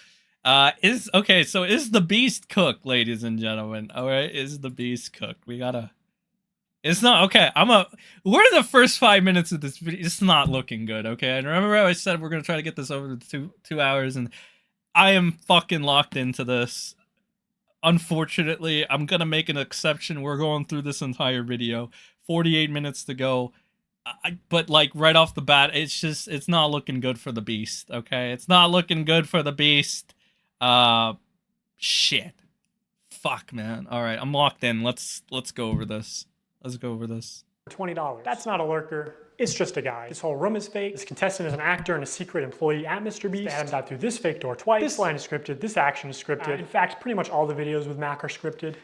Speaker 1: Okay, so is the beast cooked, ladies and gentlemen? All right, is the beast cooked? We gotta. It's not okay. We're in the first 5 minutes of this video. It's not looking good. Okay, and remember I said we're gonna try to get this over to two hours, and I am fucking locked into this. Unfortunately, I'm gonna make an exception. We're going through this entire video. 48 minutes to go. But like right off the bat, it's not looking good for the beast. Okay, it's not looking good for the beast. Shit. Fuck, man. All right, I'm locked in. Let's go over this. Let's go over this.
Speaker 14: $20. That's not a lurker. It's just a guy. This whole room is fake. This contestant is an actor and a secret employee at MrBeast. They had him dive through this fake door twice. This line is scripted. This action is scripted. In fact, pretty much all the videos with Mac are scripted.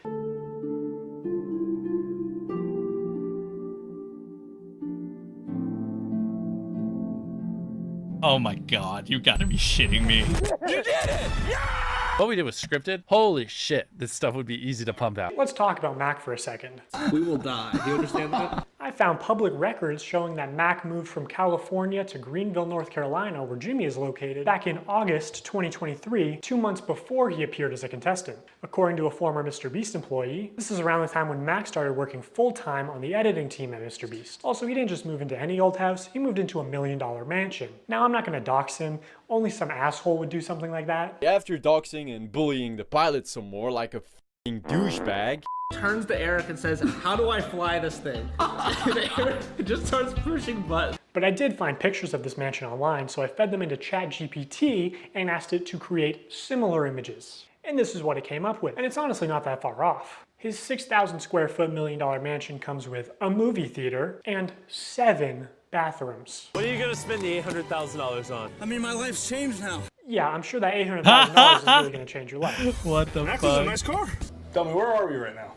Speaker 1: Oh my god, you gotta be shitting me.
Speaker 10: You did it! Yeah! What we did was scripted. Holy shit, this stuff would be easy to pump out.
Speaker 14: Let's talk about Mac for a second.
Speaker 18: We will die. Do you understand that?
Speaker 14: I found public records showing that Mac moved from California to Greenville, North Carolina, where Jimmy is located, back in August 2023, 2 months before he appeared as a contestant. According to a former MrBeast employee, this is around the time when Mac started working full-time on the editing team at MrBeast. Also, he didn't just move into any old house, he moved into a $1 million mansion. Now, I'm not gonna dox him, only some asshole would do something like that.
Speaker 19: After doxing and bullying the pilot some more like a f***ing douchebag,
Speaker 18: turns to Eric and says, how do I fly this thing? Eric just starts pushing buttons.
Speaker 14: But I did find pictures of this mansion online, so I fed them into ChatGPT and asked it to create similar images. And this is what it came up with. And it's honestly not that far off. His 6,000 square foot $1 million mansion comes with a movie theater and 7 bathrooms.
Speaker 13: What are you gonna spend the $800,000 on?
Speaker 18: I mean, my life's changed now.
Speaker 14: Yeah, I'm sure that $800,000 is really gonna change your life.
Speaker 1: What the
Speaker 18: Mac,
Speaker 1: fuck?
Speaker 18: this is a nice car.
Speaker 20: Tell me, where are we right now?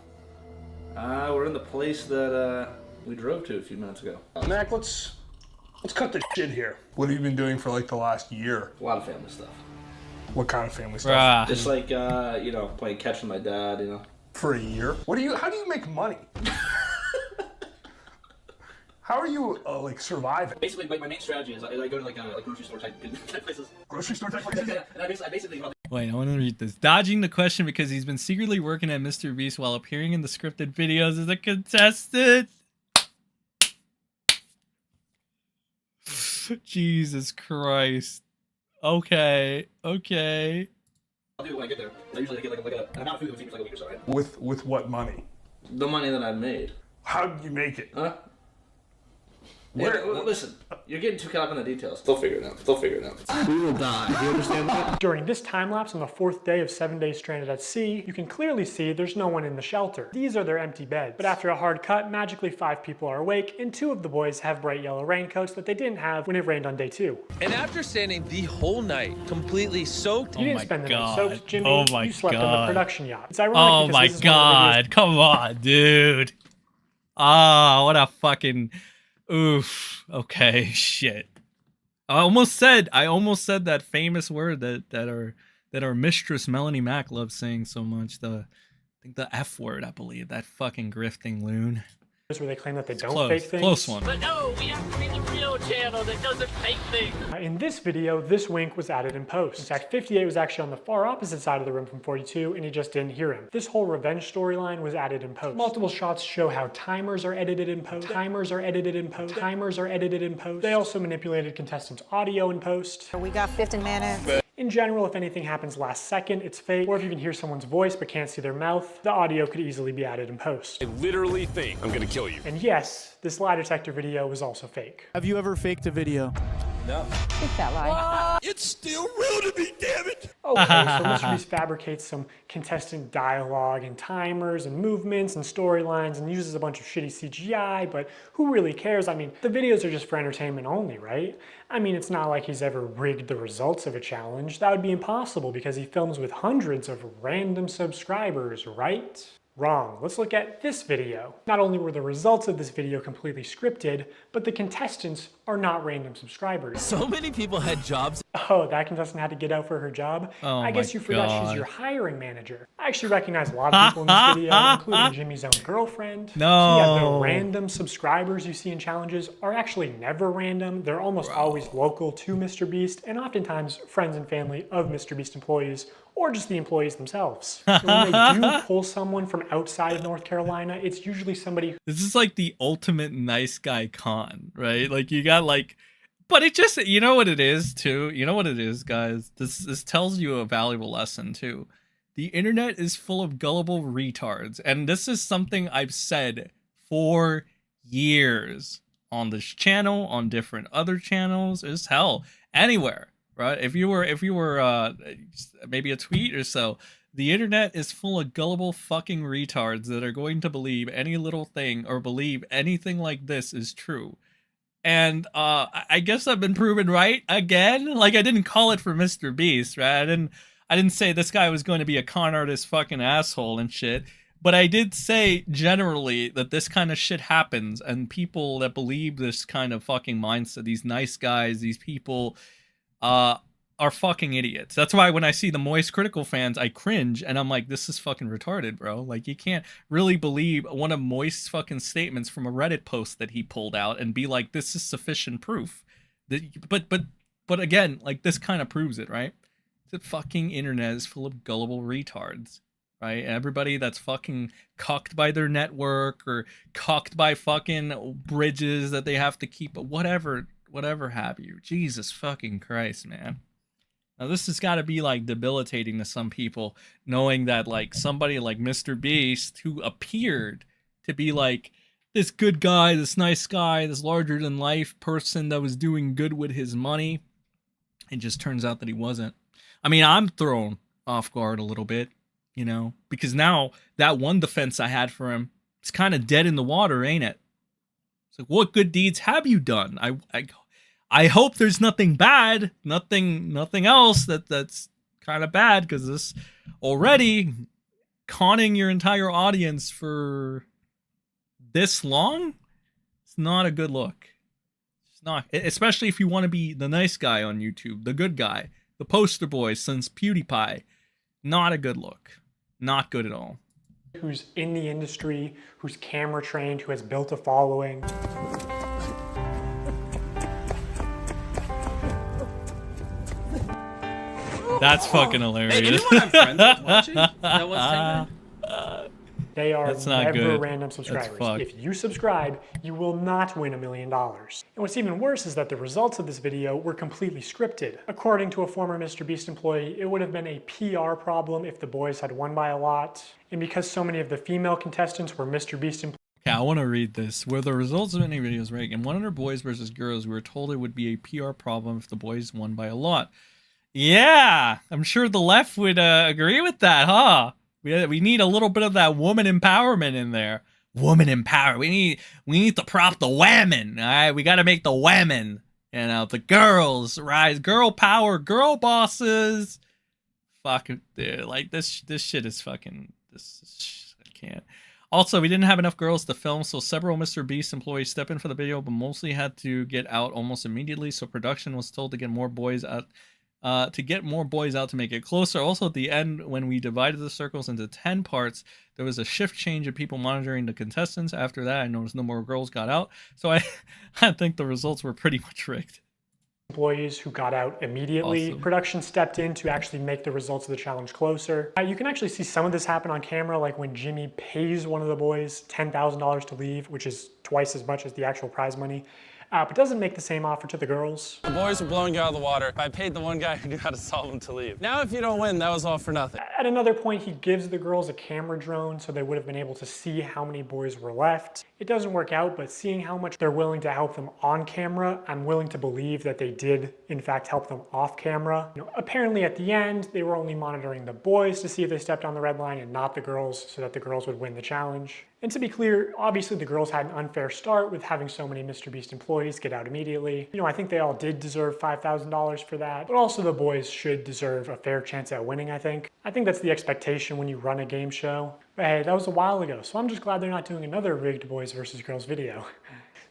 Speaker 18: We're in the place that we drove to a few minutes ago.
Speaker 20: Mac, let's cut the shit here. What have you been doing for like the last year?
Speaker 18: A lot of family stuff.
Speaker 20: What kind of family stuff?
Speaker 18: Just like you know, playing catch with my dad, you know.
Speaker 20: For a year? How do you make money? How are you like surviving?
Speaker 18: Basically, like my main strategy is I go to like grocery store type places.
Speaker 20: Grocery store type places?
Speaker 18: Yeah, and I basically
Speaker 1: Wait, I want to read this. Dodging the question because he's been secretly working at MrBeast while appearing in the scripted videos as a contestant. Jesus Christ. Okay.
Speaker 18: I'll do it when I get there. I usually get like an amount of food that takes like a week or so, right?
Speaker 20: With what money?
Speaker 18: The money that I've made.
Speaker 20: How did you make it?
Speaker 18: Huh? Listen, you're getting too caught up in the details. They'll figure it out. We will die. Do you understand that?
Speaker 14: During this time lapse on the 4th day of 7 days stranded at sea, you can clearly see there's no one in the shelter. These are their empty beds. But after a hard cut, magically 5 people are awake, and 2 of the boys have bright yellow raincoats that they didn't have when it rained on day 2.
Speaker 21: And after standing the whole night, completely soaked.
Speaker 14: You didn't spend the night soaked, Jimmy. You slept on the production yacht. It's ironic
Speaker 1: Oh
Speaker 14: because
Speaker 1: my
Speaker 14: this is one of the videos-
Speaker 1: god. Come on, dude. Ah, what a fucking oof. Okay, shit. I almost said that famous word that our mistress Melanie Mack loves saying so much. I think the F word, I believe. That fucking grifting loon.
Speaker 14: where they claim that they don't
Speaker 1: Close.
Speaker 14: fake things.
Speaker 1: Close one.
Speaker 13: But no, we have to be the real channel that doesn't fake things.
Speaker 14: In this video, this wink was added in post. In fact, 58 was actually on the far opposite side of the room from 42, and he just didn't hear him. This whole revenge storyline was added in post. Multiple shots show how timers are edited in post. Timers are edited in post. Timers are edited in post. They also manipulated contestants' audio in post.
Speaker 22: We got 15 minutes.
Speaker 14: In general, if anything happens last second, it's fake. Or if you can hear someone's voice but can't see their mouth, the audio could easily be added in post.
Speaker 23: I literally think I'm gonna kill you.
Speaker 14: And yes, this lie detector video was also fake.
Speaker 24: Have you ever faked a video?
Speaker 23: No.
Speaker 22: Take that lie.
Speaker 23: It's still real to me, damn it!
Speaker 14: Okay, so MrBeast fabricates some contestant dialogue and timers and movements and storylines and uses a bunch of shitty CGI, but who really cares? I mean, the videos are just for entertainment only, right? I mean, it's not like he's ever rigged the results of a challenge. That would be impossible because he films with hundreds of random subscribers, right? Wrong. Let's look at this video. Not only were the results of this video completely scripted, but the contestants are not random subscribers.
Speaker 21: So many people had jobs.
Speaker 14: Oh, that contestant had to get out for her job?
Speaker 1: Oh
Speaker 14: I guess
Speaker 1: my
Speaker 14: you forgot she's
Speaker 1: God.
Speaker 14: your hiring manager. I actually recognize a lot of people in this video, including Jimmy's own girlfriend. So yeah, the
Speaker 1: No.
Speaker 14: random subscribers you see in challenges are actually never random. They're almost always local to MrBeast, and oftentimes friends and family of MrBeast employees, or just the employees themselves. And when they do pull someone from outside of North Carolina, it's usually somebody
Speaker 1: This is like the ultimate nice guy con, right? Like you got like, but it just, you know what it is too? You know what it is, guys? This tells you a valuable lesson too. The internet is full of gullible retards. And this is something I've said for years on this channel, on different other channels, as hell, anywhere, right? If you were maybe a tweet or so, the internet is full of gullible fucking retards that are going to believe any little thing or believe anything like this is true. And I guess I've been proven right again. Like, I didn't call it for MrBeast, right? I didn't say this guy was going to be a con artist fucking asshole and shit. But I did say generally that this kind of shit happens, and people that believe this kind of fucking mindset, these nice guys, these people, are fucking idiots. That's why when I see the MoistCritikal fans, I cringe, and I'm like, this is fucking retarded, bro. Like, you can't really believe one of Moist's fucking statements from a Reddit post that he pulled out and be like, this is sufficient proof. But again, like, this kind of proves it, right? The fucking internet is full of gullible retards, right? Everybody that's fucking cucked by their network or cucked by fucking bridges that they have to keep, whatever have you. Jesus fucking Christ, man. Now, this has got to be, like, debilitating to some people, knowing that, like, somebody like MrBeast, who appeared to be, like, this good guy, this nice guy, this larger-than-life person that was doing good with his money, it just turns out that he wasn't. I mean, I'm thrown off guard a little bit, you know, because now that one defense I had for him is kind of dead in the water, ain't it? It's like, what good deeds have you done? I hope there's nothing bad, nothing else that's kind of bad, because this already conning your entire audience for this long, it's not a good look. It's not, especially if you want to be the nice guy on YouTube, the good guy, the poster boy since PewDiePie. Not a good look. Not good at all.
Speaker 14: who's in the industry, who's camera trained, who has built a following.
Speaker 1: That's fucking hilarious.
Speaker 10: Hey, anyone I'm friends with watching? Is that what's saying?
Speaker 14: They are
Speaker 1: That's not
Speaker 14: never
Speaker 1: good.
Speaker 14: random
Speaker 1: That's
Speaker 14: subscribers.
Speaker 1: fucked.
Speaker 14: If you subscribe, you will not win $1 million. And what's even worse is that the results of this video were completely scripted. According to a former MrBeast employee, it would have been a PR problem if the boys had won by a lot. And because so many of the female contestants were MrBeast employees,
Speaker 1: Okay, I want to read this. Where the results of many videos rank, in 100 boys versus girls, we were told it would be a PR problem if the boys won by a lot. Yeah, I'm sure the left would agree with that, huh? We need a little bit of that woman empowerment in there. Woman empower. We need to prop the women. All right, we got to make the women, you know, the girls rise. Girl power, girl bosses. Fuck, dude, like this shit is fucking. I can't. Also, we didn't have enough girls to film, so several MrBeast employees stepped in for the video, but mostly had to get out almost immediately. So production was told to get more boys out. To make it closer. Also, at the end, when we divided the circles into 10 parts, there was a shift change of people monitoring the contestants. After that, I noticed no more girls got out. So I think the results were pretty much rigged.
Speaker 14: employees who got out immediately.
Speaker 1: Awesome.
Speaker 14: Production stepped in to actually make the results of the challenge closer. You can actually see some of this happen on camera, like when Jimmy pays one of the boys $10,000 to leave, which is twice as much as the actual prize money. But doesn't make the same offer to the girls.
Speaker 21: The boys are blowing you out of the water. I paid the one guy who knew how to solve them to leave. Now if you don't win, that was all for nothing.
Speaker 14: At another point, he gives the girls a camera drone so they would have been able to see how many boys were left. It doesn't work out, but seeing how much they're willing to help them on camera, I'm willing to believe that they did, in fact, help them off camera. You know, apparently at the end, they were only monitoring the boys to see if they stepped on the red line and not the girls, so that the girls would win the challenge. And to be clear, obviously the girls had an unfair start with having so many MrBeast employees get out immediately. You know, I think they all did deserve $5,000 for that, but also the boys should deserve a fair chance at winning, I think. I think that's the expectation when you run a game show. But hey, that was a while ago, so I'm just glad they're not doing another rigged boys versus girls video.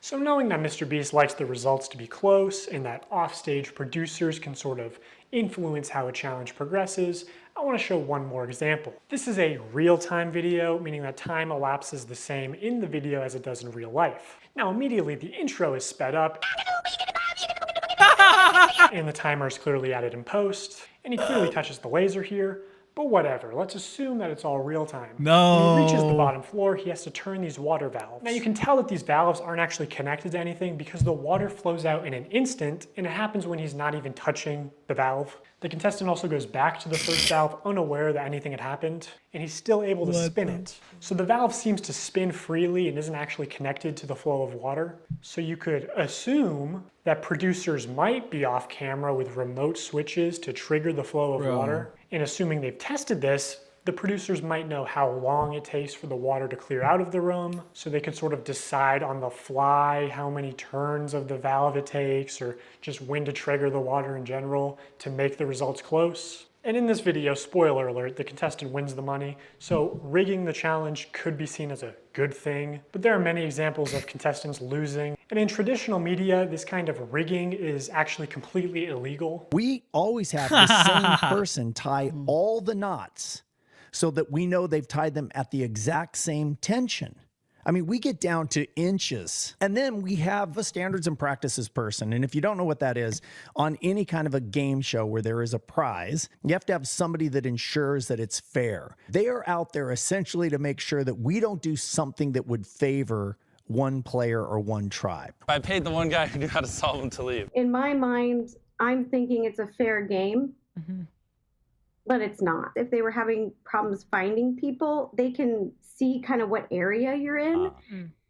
Speaker 14: So knowing that MrBeast likes the results to be close and that offstage producers can sort of influence how a challenge progresses, I want to show one more example. This is a real-time video, meaning that time elapses the same in the video as it does in real life. Now immediately the intro is sped up, and the timer is clearly added in post, and he clearly touches the laser here, but whatever, let's assume that it's all real time.
Speaker 1: No.
Speaker 14: When he reaches the bottom floor, he has to turn these water valves. Now you can tell that these valves aren't actually connected to anything because the water flows out in an instant, and it happens when he's not even touching the valve. The contestant also goes back to the first valve unaware that anything had happened, and he's still able to spin it. So the valve seems to spin freely and isn't actually connected to the flow of water. So you could assume that producers might be off camera with remote switches to trigger the flow of water. And assuming they've tested this, the producers might know how long it takes for the water to clear out of the room, so they can sort of decide on the fly how many turns of the valve it takes, or just when to trigger the water in general to make the results close. And in this video, spoiler alert, the contestant wins the money, so rigging the challenge could be seen as a good thing, but there are many examples of contestants losing. And in traditional media, this kind of rigging is actually completely illegal.
Speaker 2: We always have the same person tie all the knots so that we know they've tied them at the exact same tension. I mean, we get down to inches. And then we have a standards and practices person. And if you don't know what that is, on any kind of a game show where there is a prize, you have to have somebody that ensures that it's fair. They are out there essentially to make sure that we don't do something that would favor one player or one tribe.
Speaker 21: I paid the one guy who knew how to solve them to leave.
Speaker 3: In my mind, I'm thinking it's a fair game. But it's not. If they were having problems finding people, they can see kind of what area you're in.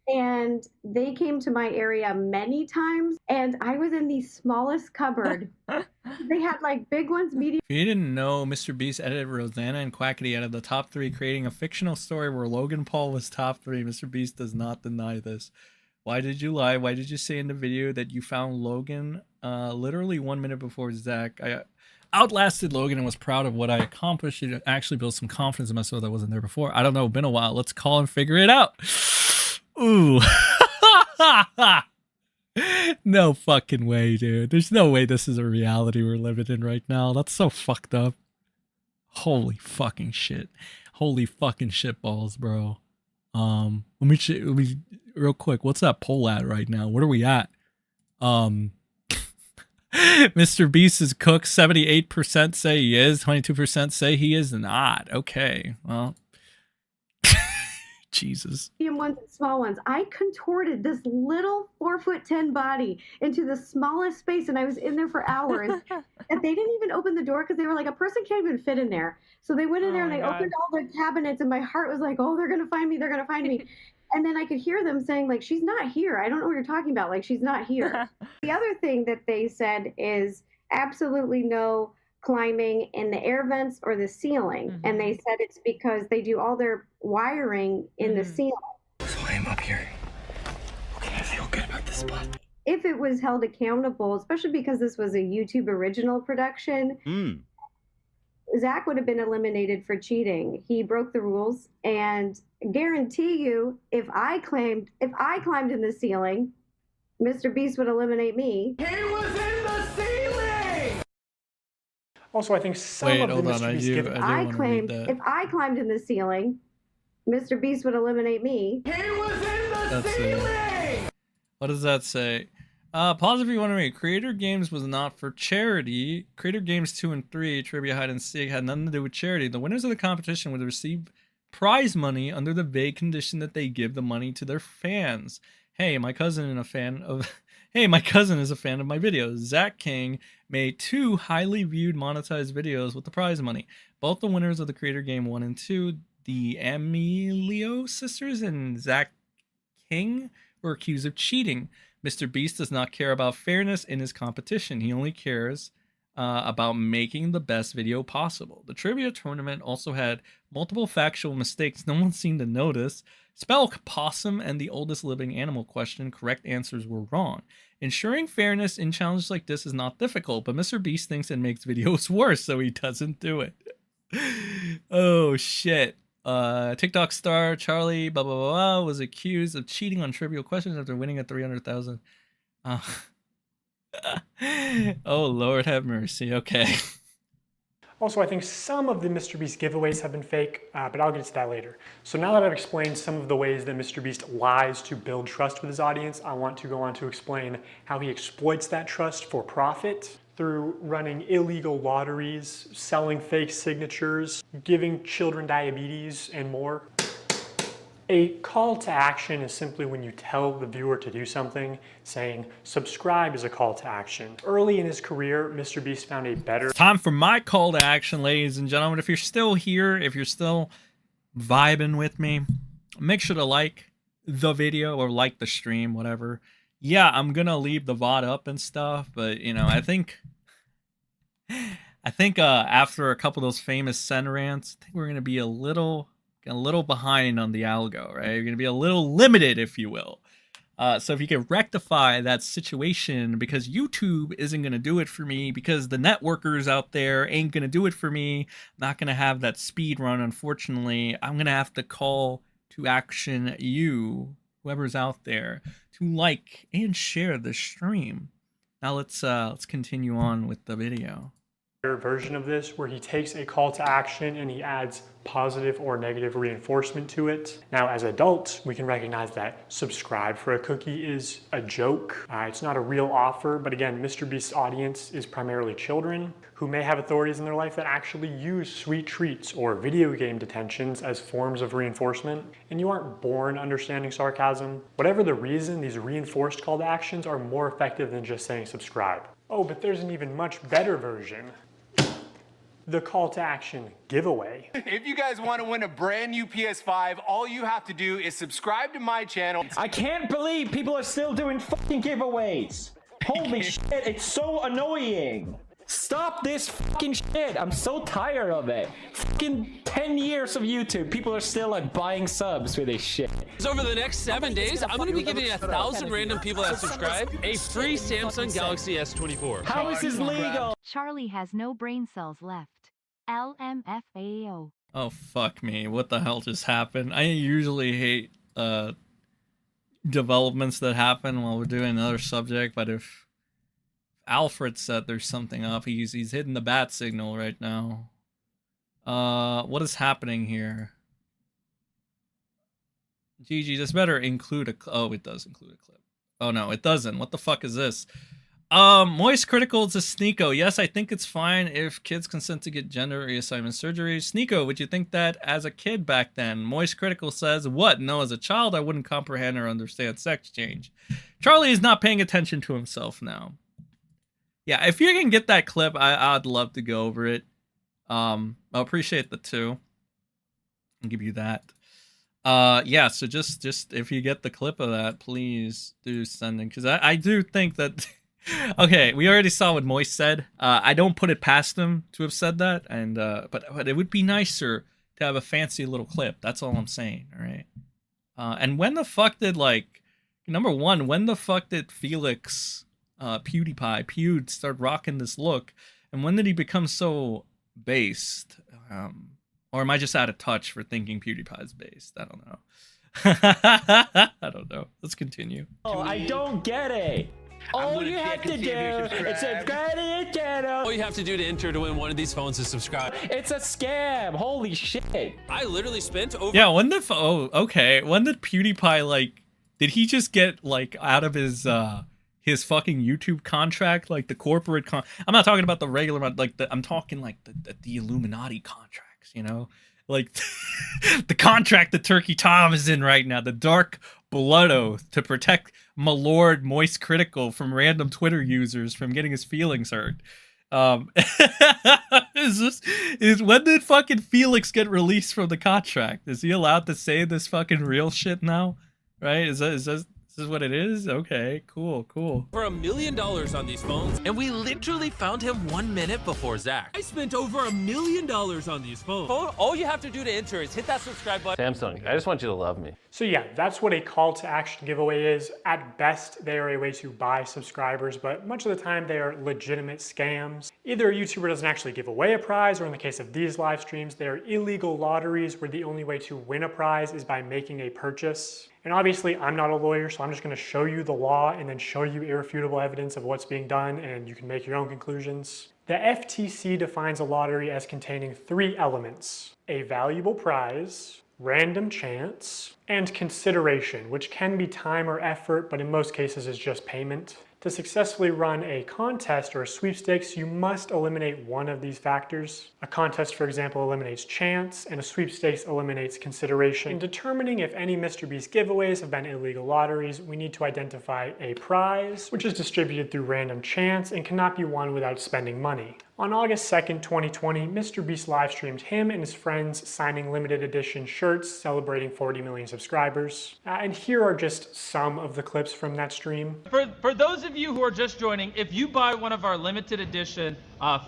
Speaker 3: And they came to my area many times, and I was in the smallest cupboard. They had like big ones, medium.
Speaker 1: If you didn't know, MrBeast edited Rosanna and Quackity out of the top 3, creating a fictional story where Logan Paul was top 3. MrBeast does not deny this. Why did you lie? Why did you say in the video that you found Logan literally 1 minute before Zach? I outlasted Logan and was proud of what I accomplished. It actually built some confidence in myself that wasn't there before. I don't know, been a while. Let's call and figure it out. Ooh. No fucking way, dude. There's no way this is a reality we're living in right now. That's so fucked up. Holy fucking shit. Holy fucking shitballs, bro. Let me real quick. What's that poll at right now? What are we at? MrBeast's cook, 78% say he is, 22% say he is not. Okay, well, Jesus.
Speaker 3: Medium ones and small ones. I contorted this little 4'10" body into the smallest space, and I was in there for hours. And they didn't even open the door because they were like, a person can't even fit in there. So they went in there and they opened all the cabinets, and my heart was like, oh, they're gonna find me, they're gonna find me. And then I could hear them saying, like, she's not here. I don't know what you're talking about. Like, she's not here. The other thing that they said is absolutely no climbing in the air vents or the ceiling. And they said it's because they do all their wiring in the ceiling.
Speaker 4: So I am up here. Okay, I feel good about this spot.
Speaker 3: If it was held accountable, especially because this was a YouTube original production, Zach would have been eliminated for cheating. He broke the rules, and guarantee you, if I climbed in the ceiling, MrBeast would eliminate me.
Speaker 4: He was in the ceiling!
Speaker 14: Also, I think some of the MrBeast
Speaker 3: If I climbed in the ceiling, MrBeast would eliminate me.
Speaker 4: He was in the ceiling!
Speaker 1: What does that say? Pause if you want to read. Creator Games was not for charity. Creator Games 2 and 3, Trivia Hide and Seek, had nothing to do with charity. The winners of the competition would receive prize money under the vague condition that they give the money to their fans. Hey, my cousin is a fan of my videos. Zach King made 2 highly viewed monetized videos with the prize money. Both the winners of the Creator Game 1 and 2, the Emilio sisters and Zach King, were accused of cheating. MrBeast does not care about fairness in his competition. He only cares about making the best video possible. The trivia tournament also had multiple factual mistakes no one seemed to notice. Spell possum and the oldest living animal question, correct answers were wrong. Ensuring fairness in challenges like this is not difficult, but MrBeast thinks it makes videos worse, so he doesn't do it. Oh, shit. TikTok star Charlie blah blah blah, blah was accused of cheating on trivial questions after winning a 300,000. Oh Lord have mercy. Okay.
Speaker 14: Also, I think some of the MrBeast giveaways have been fake, but I'll get to that later. So now that I've explained some of the ways that MrBeast lies to build trust with his audience, I want to go on to explain how he exploits that trust for profit through running illegal lotteries, selling fake signatures, giving children diabetes, and more. A call to action is simply when you tell the viewer to do something, saying subscribe is a call to action. Early in his career, MrBeast found a better...
Speaker 1: It's time for my call to action, ladies and gentlemen. If you're still here, if you're still vibing with me, make sure to like the video or like the stream, whatever. Yeah, I'm gonna leave the VOD up and stuff, but you know, I think after a couple of those famous Sen rants, I think we're gonna be a little behind on the algo, right? You're gonna be a little limited, if you will. So if you can rectify that situation, because YouTube isn't gonna do it for me, because the networkers out there ain't gonna do it for me, I'm not gonna have that speed run, unfortunately. I'm gonna have to call to action you, whoever's out there, to like and share the stream. Now let's continue on with the video.
Speaker 14: Version of this where he takes a call to action and he adds positive or negative reinforcement to it. Now, as adults, we can recognize that subscribe for a cookie is a joke. It's not a real offer, but again, MrBeast's audience is primarily children who may have authorities in their life that actually use sweet treats or video game detentions as forms of reinforcement, and you aren't born understanding sarcasm. Whatever the reason, these reinforced call to actions are more effective than just saying subscribe. Oh, but there's an even much better version. The call to action giveaway.
Speaker 7: If you guys want to win a brand new PS5, all you have to do is subscribe to my channel.
Speaker 13: I can't believe people are still doing fucking giveaways. Holy shit, it's so annoying. Stop this fucking shit. I'm so tired of it. Fucking 10 years of YouTube, people are still like buying subs for this shit.
Speaker 21: Over the next 7 days, I'm gonna be giving 1,000 random people that subscribe a free Samsung Galaxy S24.
Speaker 13: How is this legal?
Speaker 6: Charlie has no brain cells left. LMFAO.
Speaker 1: Oh fuck me, what the hell just happened? I usually hate developments that happen while we're doing another subject, but if Alfred said there's something up, he's hitting the bat signal right now. What is happening here? GG, this better include a oh, it does include a clip. Oh no, it doesn't. What the fuck is this? MoistCritikal to Sneako. Yes, I think it's fine if kids consent to get gender reassignment surgery. Sneako, would you think that as a kid back then? MoistCritikal says, what? No, as a child, I wouldn't comprehend or understand sex change. Charlie is not paying attention to himself now. Yeah, if you can get that clip, I'd love to go over it. I'll appreciate the 2. I'll give you that. Yeah, so just if you get the clip of that, please do send it, because I do think that okay, we already saw what Moist said. I don't put it past him to have said that, and but it would be nicer to have a fancy little clip. That's all I'm saying. All right. And when the fuck did, like, number one, when the fuck did Felix PewDiePie start rocking this look, and when did he become so based? Or am I just out of touch for thinking PewDiePie's based? I don't know. I don't know. Let's continue.
Speaker 13: Oh, I don't get it. All you have to do is subscribe to your channel.
Speaker 21: All you have to do to enter to win one of these phones is subscribe.
Speaker 13: It's a scam. Holy shit.
Speaker 21: I literally spent over...
Speaker 1: Yeah, when did... Oh, okay. When did PewDiePie, like... Did he just get, like, out of his fucking YouTube contract? Like, the corporate... I'm not talking about the regular... Like, I'm talking, like, the Illuminati contracts, you know? Like, the contract that Turkey Tom is in right now. The dark blood oath to protect my lord MoistCritikal from random Twitter users from getting his feelings hurt. When did fucking Felix get released from the contract? Is he allowed to say this fucking real shit now? Right? Is This is what it is? Okay, cool.
Speaker 21: For $1 million on these phones, and we literally found him 1 minute before Zach. I spent over $1 million on these phones. All you have to do to enter is hit that subscribe button.
Speaker 17: Samsung, I just want you to love me.
Speaker 14: So yeah, that's what a call to action giveaway is. At best, they are a way to buy subscribers, but much of the time they are legitimate scams. Either a YouTuber doesn't actually give away a prize, or in the case of these live streams, they are illegal lotteries where the only way to win a prize is by making a purchase. And obviously, I'm not a lawyer, so I'm just gonna show you the law and then show you irrefutable evidence of what's being done, and you can make your own conclusions. The FTC defines a lottery as containing 3 elements: a valuable prize, random chance, and consideration, which can be time or effort, but in most cases is just payment. To successfully run a contest or a sweepstakes, you must eliminate one of these factors. A contest, for example, eliminates chance, and a sweepstakes eliminates consideration. In determining if any MrBeast giveaways have been illegal lotteries, we need to identify a prize, which is distributed through random chance and cannot be won without spending money. On August 2nd, 2020, MrBeast live streamed him and his friends signing limited edition shirts celebrating 40 million subscribers. And here are just some of the clips from that stream.
Speaker 21: For those of you who are just joining, if you buy one of our limited edition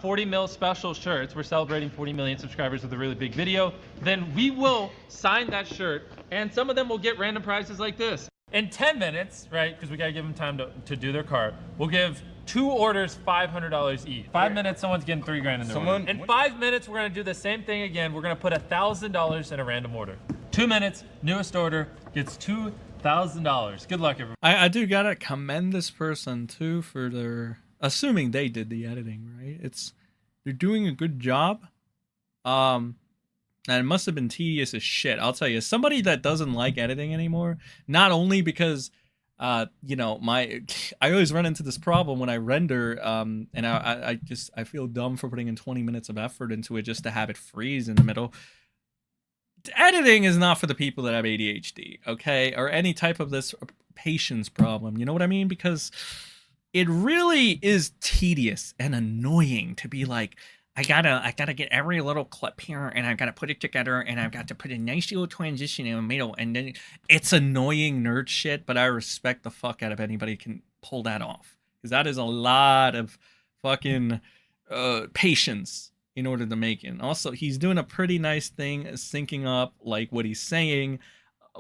Speaker 21: 40 mil special shirts, we're celebrating 40 million subscribers with a really big video, then we will sign that shirt, and some of them will get random prizes like this. In 10 minutes, right, because we gotta give them time to do their cart, we'll give 2 orders $500 each. 5 minutes, someone's getting $3 grand in their order. In 5 minutes, we're gonna do the same thing again. We're gonna put $1,000 in a random order. 2 minutes, newest order gets $2,000. Good luck, everyone.
Speaker 1: I do gotta commend this person too for their, assuming they did the editing, right? They're doing a good job. And it must have been tedious as shit. I'll tell you, as somebody that doesn't like editing anymore, not only because you know, I always run into this problem when I render, and I feel dumb for putting in 20 minutes of effort into it just to have it freeze in the middle. Editing is not for the people that have ADHD, okay, or any type of this patience problem. You know what I mean? Because it really is tedious and annoying to be like, I gotta get every little clip here, and I've got to put it together, and I've got to put a nice little transition in the middle, and then it's annoying nerd shit, but I respect the fuck out of anybody who can pull that off, because that is a lot of fucking patience in order to make it. And also, he's doing a pretty nice thing, syncing up like what he's saying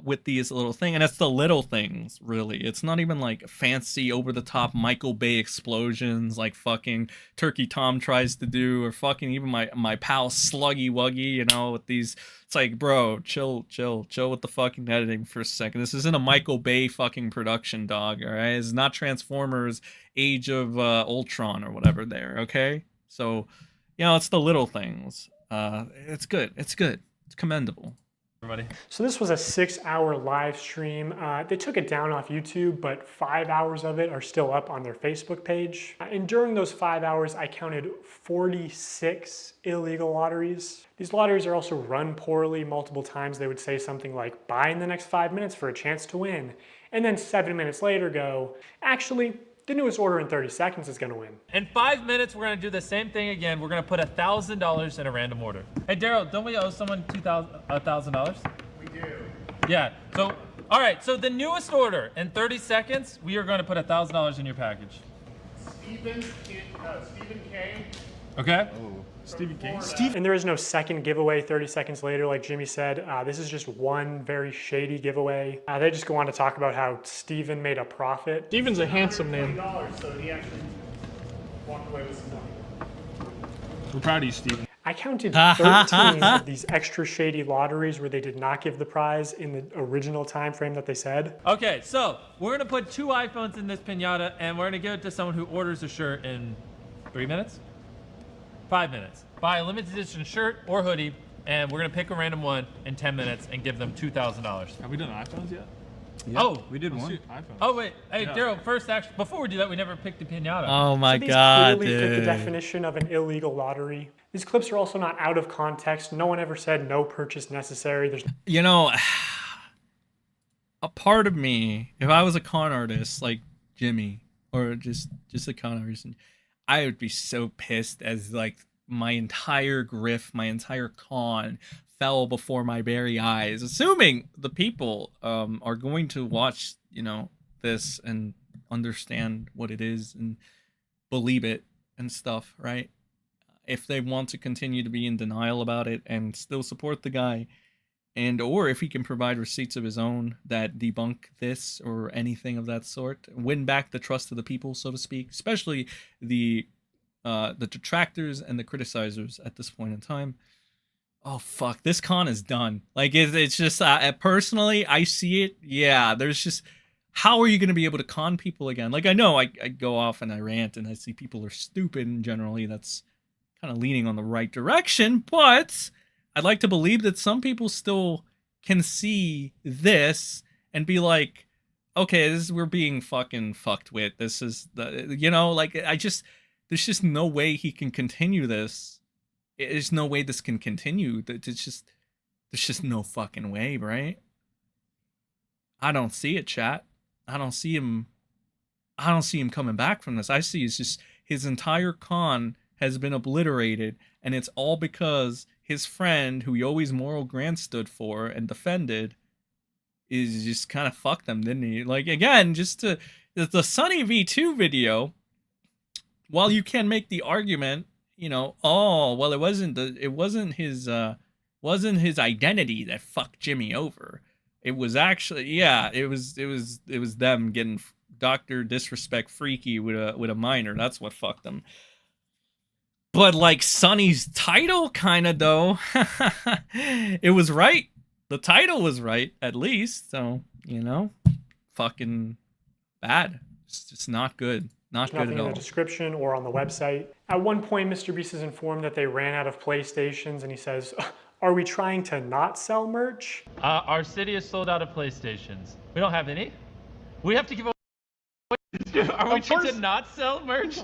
Speaker 1: with these little thing, and it's the little things, really. It's not even like fancy over-the-top Michael Bay explosions like fucking Turkey Tom tries to do, or fucking even my pal Sluggy Wuggy, you know, with these. It's like, bro, chill with the fucking editing for a second. This isn't a Michael Bay fucking production, dog, all right? It's not Transformers Age of Ultron or whatever there, okay? So, you know, it's the little things. It's good. It's commendable.
Speaker 21: Everybody.
Speaker 14: So this was a 6-hour live stream. They took it down off YouTube, but 5 hours of it are still up on their Facebook page. And during those 5 hours, I counted 46 illegal lotteries. These lotteries are also run poorly. Multiple times they would say something like, buy in the next 5 minutes for a chance to win. And then 7 minutes later go, actually, the newest order in 30 seconds is gonna win.
Speaker 21: In 5 minutes, we're gonna do the same thing again. We're gonna put $1,000 in a random order. Hey, Daryl, don't we owe someone $1,000?
Speaker 8: We do.
Speaker 21: Yeah, so, all right, so the newest order, in 30 seconds, we are gonna put $1,000 in your package.
Speaker 8: Stephen K.
Speaker 21: Okay?
Speaker 8: Stephen King.
Speaker 14: And there is no second giveaway 30 seconds later, like Jimmy said. This is just one very shady giveaway. They just go on to talk about how Steven made a profit.
Speaker 8: Steven's a handsome name. So he actually walked away with some money.
Speaker 21: We're proud of you, Steven.
Speaker 14: I counted 13 of these extra shady lotteries where they did not give the prize in the original time frame that they said.
Speaker 21: Okay, so we're gonna put 2 iPhones in this piñata, and we're gonna give it to someone who orders a shirt in 3 minutes? 5 minutes. Buy a limited edition shirt or hoodie, and we're gonna pick a random one in 10 minutes and give them $2,000.
Speaker 8: Have we done iPhones yet?
Speaker 21: Yeah, oh,
Speaker 8: we did one.
Speaker 21: Oh wait, hey Daryl. First, actually, before we do that, we never picked the piñata.
Speaker 1: Oh my
Speaker 14: so
Speaker 1: god,
Speaker 14: these clearly fit the
Speaker 1: dude.
Speaker 14: definition of an illegal lottery. These clips are also not out of context. No one ever said no purchase necessary. There's,
Speaker 1: you know, a part of me, if I was a con artist like Jimmy, or just a con artist, I would be so pissed as like my entire grift, my entire con fell before my very eyes, assuming the people are going to watch, you know, this and understand what it is and believe it and stuff, right? If they want to continue to be in denial about it and still support the guy, and or if he can provide receipts of his own that debunk this or anything of that sort, win back the trust of the people, so to speak, especially the detractors and the criticizers at this point in time. Oh fuck, this con is done. Like it's just personally, I see it. Yeah, there's just, how are you going to be able to con people again? Like I know I go off and I rant and I see people are stupid, and generally that's kind of leaning on the right direction, but I'd like to believe that some people still can see this and be like, okay, this is, we're being fucking fucked with. This is the, you know, like there's just no way he can continue this. There's no way this can continue. There's just no fucking way, right? I don't see it, chat. I don't see him coming back from this. I see it's just his entire con has been obliterated, and it's all because his friend, who he always moral grant stood for and defended, is just kind of fucked them, didn't he? Like, again, just to the Sunny V2 video, while you can make the argument, you know, oh well, it wasn't his identity that fucked Jimmy over. It was actually, yeah, it was them getting Dr. Disrespect freaky with a minor. That's what fucked them. But like Sonny's title, kind of though, it was right. The title was right, at least. So, you know, fucking bad. It's just not good. Not good at all.
Speaker 14: Nothing in the description or on the website. At one point, MrBeast is informed that they ran out of PlayStations, and he says, "Are we trying to not sell merch?"
Speaker 21: Our city is sold out of PlayStations. We don't have any. We have to give away. Are we trying to not sell merch?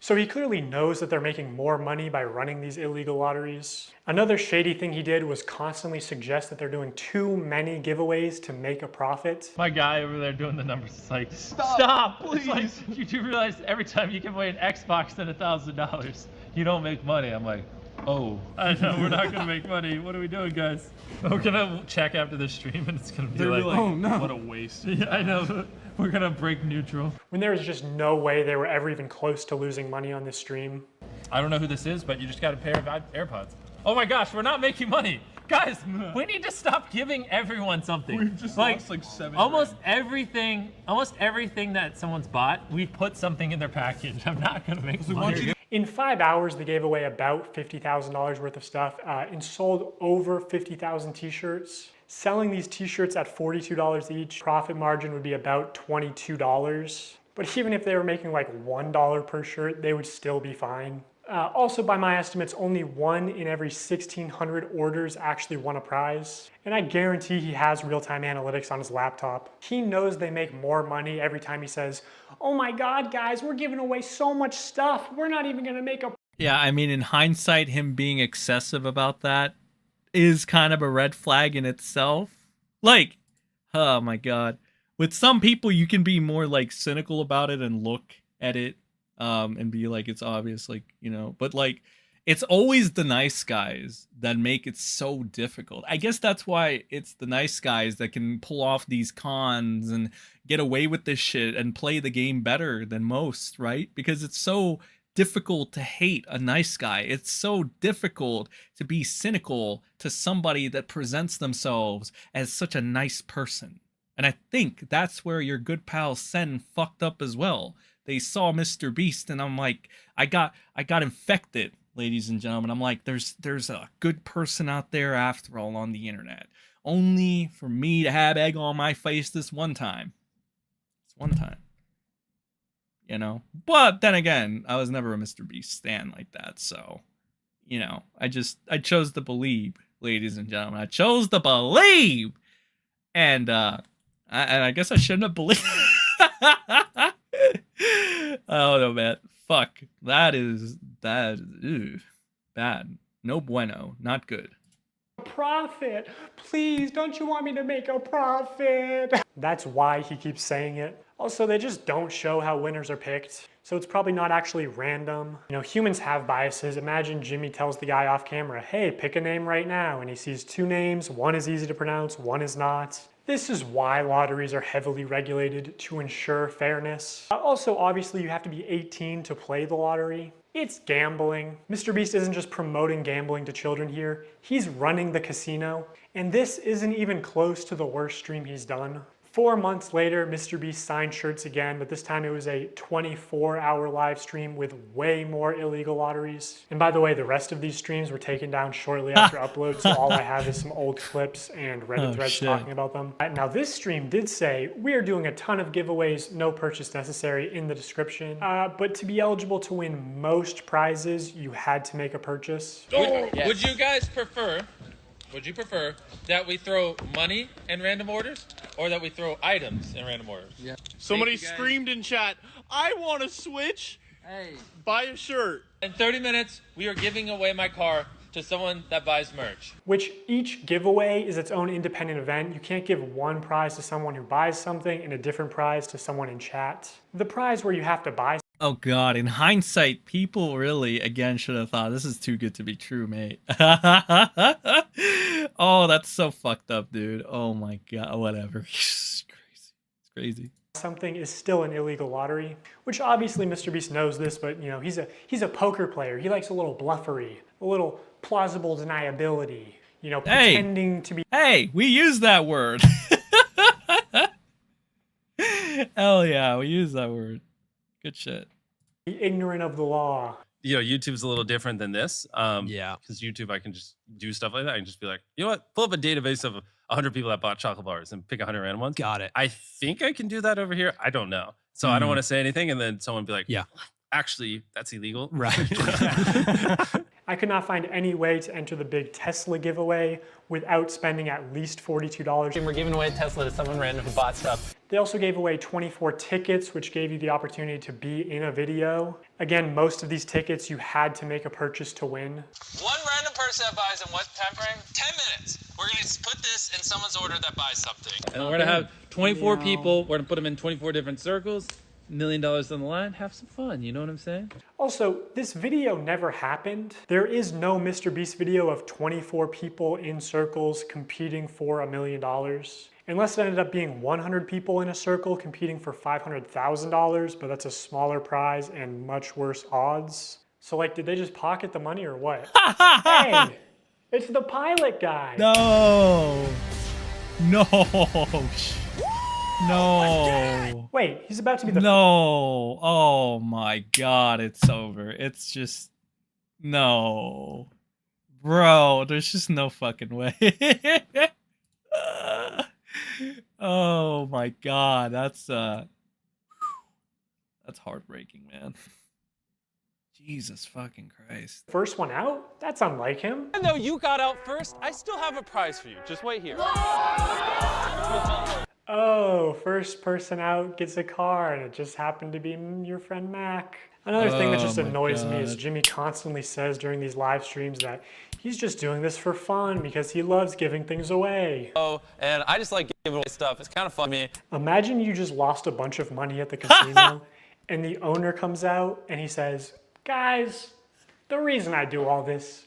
Speaker 14: So he clearly knows that they're making more money by running these illegal lotteries. Another shady thing he did was constantly suggest that they're doing too many giveaways to make a profit.
Speaker 21: My guy over there doing the numbers is like, stop, please. Like, you do realize every time you give away an Xbox and $1,000, you don't make money. I'm like, oh, I know we're not gonna make money. What are we doing, guys? We're gonna check after the stream and it's gonna be like,
Speaker 20: oh no, what a waste.
Speaker 21: Yeah, I know. We're gonna break neutral.
Speaker 14: When there was just no way they were ever even close to losing money on this stream.
Speaker 21: I don't know who this is, but you just got a pair of AirPods. Oh my gosh, we're not making money. Guys, we need to stop giving everyone something.
Speaker 20: We've just
Speaker 21: lost
Speaker 20: like 7
Speaker 21: almost everything that someone's bought, we put something in their package. I'm not gonna make money.
Speaker 14: In 5 hours, they gave away about $50,000 worth of stuff and sold over 50,000 t-shirts. Selling these t-shirts at $42 each, profit margin would be about $22. But even if they were making like $1 per shirt, they would still be fine. Also, by my estimates, only 1 in every 1,600 orders actually won a prize. And I guarantee he has real-time analytics on his laptop. He knows they make more money every time he says, "Oh my God, guys, we're giving away so much stuff. We're not even gonna make a..."
Speaker 1: Yeah, I mean, in hindsight, him being excessive about that is kind of a red flag in itself. Like, oh my God. With some people, you can be more like cynical about it and look at it and be like, it's obvious, like, you know, but like, it's always the nice guys that make it so difficult. I guess that's why it's the nice guys that can pull off these cons and get away with this shit and play the game better than most, right? Because it's so difficult to hate a nice guy. It's so difficult to be cynical to somebody that presents themselves as such a nice person. And I think that's where your good pal Sen fucked up as well. They saw MrBeast and I'm like, I got infected, ladies and gentlemen. I'm like, there's a good person out there after all on the internet. Only for me to have egg on my face this one time. It's one time. You know? But then again, I was never a MrBeast stan like that, so, you know, I chose to believe, ladies and gentlemen. I chose to believe! And I guess I shouldn't have believed. I don't know, man. Fuck. That is ew, bad. No bueno. Not good.
Speaker 14: Profit. Please, don't you want me to make a profit? That's why he keeps saying it. Also, they just don't show how winners are picked, so it's probably not actually random. You know, humans have biases. Imagine Jimmy tells the guy off camera, "Hey, pick a name right now," and he sees 2 names. One is easy to pronounce, one is not. This is why lotteries are heavily regulated, to ensure fairness. Also, obviously, you have to be 18 to play the lottery. It's gambling. MrBeast isn't just promoting gambling to children here, he's running the casino. And this isn't even close to the worst stream he's done. 4 months later, MrBeast signed shirts again, but this time it was a 24-hour live stream with way more illegal lotteries. And by the way, the rest of these streams were taken down shortly after upload, so all I have is some old clips and Reddit threads talking about them. Now this stream did say, we are doing a ton of giveaways, no purchase necessary, in the description. But to be eligible to win most prizes, you had to make a purchase.
Speaker 21: Would you guys prefer, that we throw money in random orders or that we throw items in random orders? Yeah.
Speaker 23: Somebody screamed in chat, I want to switch. Hey. Buy a shirt.
Speaker 21: In 30 minutes, we are giving away my car to someone that buys merch.
Speaker 14: Which each giveaway is its own independent event. You can't give one prize to someone who buys something and a different prize to someone in chat. The prize where you have to buy.
Speaker 1: Oh god, in hindsight, people really, again, should have thought, this is too good to be true, mate. Oh, that's so fucked up, dude. Oh my god, whatever. It's crazy. It's crazy.
Speaker 14: Something is still an illegal lottery, which obviously MrBeast knows this, but you know, he's a poker player. He likes a little bluffery, a little plausible deniability, you know, pretending to be.
Speaker 1: Hey, we use that word. Hell yeah, we use that word. Good shit.
Speaker 14: Ignorant of the law.
Speaker 10: You know, YouTube's a little different than this. Yeah. Because YouTube, I can just do stuff like that. I can just be like, you know what? Pull up a database of 100 people that bought chocolate bars and pick 100 random ones.
Speaker 5: Got it.
Speaker 10: I think I can do that over here. I don't know. So I don't want to say anything. And then someone be like,
Speaker 5: yeah,
Speaker 10: actually, that's illegal.
Speaker 5: Right.
Speaker 14: I could not find any way to enter the big Tesla giveaway without spending at least $42.
Speaker 17: And we're giving away a Tesla to someone random who bought stuff.
Speaker 14: They also gave away 24 tickets, which gave you the opportunity to be in a video. Again, most of these tickets you had to make a purchase to win.
Speaker 21: One random person that buys in what time frame? 10 minutes. We're going to put this in someone's order that buys something. And we're going to have 24 people. We're going to put them in 24 different circles. $1 million on the line. Have some fun. You know what I'm saying?
Speaker 14: Also, this video never happened. There is no MrBeast video of 24 people in circles competing for $1 million. Unless it ended up being 100 people in a circle competing for $500,000, but that's a smaller prize and much worse odds. So like, did they just pocket the money or what? Hey, it's the pilot guy.
Speaker 1: No. No. No.
Speaker 14: Wait, he's about to be the.
Speaker 1: No. Oh my god, it's over. It's just. No. Bro, there's just no fucking way. Oh my god, that's heartbreaking, man. Jesus fucking Christ.
Speaker 14: First one out? That's unlike him.
Speaker 17: Even though you got out first, I still have a prize for you. Just wait here.
Speaker 14: Oh, first person out gets a car, and it just happened to be your friend Mac. Another thing that just annoys me is Jimmy constantly says during these live streams that he's just doing this for fun because he loves giving things away.
Speaker 17: Oh, and I just like giving away stuff. It's kind of fun to me.
Speaker 14: Imagine you just lost a bunch of money at the casino, and the owner comes out and he says, guys, the reason I do all this,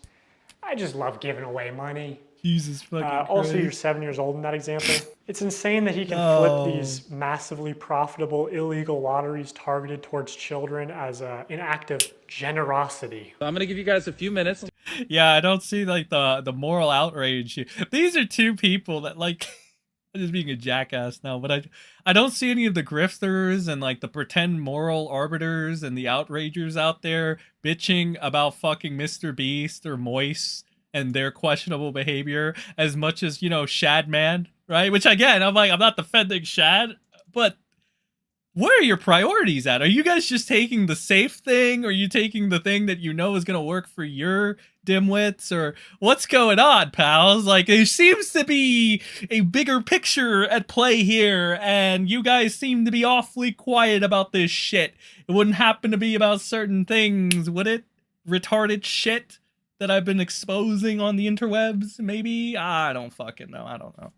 Speaker 14: I just love giving away money.
Speaker 1: Jesus fucking Christ.
Speaker 14: Also, you're 7 years old in that example. It's insane that he can flip these massively profitable illegal lotteries targeted towards children as an act of generosity.
Speaker 21: I'm going to give you guys a few minutes.
Speaker 1: Yeah, I don't see like the moral outrage here. These are two people that like, I'm just being a jackass now, but I don't see any of the grifters and like the pretend moral arbiters and the outragers out there bitching about fucking MrBeast or Moist and their questionable behavior as much as, you know, Shad Man, right? Which again, I'm like, I'm not defending Shad, but where are your priorities at? Are you guys just taking the safe thing? Or are you taking the thing that you know is going to work for your dimwits? Or what's going on, pals? Like, there seems to be a bigger picture at play here, and you guys seem to be awfully quiet about this shit. It wouldn't happen to be about certain things, would it? Retarded shit that I've been exposing on the interwebs, maybe? I don't fucking know. I don't know.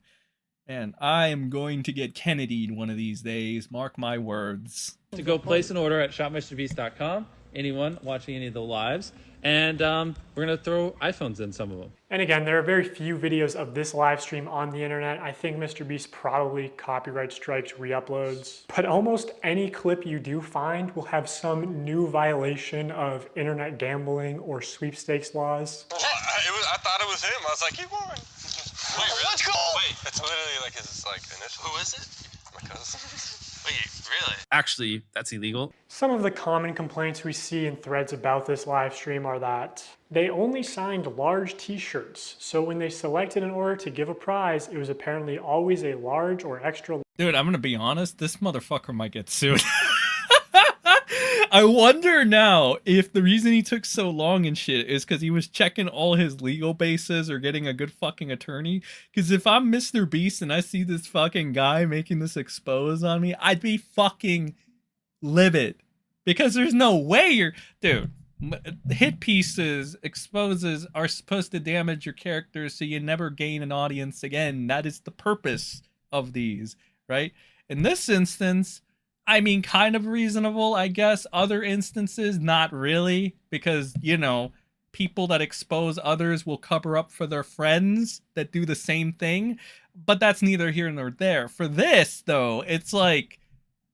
Speaker 1: And I am going to get Kennedy'd one of these days. Mark my words.
Speaker 21: To go place an order at shopmrbeast.com.
Speaker 10: anyone watching any of the lives. And we're going to throw iPhones in some of them.
Speaker 14: And again, there are very few videos of this live stream on the internet. I think MrBeast probably copyright strikes re-uploads. But almost any clip you do find will have some new violation of internet gambling or sweepstakes laws.
Speaker 5: I thought it was him. I was like, keep going. Wait, really? Let's go! Wait, it's literally like his initial. Who is it? My cousin. Wait, really?
Speaker 10: Actually, that's illegal.
Speaker 14: Some of the common complaints we see in threads about this live stream are that they only signed large t-shirts. So when they selected an order to give a prize, it was apparently always a large or extra.
Speaker 1: Dude, I'm gonna be honest, this motherfucker might get sued. I wonder now if the reason he took so long and shit is because he was checking all his legal bases or getting a good fucking attorney. Because if I'm MrBeast and I see this fucking guy making this expose on me, I'd be fucking livid. Because there's no way you're... Dude, hit pieces, exposes are supposed to damage your characters so you never gain an audience again. That is the purpose of these, right? In this instance... I mean, kind of reasonable, I guess. Other instances, not really. Because, you know, people that expose others will cover up for their friends that do the same thing. But that's neither here nor there. For this, though, it's like,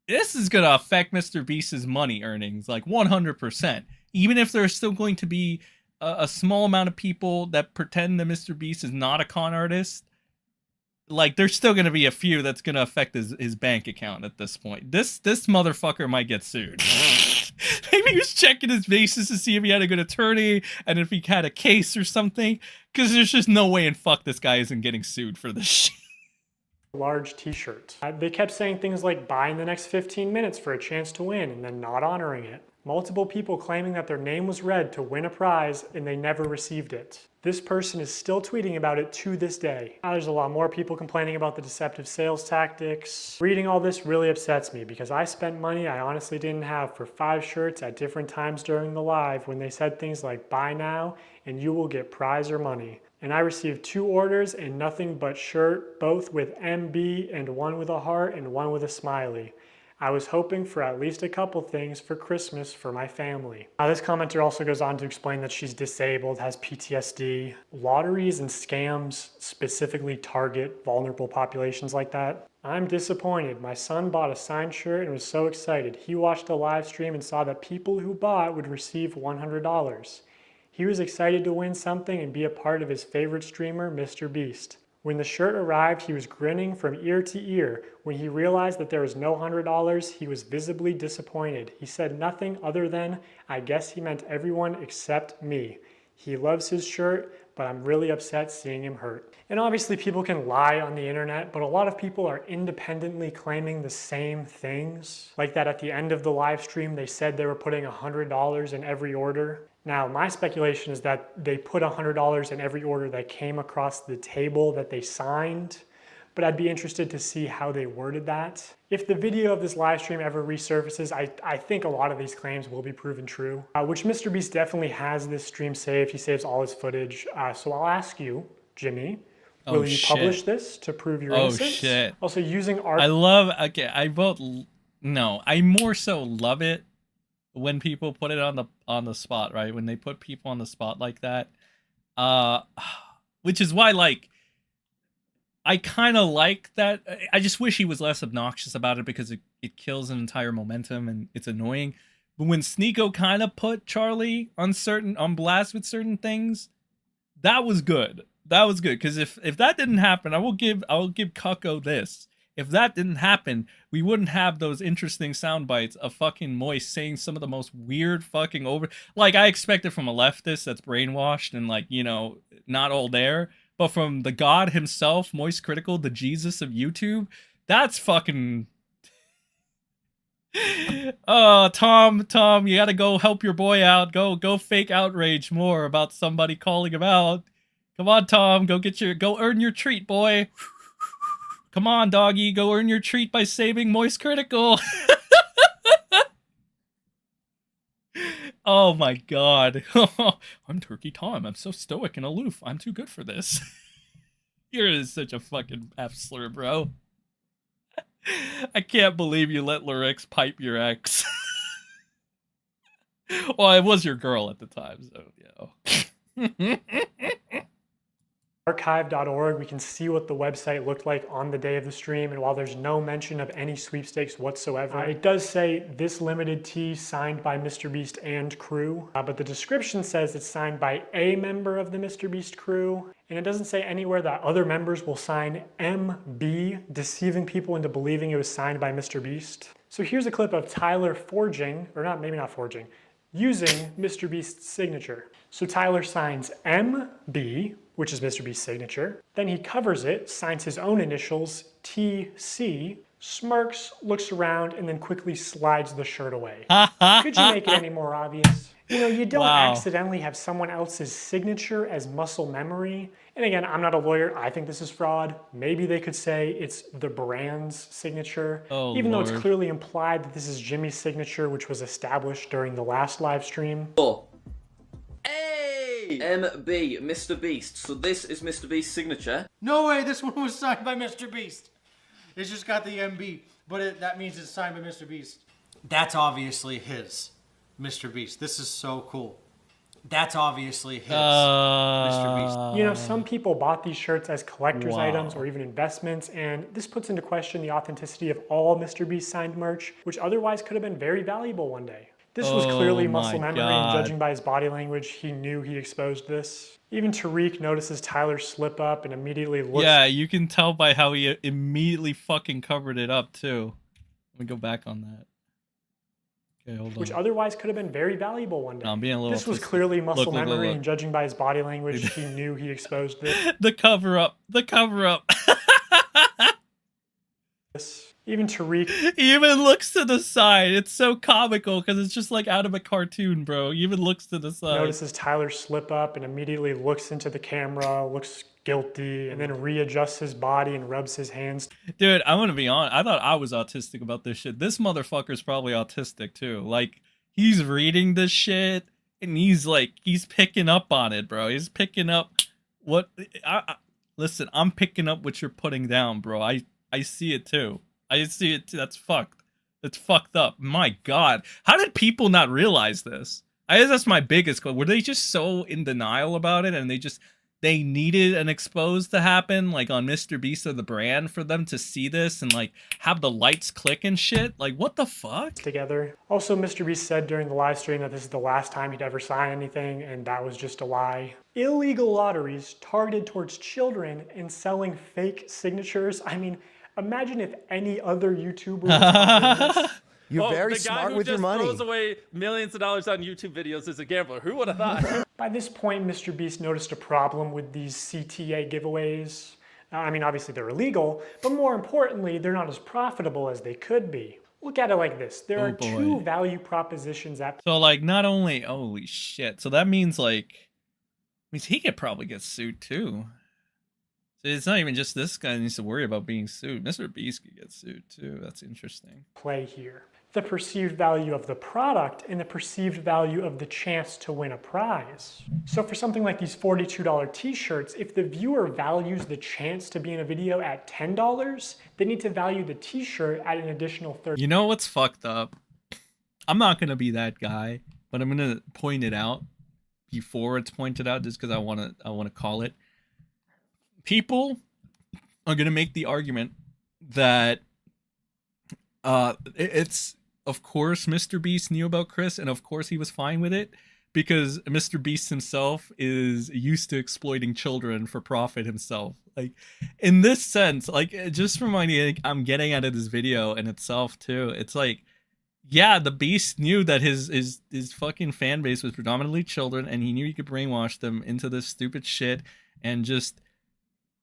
Speaker 1: this is going to affect MrBeast's money earnings, like 100%. Even if there's still going to be a small amount of people that pretend that MrBeast is not a con artist. Like, there's still going to be a few that's going to affect his bank account at this point. This motherfucker might get sued. Maybe he was checking his bases to see if he had a good attorney and if he had a case or something. Because there's just no way in fuck this guy isn't getting sued for this shit.
Speaker 14: Large t-shirt. They kept saying things like buy in the next 15 minutes for a chance to win and then not honoring it. Multiple people claiming that their name was read to win a prize and they never received it. This person is still tweeting about it to this day. Now, there's a lot more people complaining about the deceptive sales tactics. Reading all this really upsets me because I spent money I honestly didn't have for 5 shirts at different times during the live when they said things like buy now and you will get prize or money. And I received 2 orders and nothing but shirt, both with MB and one with a heart and one with a smiley. I was hoping for at least a couple things for Christmas for my family. Now, this commenter also goes on to explain that she's disabled, has PTSD. Lotteries and scams specifically target vulnerable populations like that. I'm disappointed. My son bought a signed shirt and was so excited. He watched a live stream and saw that people who bought would receive $100. He was excited to win something and be a part of his favorite streamer, MrBeast. When the shirt arrived, he was grinning from ear to ear. When he realized that there was no $100, he was visibly disappointed. He said nothing other than, I guess he meant everyone except me. He loves his shirt, but I'm really upset seeing him hurt. And obviously people can lie on the internet, but a lot of people are independently claiming the same things. Like that at the end of the live stream, they said they were putting $100 in every order. Now, my speculation is that they put $100 in every order that came across the table that they signed, but I'd be interested to see how they worded that. If the video of this live stream ever resurfaces, I think a lot of these claims will be proven true, which MrBeast definitely has this stream saved. He saves all his footage. So I'll ask you, Jimmy, will you publish this to prove your innocence?
Speaker 1: Oh, shit.
Speaker 14: Also, using art.
Speaker 1: I love, okay, I vote, no, I more so love it when people put it on the spot, right? When they put people on the spot like that. Which is why, like, I kind of like that. I just wish he was less obnoxious about it because it kills an entire momentum and it's annoying. But when Sneako kind of put Charlie on blast with certain things, that was good. That was good. Because if that didn't happen, I will give Cucko this. If that didn't happen, we wouldn't have those interesting sound bites of fucking Moist saying some of the most weird fucking like, I expect it from a leftist that's brainwashed and, like, you know, not all there. But from the god himself, MoistCritikal, the Jesus of YouTube, that's fucking... Oh, Tom, you gotta go help your boy out. Go fake outrage more about somebody calling him out. Come on, Tom, go earn your treat, boy. Come on, doggy, go earn your treat by saving MoistCritikal. Oh my god. I'm Turkey Tom. I'm so stoic and aloof. I'm too good for this. You're such a fucking F-slur, bro. I can't believe you let Lorix pipe your ex. Well, it was your girl at the time, so you know.
Speaker 14: Archive.org, we can see what the website looked like on the day of the stream, and while there's no mention of any sweepstakes whatsoever, it does say this limited tee signed by MrBeast and crew, but the description says it's signed by a member of the MrBeast crew, and it doesn't say anywhere that other members will sign MB, deceiving people into believing it was signed by MrBeast. So here's a clip of Tyler forging, or not, maybe not forging, using MrBeast's signature. So Tyler signs MB, which is MrBeast's signature. Then he covers it, signs his own initials, TC, smirks, looks around, and then quickly slides the shirt away. Could you make it any more obvious? You know, you don't accidentally have someone else's signature as muscle memory. And again, I'm not a lawyer. I think this is fraud. Maybe they could say it's the brand's signature, even though it's clearly implied that this is Jimmy's signature, which was established during the last live stream.
Speaker 9: Hey! MB, MrBeast. So this is MrBeast's signature.
Speaker 18: No way, this one was signed by MrBeast. It's just got the MB, but that means it's signed by MrBeast. That's obviously his, MrBeast. This is so cool. That's obviously his, MrBeast.
Speaker 14: You know, some people bought these shirts as collector's items or even investments, and this puts into question the authenticity of all MrBeast signed merch, which otherwise could have been very valuable one day. This was clearly muscle memory, and judging by his body language, he knew he exposed this. Even Tariq notices Tyler slip up and immediately looks...
Speaker 1: Yeah, you can tell by how he immediately fucking covered it up, too. Let me go back on that. Okay, hold on.
Speaker 14: Which otherwise could have been very valuable one day.
Speaker 1: No, I'm being a little
Speaker 14: this was clearly muscle memory, and judging by his body language, he knew he exposed this.
Speaker 1: The cover-up. The cover-up.
Speaker 14: Even Tariq...
Speaker 1: He even looks to the side. It's so comical because it's just like out of a cartoon, bro. He even looks to the side.
Speaker 14: Notices Tyler slip up and immediately looks into the camera, looks guilty, and then readjusts his body and rubs his hands.
Speaker 1: Dude, I'm gonna be honest. I thought I was autistic about this shit. This motherfucker's probably autistic too. Like, he's reading this shit and he's picking up on it, bro. He's picking up what... listen, I'm picking up what you're putting down, bro. I see it too. I see it too. That's fucked. It's fucked up. My God. How did people not realize this? I guess that's my biggest question. Were they just so in denial about it and they needed an expose to happen, like on MrBeast or the brand, for them to see this and like have the lights click and shit? Like, what the fuck?
Speaker 14: Together. Also, MrBeast said during the live stream that this is the last time he'd ever sign anything, and that was just a lie. Illegal lotteries targeted towards children and selling fake signatures. I mean, imagine if any other YouTuber was doing this.
Speaker 2: You're very smart with your money.
Speaker 10: The guy who just throws away millions of dollars on YouTube videos is a gambler. Who would have thought?
Speaker 14: By this point, MrBeast noticed a problem with these CTA giveaways. I mean, obviously they're illegal, but more importantly, they're not as profitable as they could be. Look at it like this. There are two value propositions at...
Speaker 1: So, like, not only... Holy shit. So that means, like... means he could probably get sued, too. So it's not even just this guy needs to worry about being sued. MrBeast could get sued, too. That's interesting.
Speaker 14: Play here. The perceived value of the product and the perceived value of the chance to win a prize. So for something like these $42 t-shirts, if the viewer values the chance to be in a video at $10, they need to value the t-shirt at an additional $30.
Speaker 1: You know what's fucked up? I'm not going to be that guy, but I'm going to point it out before it's pointed out just because I want to call it. People are going to make the argument that it's, of course, MrBeast knew about Kris, and of course he was fine with it, because MrBeast himself is used to exploiting children for profit himself. Like, in this sense, like, just from what I'm getting out of this video in itself, too, it's like, yeah, the Beast knew that his fucking fan base was predominantly children, and he knew he could brainwash them into this stupid shit, and just,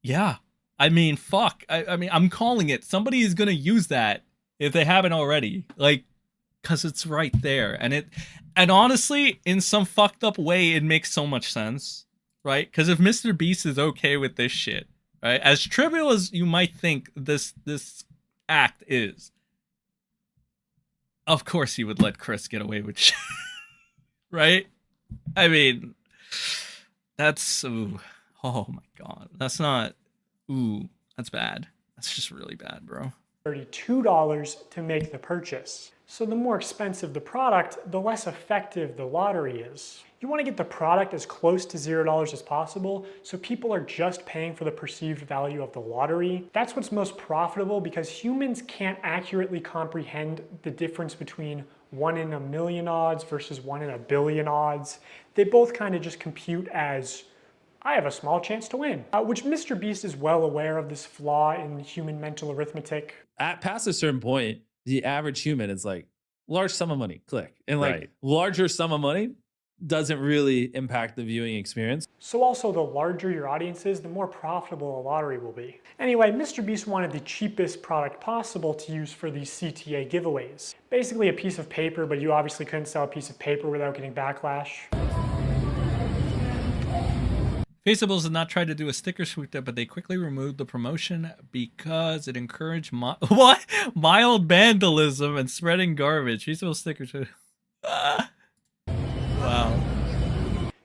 Speaker 1: yeah. I mean, fuck. I mean, I'm calling it. Somebody is gonna use that if they haven't already. Like, because it's right there. And honestly, in some fucked up way, it makes so much sense, right? Because if MrBeast is okay with this shit, right? As trivial as you might think this act is, of course he would let Kris get away with shit. Right? I mean, that's... Ooh, oh my God. That's not... Ooh, that's bad. That's just really bad, bro.
Speaker 14: $32 to make the purchase. So the more expensive the product, the less effective the lottery is. You want to get the product as close to $0 as possible, so people are just paying for the perceived value of the lottery. That's what's most profitable because humans can't accurately comprehend the difference between 1 in a million odds versus 1 in a billion odds. They both kind of just compute as, I have a small chance to win, which MrBeast is well aware of this flaw in human mental arithmetic.
Speaker 10: At past a certain point, the average human is like, large sum of money, click. And like
Speaker 1: Right.
Speaker 10: larger sum of money doesn't really impact the viewing experience.
Speaker 14: So also the larger your audience is, the more profitable a lottery will be. Anyway, MrBeast wanted the cheapest product possible to use for these CTA giveaways. Basically a piece of paper, but you obviously couldn't sell a piece of paper without getting backlash.
Speaker 1: Faceables did not try to do a sticker swoop there, but they quickly removed the promotion because it encouraged mild vandalism and spreading garbage. Faceable stickers. Wow.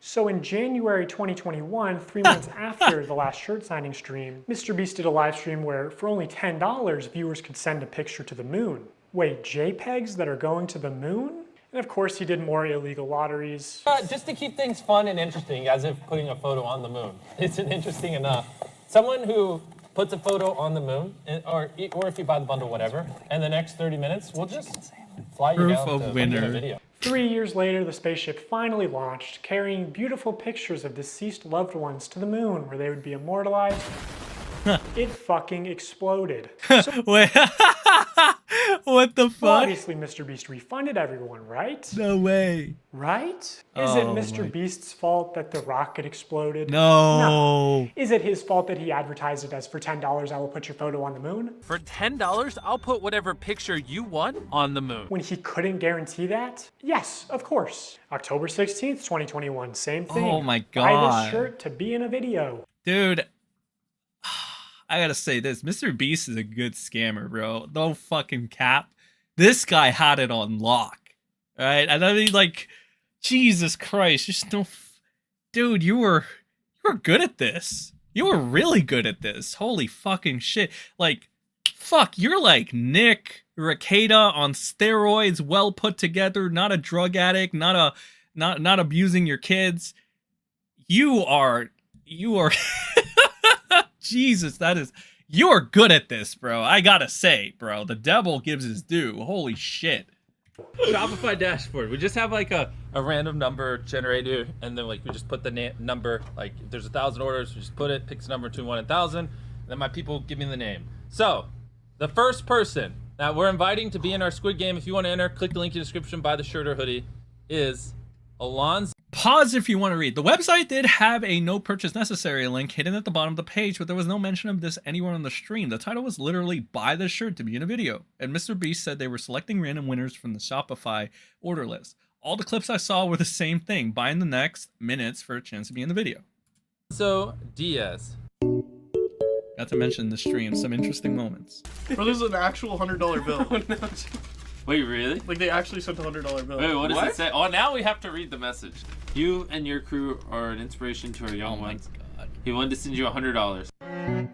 Speaker 14: So in January 2021, 3 months after the last shirt signing stream, MrBeast did a live stream where for only $10, viewers could send a picture to the moon. Wait, JPEGs that are going to the moon? And of course he did more illegal lotteries.
Speaker 11: Just to keep things fun and interesting, as if putting a photo on the moon isn't interesting enough. Someone who puts a photo on the moon, or if you buy the bundle, whatever, and the next 30 minutes, we'll just fly you down to a video.
Speaker 14: 3 years later, the spaceship finally launched, carrying beautiful pictures of deceased loved ones to the moon, where they would be immortalized. It fucking exploded.
Speaker 1: Wait, what the fuck?
Speaker 14: Well, obviously, MrBeast refunded everyone, right?
Speaker 1: No way.
Speaker 14: Right? Is
Speaker 1: Oh
Speaker 14: it
Speaker 1: my-
Speaker 14: MrBeast's fault that the rocket exploded?
Speaker 1: No.
Speaker 14: Is it his fault that he advertised it as for $10, I will put your photo on the moon?
Speaker 10: For $10, I'll put whatever picture you want on the moon.
Speaker 14: When he couldn't guarantee that? Yes, of course. October 16th, 2021, same thing.
Speaker 1: Oh my
Speaker 14: Buy
Speaker 1: God.
Speaker 14: this shirt to be in a video.
Speaker 1: Dude, I gotta say this. MrBeast is a good scammer, bro. No fucking cap. This guy had it on lock. Right? And I mean, like, Jesus Christ. Just no. Dude, you were good at this. You were really good at this. Holy fucking shit. Like, fuck, you're like Nick Rekieta on steroids, well put together, not a drug addict, not abusing your kids. You are Jesus, you're good at this, bro. I gotta say, bro, the devil gives his due. Holy shit.
Speaker 10: Shopify dashboard. We just have like a random number generator, and then like we just put the number. Like if there's 1,000 orders, we just put it, picks a number between 1 and 1,000, and then my people give me the name. So the first person that we're inviting to be in our Squid Game, if you want to enter, click the link in the description, buy the shirt or hoodie, is Alonzo.
Speaker 1: Pause if you want to read. The website did have a no purchase necessary link hidden at the bottom of the page, but there was no mention of this anywhere on the stream. The title was literally buy this shirt to be in a video. And MrBeast said they were selecting random winners from the Shopify order list. All the clips I saw were the same thing. Buy in the next minutes for a chance to be in the video.
Speaker 10: So Diaz.
Speaker 1: Got to mention in the stream some interesting moments.
Speaker 8: Bro, there's an actual $100 bill.
Speaker 10: Wait, really?
Speaker 8: Like they actually sent a $100 bill.
Speaker 10: Wait, what does it say? Oh, now we have to read the message. You and your crew are an inspiration to our young ones.
Speaker 1: God.
Speaker 10: He wanted to send you $100.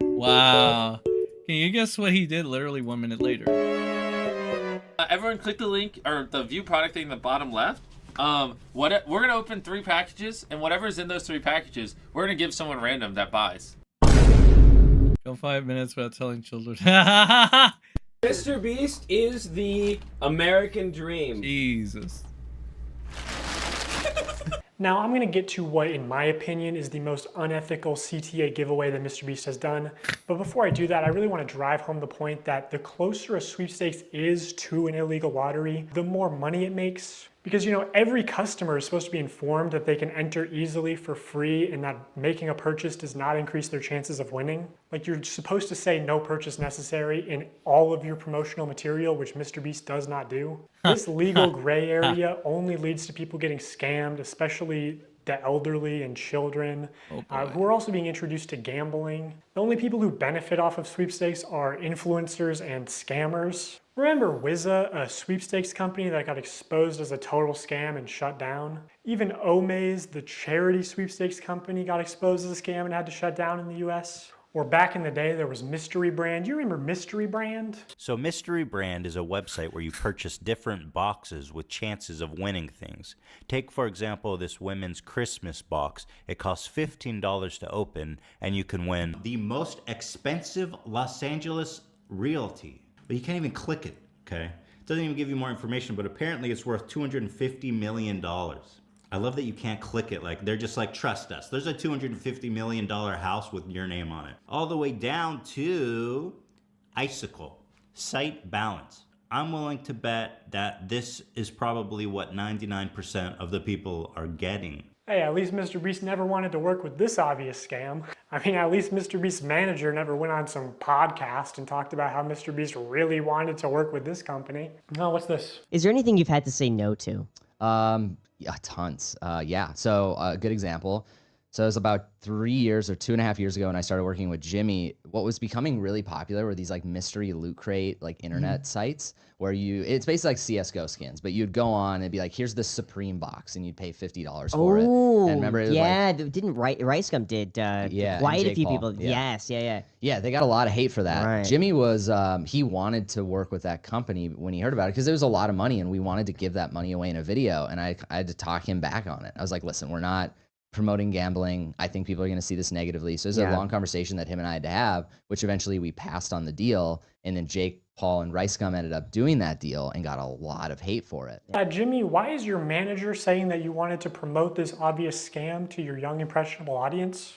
Speaker 1: Wow. Can you guess what he did literally 1 minute later?
Speaker 10: Everyone click the link or the view product thing in the bottom left. We're gonna open 3 packages, and whatever's in those 3 packages, we're gonna give someone random that buys.
Speaker 1: Go 5 minutes without telling children.
Speaker 12: MrBeast is the American dream.
Speaker 1: Jesus.
Speaker 14: Now I'm gonna get to what, in my opinion, is the most unethical CTA giveaway that MrBeast has done. But before I do that, I really want to drive home the point that the closer a sweepstakes is to an illegal lottery, the more money it makes. Because, you know, every customer is supposed to be informed that they can enter easily for free and that making a purchase does not increase their chances of winning. Like, you're supposed to say no purchase necessary in all of your promotional material, which MrBeast does not do. This legal gray area only leads to people getting scammed, especially the elderly and children, who are also being introduced to gambling. The only people who benefit off of sweepstakes are influencers and scammers. Remember Wizza, a sweepstakes company that got exposed as a total scam and shut down? Even Omaze, the charity sweepstakes company, got exposed as a scam and had to shut down in the US. Or back in the day, there was Mystery Brand. You remember Mystery Brand?
Speaker 15: So Mystery Brand is a website where you purchase different boxes with chances of winning things. Take, for example, this women's Christmas box. It costs $15 to open, and you can win the most expensive Los Angeles realty. But you can't even click it, okay? It doesn't even give you more information, but apparently it's worth $250 million. I love that you can't click it. Like, they're just like, trust us. There's a $250 million house with your name on it. All the way down to Icicle, site balance. I'm willing to bet that this is probably what 99% of the people are getting.
Speaker 14: Hey, at least MrBeast never wanted to work with this obvious scam. I mean, at least MrBeast's manager never went on some podcast and talked about how MrBeast really wanted to work with this company. No, what's this?
Speaker 16: Is there anything you've had to say no to?
Speaker 19: Yeah, tons. Yeah, so a good example. So it was about 3 years or 2.5 years ago when I started working with Jimmy. What was becoming really popular were these like mystery loot crate, like internet sites where it's basically like CSGO skins, but you'd go on and be like, here's this Supreme box, and you'd pay $50 for it. And remember, it was
Speaker 16: didn't Ricegum did quite a few people.
Speaker 19: Yeah.
Speaker 16: Yes,
Speaker 19: Yeah, they got a lot of hate for that.
Speaker 16: Right.
Speaker 19: Jimmy was, he wanted to work with that company when he heard about it because it was a lot of money and we wanted to give that money away in a video. And I had to talk him back on it. I was like, listen, we're not promoting gambling. I think people are going to see this negatively. So it was a long conversation that him and I had to have, which eventually we passed on the deal. And then Jake, Paul, and Ricegum ended up doing that deal and got a lot of hate for it.
Speaker 14: Jimmy, why is your manager saying that you wanted to promote this obvious scam to your young, impressionable audience?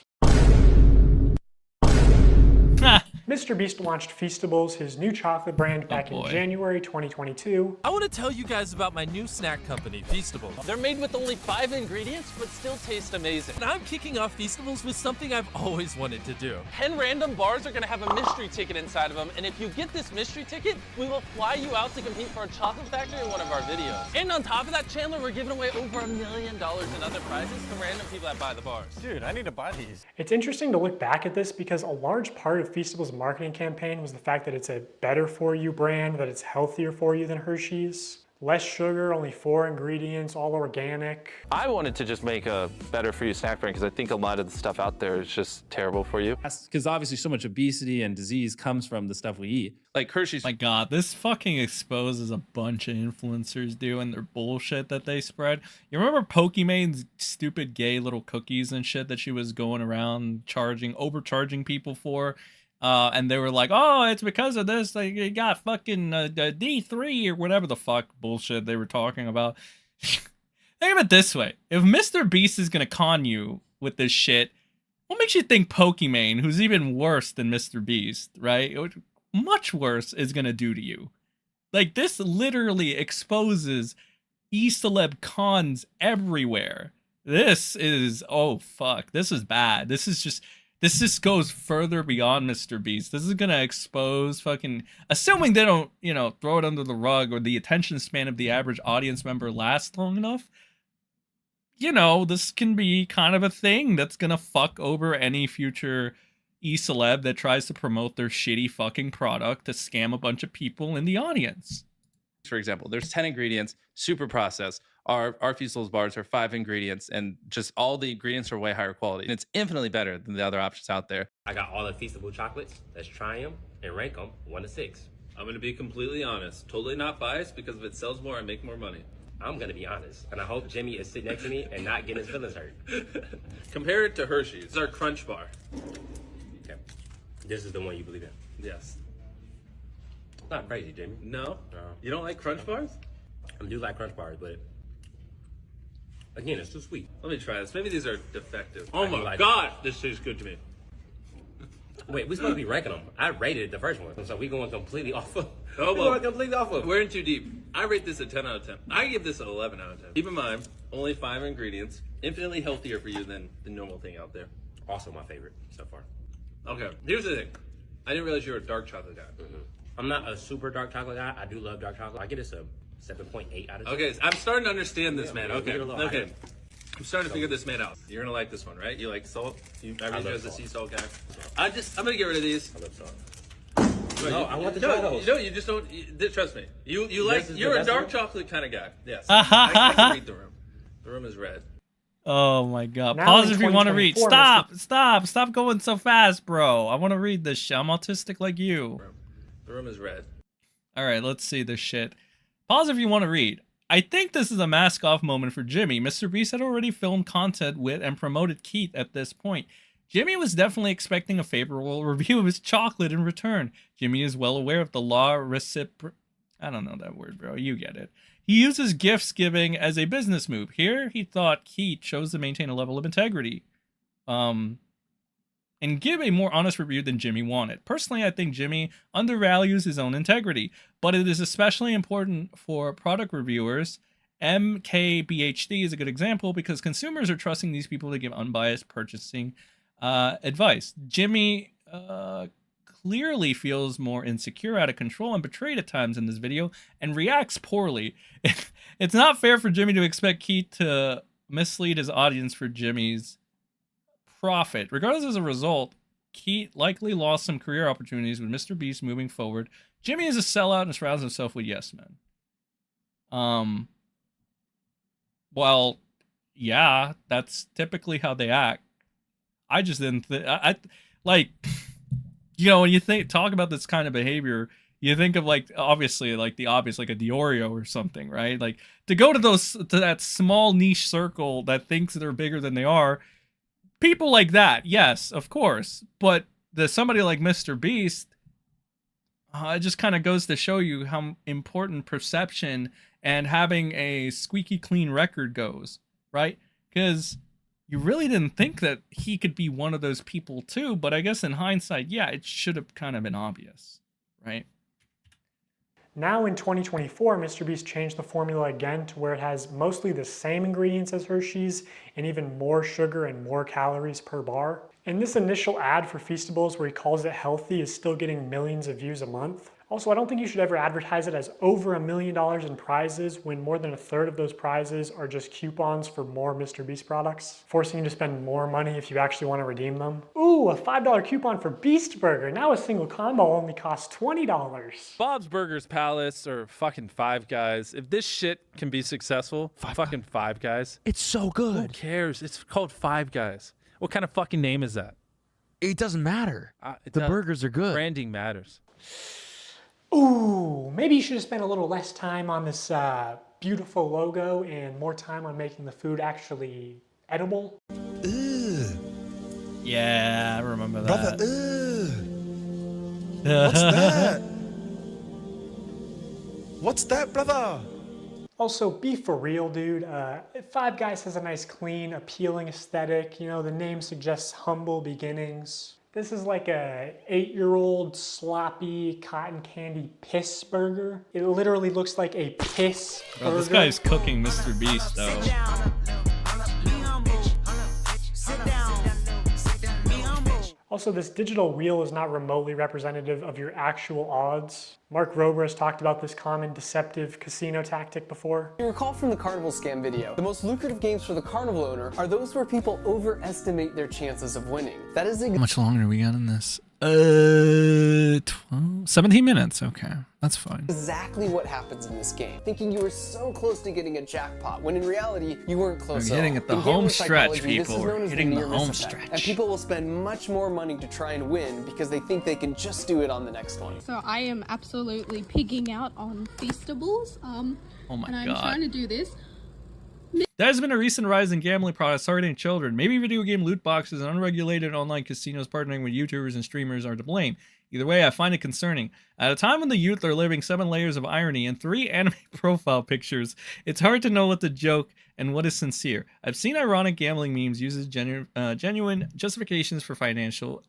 Speaker 14: MrBeast launched Feastables, his new chocolate brand, back in January 2022.
Speaker 17: I want to tell you guys about my new snack company, Feastables. They're made with only 5 ingredients, but still taste amazing. And I'm kicking off Feastables with something I've always wanted to do. 10 random bars are going to have a mystery ticket inside of them, and if you get this mystery ticket, we will fly you out to compete for a chocolate factory in one of our videos. And on top of that, Chandler, we're giving away over $1 million in other prizes to random people that buy the bars.
Speaker 13: Dude, I need to buy these.
Speaker 14: It's interesting to look back at this because a large part of Feastables' marketing campaign was the fact that it's a better for you brand, that it's healthier for you than Hershey's. Less sugar, only 4 ingredients, all organic.
Speaker 17: I wanted to just make a better for you snack brand because I think a lot of the stuff out there is just terrible for you.
Speaker 10: Because obviously so much obesity and disease comes from the stuff we eat. Like Hershey's.
Speaker 1: My God, this fucking exposes a bunch of influencers doing their bullshit that they spread. You remember Pokemon's stupid gay little cookies and shit that she was going around overcharging people for? And they were like, oh, it's because of this. They got fucking D3 or whatever the fuck bullshit they were talking about. Think of it this way. If MrBeast is going to con you with this shit, what makes you think Pokimane, who's even worse than MrBeast, right? Much worse, is going to do to you? Like, this literally exposes e-celeb cons everywhere. This is, oh, fuck. This is bad. This just goes further beyond MrBeast. This is going to expose fucking... Assuming they don't, throw it under the rug or the attention span of the average audience member lasts long enough, this can be kind of a thing that's going to fuck over any future e-celeb that tries to promote their shitty fucking product to scam a bunch of people in the audience.
Speaker 10: For example, there's 10 ingredients, super processed. Our Feastables bars are 5 ingredients, and just all the ingredients are way higher quality. And it's infinitely better than the other options out there.
Speaker 24: I got all the Feastable chocolates. Let's try them and rank them 1 to 6.
Speaker 9: I'm going to be completely honest. Totally not biased, because if it sells more, I make more money.
Speaker 24: I'm going to be honest. And I hope Jimmy is sitting next to me and not getting his feelings hurt.
Speaker 9: Compare it to Hershey's. It's our Crunch Bar.
Speaker 24: Okay. This is the one you believe in?
Speaker 9: Yes.
Speaker 24: Not crazy, Jimmy.
Speaker 9: No? You don't like Crunch Bars?
Speaker 24: I do like Crunch Bars, but again, it's too sweet.
Speaker 9: Let me try this. Maybe these are defective.
Speaker 24: Oh my God, this tastes good to me. Wait, we're supposed to be ranking them. I rated the first one, so we're going completely off of.
Speaker 9: Oh, well,
Speaker 24: we're going completely off of.
Speaker 9: We're in too deep. I rate this a 10 out of 10. I give this an 11 out of 10. Keep in mind, only 5 ingredients, infinitely healthier for you than the normal thing out there.
Speaker 24: Also my favorite so far.
Speaker 9: Okay, here's the thing. I didn't realize you were a dark chocolate guy.
Speaker 24: I'm not a super dark chocolate guy. I do love dark chocolate. I get this a 7.8 out of 10.
Speaker 9: Okay, I'm starting to understand this, man. Okay,
Speaker 24: okay.
Speaker 9: I'm starting to figure this man out. You're gonna like this one, right? You like salt? I read you as a sea salt guy. I'm gonna get rid of these.
Speaker 24: I love salt. No, I want to try those.
Speaker 9: No, you just don't. Trust me. You're a dark chocolate kind of guy. Yes. I can read the room. The room is red.
Speaker 1: Oh my god.
Speaker 14: Now
Speaker 1: Pause
Speaker 14: in
Speaker 1: if you want to read.
Speaker 14: 2024,
Speaker 1: Stop going so fast, bro. I want to read this shit. I'm autistic like you.
Speaker 9: The room is red.
Speaker 1: All right, let's see this shit. Pause if you want to read. I think this is a mask-off moment for Jimmy. MrBeast had already filmed content with and promoted Keith at this point. Jimmy was definitely expecting a favorable review of his chocolate in return. Jimmy is well aware of the law I don't know that word, bro. You get it. He uses gifts giving as a business move. Here, he thought Keith chose to maintain a level of integrity. And give a more honest review than Jimmy wanted. Personally, I think Jimmy undervalues his own integrity, but it is especially important for product reviewers. MKBHD is a good example because consumers are trusting these people to give unbiased purchasing advice. Jimmy clearly feels more insecure, out of control, and betrayed at times in this video and reacts poorly. It's not fair for Jimmy to expect Keith to mislead his audience for Jimmy's profit. Regardless as a result, Keith likely lost some career opportunities with MrBeast moving forward. Jimmy is a sellout and surrounds himself with yes men. Well, yeah, that's typically how they act. I just didn't think like, you know, when you talk about this kind of behavior, you think of like obviously like the obvious, like a Diorio or something, right? Like to go to that small niche circle that thinks they're bigger than they are. People like that, yes, of course. But somebody like MrBeast, it just kind of goes to show you how important perception and having a squeaky clean record goes, right? Because you really didn't think that he could be one of those people too, but I guess in hindsight, yeah, it should have kind of been obvious, right?
Speaker 14: Now in 2024, MrBeast changed the formula again to where it has mostly the same ingredients as Hershey's and even more sugar and more calories per bar. And this initial ad for Feastables where he calls it healthy is still getting millions of views a month. Also, I don't think you should ever advertise it as over $1 million in prizes when more than a third of those prizes are just coupons for more MrBeast products, forcing you to spend more money if you actually want to redeem them. Ooh, a $5 coupon for Beast Burger. Now a single combo only costs $20.
Speaker 10: Bob's Burgers Palace or fucking Five Guys. If this shit can be successful, fucking Five Guys.
Speaker 3: It's so good.
Speaker 10: Who cares? It's called Five Guys. What kind of fucking name is that?
Speaker 3: It doesn't matter. The burgers are good.
Speaker 10: Branding matters.
Speaker 14: Ooh, maybe you should have spent a little less time on this beautiful logo and more time on making the food actually edible.
Speaker 3: Ugh.
Speaker 1: Yeah, I remember that.
Speaker 3: Brother, what's that? What's that, brother?
Speaker 14: Also, be for real, dude. Five Guys has a nice, clean, appealing aesthetic. You know, the name suggests humble beginnings. This is like a 8-year-old sloppy cotton candy piss burger. It literally looks like a piss burger.
Speaker 1: This guy's cooking MrBeast though.
Speaker 14: Also, this digital wheel is not remotely representative of your actual odds. Mark Rober has talked about this common deceptive casino tactic before.
Speaker 4: You recall from the Carnival scam video, the most lucrative games for the Carnival owner are those where people overestimate their chances of winning. That is
Speaker 1: How much longer we got in this? 17 minutes. Okay, that's fine.
Speaker 4: Exactly what happens in this game. Thinking you were so close to getting a jackpot, when in reality, you weren't close
Speaker 1: We're getting
Speaker 4: at
Speaker 1: at the home stretch, people. We're hitting the home stretch.
Speaker 4: And people will spend much more money to try and win because they think they can just do it on the next one.
Speaker 7: So I am absolutely pigging out on Feastables.
Speaker 1: Oh my
Speaker 7: and I'm
Speaker 1: God.
Speaker 7: trying to do this.
Speaker 1: There has been a recent rise in gambling products targeting children. Maybe video game loot boxes and unregulated online casinos partnering with YouTubers and streamers are to blame. Either way, I find it concerning. At a time when the youth are living 7 layers of irony and 3 anime profile pictures, it's hard to know what's a joke and what is sincere. I've seen ironic gambling memes use genuine justifications for financial...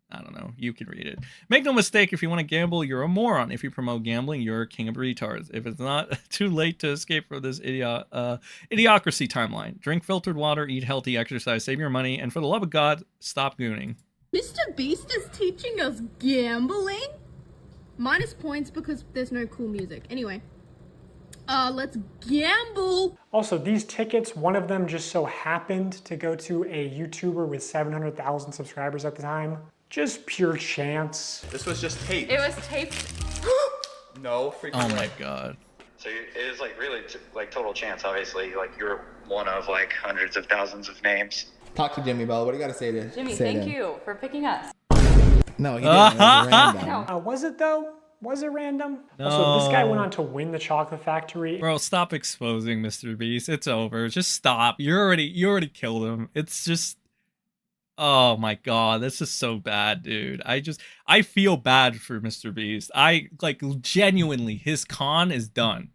Speaker 1: I don't know. You can read it. Make no mistake, if you want to gamble, you're a moron. If you promote gambling, you're a king of retards. If it's not too late to escape from this idiocracy timeline, drink filtered water, eat healthy, exercise, save your money, and for the love of God, stop gooning.
Speaker 7: MrBeast is teaching us gambling? Minus points because there's no cool music. Anyway, let's gamble.
Speaker 14: Also, these tickets, one of them just so happened to go to a YouTuber with 700,000 subscribers at the time. Just pure chance.
Speaker 5: This was just taped.
Speaker 7: It was taped.
Speaker 5: No freaking
Speaker 1: Oh
Speaker 5: way.
Speaker 1: my God.
Speaker 22: So it is like really like total chance, obviously. Like you're
Speaker 6: one of like hundreds of thousands of names.
Speaker 20: Talk to Jimmy, Bella. What do you got to say to
Speaker 22: Jimmy,
Speaker 20: say
Speaker 22: thank
Speaker 20: to him?
Speaker 22: you for picking us.
Speaker 20: No, he didn't. It was random.
Speaker 14: Was it though? Was it random? Also, this guy went on to win the chocolate factory.
Speaker 1: Bro, stop exposing Mr. Beast. It's over. Just stop. You already killed him. It's just, oh my god, this is so bad, dude. I feel bad for Mr. Beast. I like genuinely, his con is done.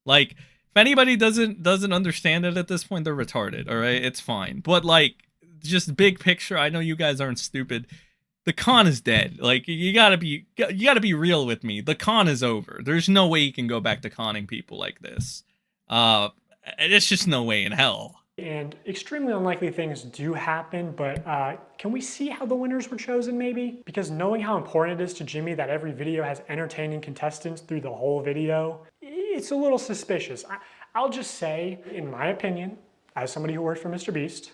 Speaker 1: Like, if anybody doesn't understand it at this point, they're retarded. All right, it's fine. But like, just big picture, I know you guys aren't stupid. The con is dead. Like, you gotta be real with me. The con is over. There's no way you can go back to conning people like this. It's just no way in hell.
Speaker 14: And extremely unlikely things do happen, but can we see how the winners were chosen maybe? Because knowing how important it is to Jimmy that every video has entertaining contestants through the whole video, it's a little suspicious. I'll just say, in my opinion, as somebody who worked for MrBeast,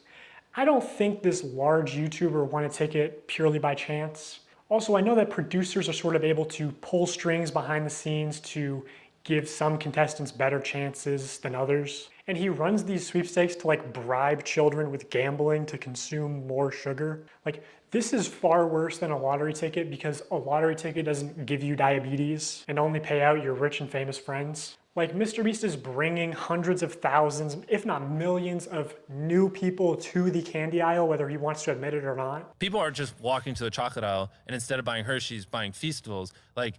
Speaker 14: I don't think this large YouTuber won a ticket purely by chance. Also, I know that producers are sort of able to pull strings behind the scenes to give some contestants better chances than others. And he runs these sweepstakes to like bribe children with gambling to consume more sugar. Like, this is far worse than a lottery ticket because a lottery ticket doesn't give you diabetes and only pay out your rich and famous friends. Like, MrBeast is bringing hundreds of thousands, if not millions, of new people to the candy aisle, whether he wants to admit it or not.
Speaker 17: People are just walking to the chocolate aisle, and instead of buying Hershey's, buying Feastables. Like,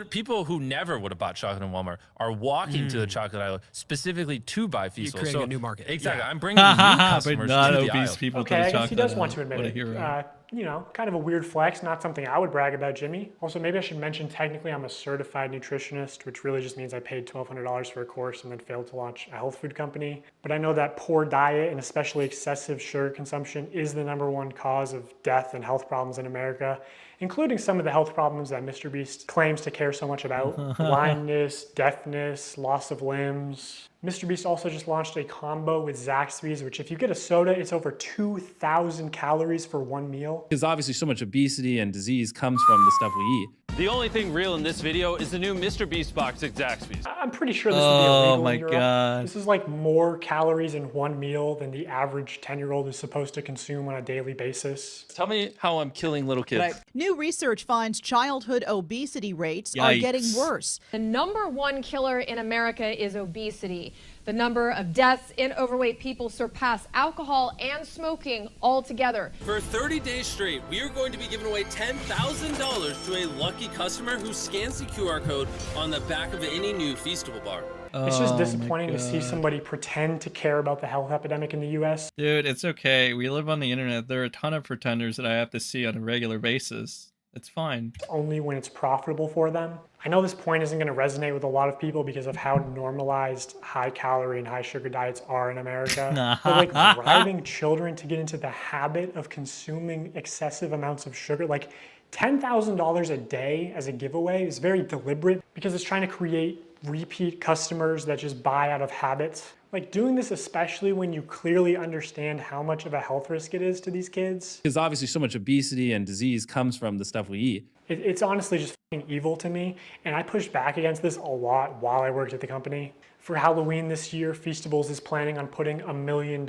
Speaker 17: people who never would have bought chocolate in Walmart are walking to the chocolate aisle specifically to buy Feastables.
Speaker 23: You're creating a new market.
Speaker 17: Exactly.
Speaker 23: Yeah.
Speaker 17: I'm bringing new customers
Speaker 1: not
Speaker 17: to the
Speaker 1: obese
Speaker 17: aisle.
Speaker 1: people
Speaker 14: Okay,
Speaker 1: to the
Speaker 14: I guess
Speaker 1: chocolate
Speaker 14: he does
Speaker 1: aisle.
Speaker 14: want to admit
Speaker 1: What a
Speaker 14: it.
Speaker 1: hero.
Speaker 14: You know, kind of a weird flex, not something I would brag about, Jimmy. Also, maybe I should mention technically I'm a certified nutritionist, which really just means I paid $1,200 for a course and then failed to launch a health food company. But I know that poor diet and especially excessive sugar consumption is the #1 cause of death and health problems in America, including some of the health problems that MrBeast claims to care so much about. Blindness, deafness, loss of limbs. MrBeast also just launched a combo with Zaxby's, which if you get a soda, it's over 2,000 calories for one meal.
Speaker 10: Because obviously so much obesity and disease comes from the stuff we eat.
Speaker 17: The only thing real in this video is the new MrBeast box at Zaxby's.
Speaker 14: I'm pretty sure this would be illegal
Speaker 1: my
Speaker 14: in Europe.
Speaker 1: God.
Speaker 14: This is like more calories in one meal than the average 10-year-old is supposed to consume on a daily basis.
Speaker 17: Tell me how I'm killing little kids.
Speaker 25: New research finds childhood obesity rates are getting worse.
Speaker 26: The #1 killer in America is obesity. The number of deaths in overweight people surpass alcohol and smoking altogether.
Speaker 17: For 30 days straight, we are going to be giving away $10,000 to a lucky customer who scans the QR code on the back of any new Feastable bar.
Speaker 14: It's just
Speaker 1: Oh my
Speaker 14: disappointing to see
Speaker 1: God.
Speaker 14: somebody pretend to care about the health epidemic in the US.
Speaker 1: Dude, it's okay. We live on the internet. There are a ton of pretenders that I have to see on a regular basis. It's fine.
Speaker 14: Only when it's profitable for them. I know this point isn't going to resonate with a lot of people because of how normalized high calorie and high sugar diets are in America. But like driving children to get into the habit of consuming excessive amounts of sugar, like $10,000 a day as a giveaway is very deliberate because it's trying to create repeat customers that just buy out of habit. Like doing this especially when you clearly understand how much of a health risk it is to these kids.
Speaker 10: Because obviously so much obesity and disease comes from the stuff we eat.
Speaker 14: It's honestly just fucking evil to me, and I pushed back against this a lot while I worked at the company. For Halloween this year, Feastables is planning on putting $1 million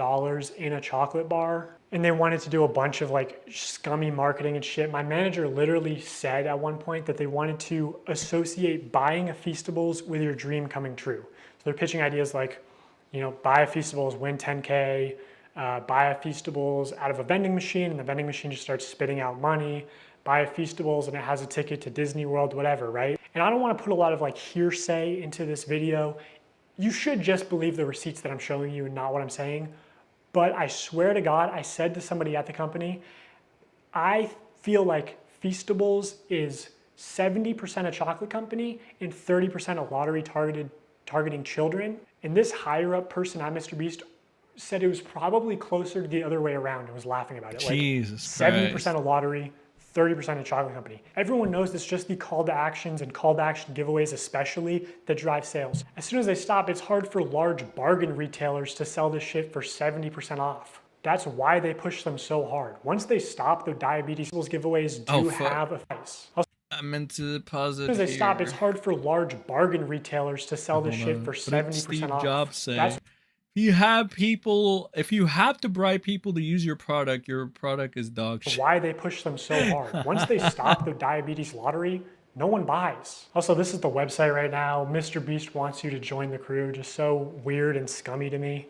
Speaker 14: in a chocolate bar, and they wanted to do a bunch of like scummy marketing and shit. My manager literally said at one point that they wanted to associate buying a Feastables with your dream coming true. So they're pitching ideas like, you know, buy a Feastables, win 10K, buy a Feastables out of a vending machine, and the vending machine just starts spitting out money. Buy a Feastables and it has a ticket to Disney World, whatever, right? And I don't want to put a lot of like hearsay into this video. You should just believe the receipts that I'm showing you and not what I'm saying. But I swear to God, I said to somebody at the company, I feel like Feastables is 70% a chocolate company and 30% a lottery targeting children. And this higher up person at MrBeast said it was probably closer to the other way around and was laughing about it.
Speaker 1: Jesus
Speaker 14: like
Speaker 1: Christ.
Speaker 14: 70% a lottery, 30% a chocolate company. Everyone knows it's just the call to actions and call to action giveaways especially that drive sales. As soon as they stop, it's hard for large bargain retailers to sell this shit for 70% off. That's why they push them so hard. Once they stop, the diabetes giveaways do have a face.
Speaker 1: I meant to pause it
Speaker 14: As soon as they stop,
Speaker 1: here.
Speaker 14: it's hard for large bargain retailers to sell this
Speaker 1: Hold
Speaker 14: shit
Speaker 1: on.
Speaker 14: for
Speaker 1: What did
Speaker 14: 70%
Speaker 1: Steve
Speaker 14: off.
Speaker 1: Jobs say?
Speaker 14: That's
Speaker 1: If if you have to bribe people to use your product is dog shit.
Speaker 14: Why they push them so hard. Once they stop the diabetes lottery, no one buys. Also, this is the website right now. MrBeast wants you to join the crew. Just so weird and scummy to me.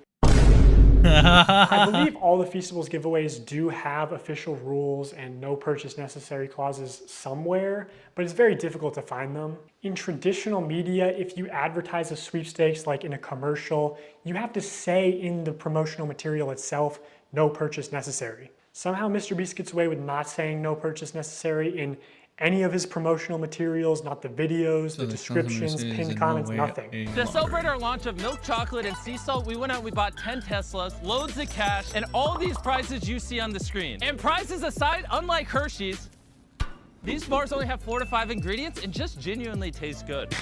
Speaker 14: I believe all the Feastables giveaways do have official rules and no purchase necessary clauses somewhere, but it's very difficult to find them. In traditional media, if you advertise a sweepstakes like in a commercial, you have to say in the promotional material itself, no purchase necessary. Somehow MrBeast gets away with not saying no purchase necessary in any of his promotional materials, not the videos, the descriptions, pinned comments, nothing.
Speaker 17: To celebrate our launch of milk chocolate and sea salt, we went out and we bought 10 Teslas, loads of cash, and all these prizes you see on the screen. And prizes aside, unlike Hershey's, these bars only have 4 to 5 ingredients and just genuinely taste good.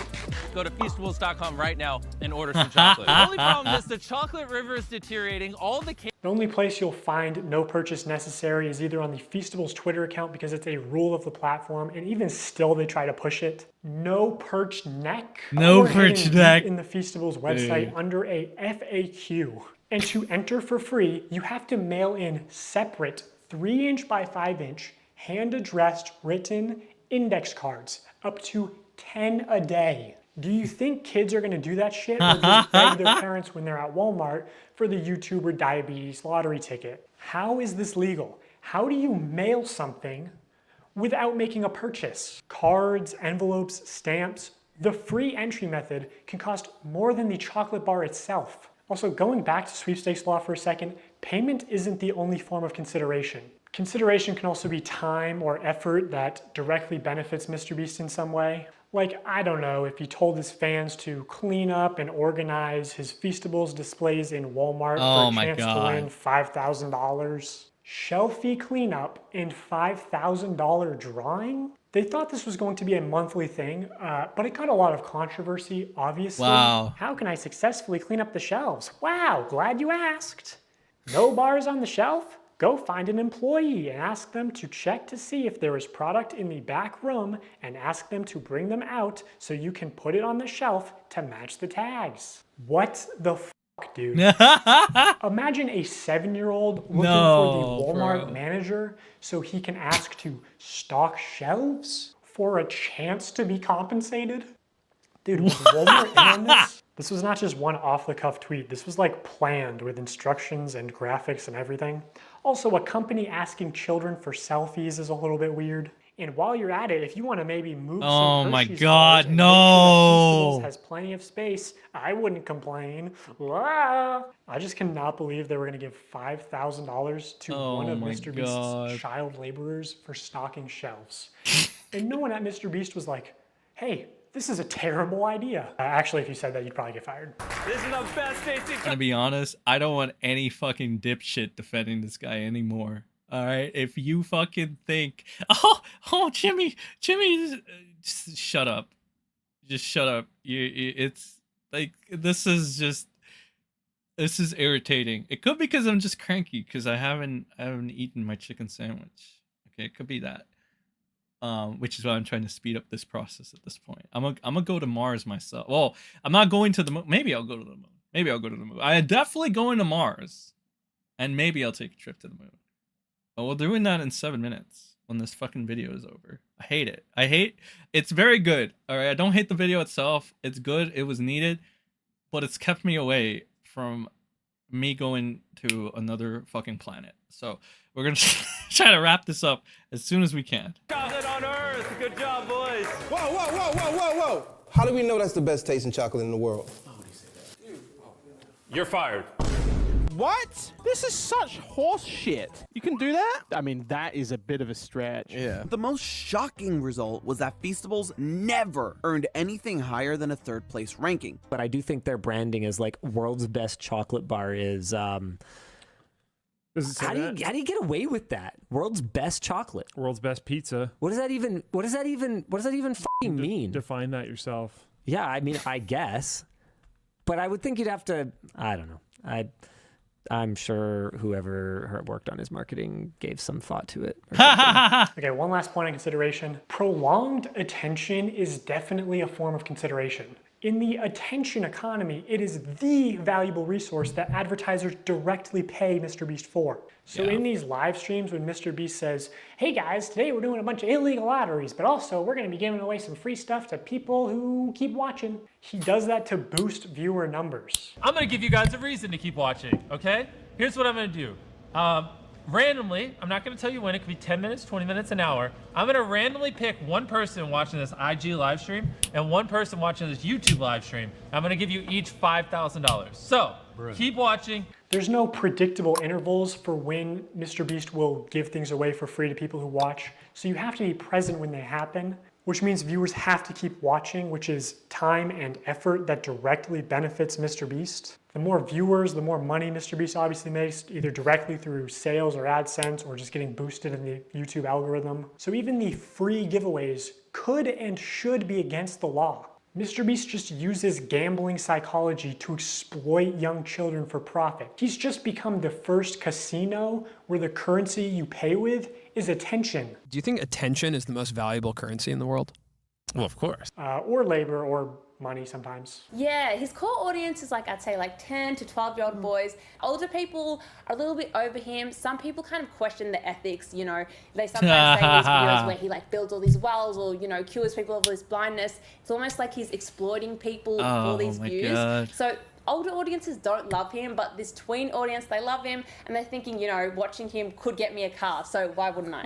Speaker 17: Go to Feastables.com right now and order some chocolate. The only problem is the chocolate river is deteriorating.
Speaker 14: The only place you'll find no purchase necessary is either on the Feastables Twitter account because it's a rule of the platform, and even still they try to push it. No perch neck.
Speaker 1: No perch neck.
Speaker 14: In the Feastables website under a FAQ. And to enter for free, you have to mail in separate 3" by 5" hand-addressed written index cards, up to 10 a day. Do you think kids are gonna do that shit or just beg their parents when they're at Walmart for the YouTuber diabetes lottery ticket? How is this legal? How do you mail something without making a purchase? Cards, envelopes, stamps, the free entry method can cost more than the chocolate bar itself. Also, going back to sweepstakes law for a second, payment isn't the only form of consideration. Consideration can also be time or effort that directly benefits MrBeast in some way. Like, I don't know, if he told his fans to clean up and organize his Feastables displays in Walmart for a chance to win $5,000. Shelfie cleanup and $5,000 drawing? They thought this was going to be a monthly thing, but it got a lot of controversy, obviously.
Speaker 1: Wow.
Speaker 14: How can I successfully clean up the shelves? Wow, glad you asked. No bars on the shelf? Go find an employee and ask them to check to see if there is product in the back room and ask them to bring them out so you can put it on the shelf to match the tags. What the fuck, dude? Imagine a 7-year-old looking for the Walmart manager so he can ask to stock shelves for a chance to be compensated? Dude, was Walmart in on this? This was not just one off-the-cuff tweet. This was like planned with instructions and graphics and everything. Also, a company asking children for selfies is a little bit weird. And while you're at it, if you want to maybe move some Hershey's cars and make sure that Feastables has plenty of space, I wouldn't complain. I just cannot believe they were going to give $5,000 to one of MrBeast's child laborers for stocking shelves. And no one at MrBeast was like, hey, this is a terrible idea. Actually, if you said that, you'd probably get fired.
Speaker 17: This is the best tasting.
Speaker 1: To be honest, I don't want any fucking dipshit defending this guy anymore. All right, if you fucking think, Jimmy, just shut up, just shut up. It's like this is irritating. It could be because I'm just cranky because I haven't eaten my chicken sandwich. Okay, it could be that. Which is why I'm trying to speed up this process at this point. I'm gonna go to Mars myself. Well, I'm not going to the moon. Maybe I'll go to the moon. I definitely going to Mars, and maybe I'll take a trip to the moon. But we're doing that in 7 minutes when this fucking video is over. I hate it. It's very good. All right, I don't hate the video itself. It's good. It was needed, but it's kept me away from me going to another fucking planet. So we're gonna try to wrap this up as soon as we can.
Speaker 17: Chocolate on Earth. Good job, boys.
Speaker 2: Whoa. How do we know that's the best tasting chocolate in the world?
Speaker 17: You're fired.
Speaker 11: What? This is such horse shit. You can do that? I mean, that is a bit of a stretch.
Speaker 18: Yeah. The most shocking result was that Feastables never earned anything higher than a 3rd place ranking.
Speaker 21: But I do think their branding as like world's best chocolate bar is how do you get away with that? World's best chocolate.
Speaker 22: World's best pizza.
Speaker 21: What does that even fucking mean?
Speaker 22: Define that yourself.
Speaker 21: Yeah, I mean, I guess. But I would think you'd have to, I don't know. I'm sure whoever worked on his marketing gave some thought to it.
Speaker 14: Okay, one last point of consideration. Prolonged attention is definitely a form of consideration. In the attention economy, it is the valuable resource that advertisers directly pay MrBeast for. So in these live streams when MrBeast says, hey guys, today we're doing a bunch of illegal lotteries, but also we're gonna be giving away some free stuff to people who keep watching. He does that to boost viewer numbers.
Speaker 17: I'm gonna give you guys a reason to keep watching, okay? Here's what I'm gonna do. Randomly, I'm not gonna tell you when, it could be 10 minutes, 20 minutes, an hour. I'm gonna randomly pick one person watching this IG live stream and one person watching this YouTube live stream. I'm gonna give you each $5,000. So, keep watching.
Speaker 14: There's no predictable intervals for when MrBeast will give things away for free to people who watch, so you have to be present when they happen, which means viewers have to keep watching, which is time and effort that directly benefits MrBeast. The more viewers, the more money MrBeast obviously makes, either directly through sales or AdSense or just getting boosted in the YouTube algorithm. So even the free giveaways could and should be against the law. MrBeast just uses gambling psychology to exploit young children for profit. He's just become the first casino where the currency you pay with is attention.
Speaker 8: Do you think attention is the most valuable currency in the world?
Speaker 10: Well, of course.
Speaker 14: Or labor, or money sometimes.
Speaker 12: Yeah, his core audience is like, I'd say like 10 to 12-year-old boys. Older people are a little bit over him. Some people kind of question the ethics, you know. They sometimes say in these videos where he like builds all these wells or, you know, cures people of this blindness. It's almost like he's exploiting people for these views.
Speaker 1: God.
Speaker 12: So older audiences don't love him, but this tween audience, they love him and they're thinking, you know, watching him could get me a car, so why wouldn't I?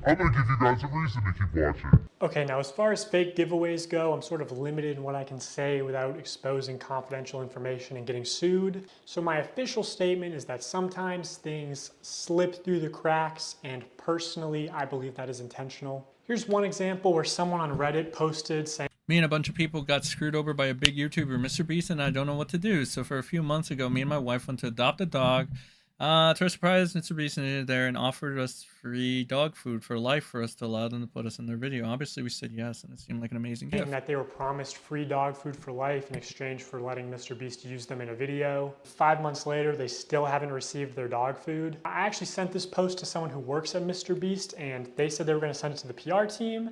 Speaker 15: I'm gonna give you guys a reason to keep watching.
Speaker 14: Okay, now as far as fake giveaways go, I'm sort of limited in what I can say without exposing confidential information and getting sued. So my official statement is that sometimes things slip through the cracks, and personally, I believe that is intentional. Here's one example where someone on Reddit posted saying,
Speaker 1: me and a bunch of people got screwed over by a big YouTuber, MrBeast, and I don't know what to do. So for a few months ago, me and my wife went to adopt a dog. To our surprise, MrBeast ended there and offered us free dog food for life for us to allow them to put us in their video. Obviously, we said yes, and it seemed like an amazing gift.
Speaker 14: that they were promised free dog food for life in exchange for letting MrBeast use them in a video. 5 months later, they still haven't received their dog food. I actually sent this post to someone who works at MrBeast, and they said they were going to send it to the PR team,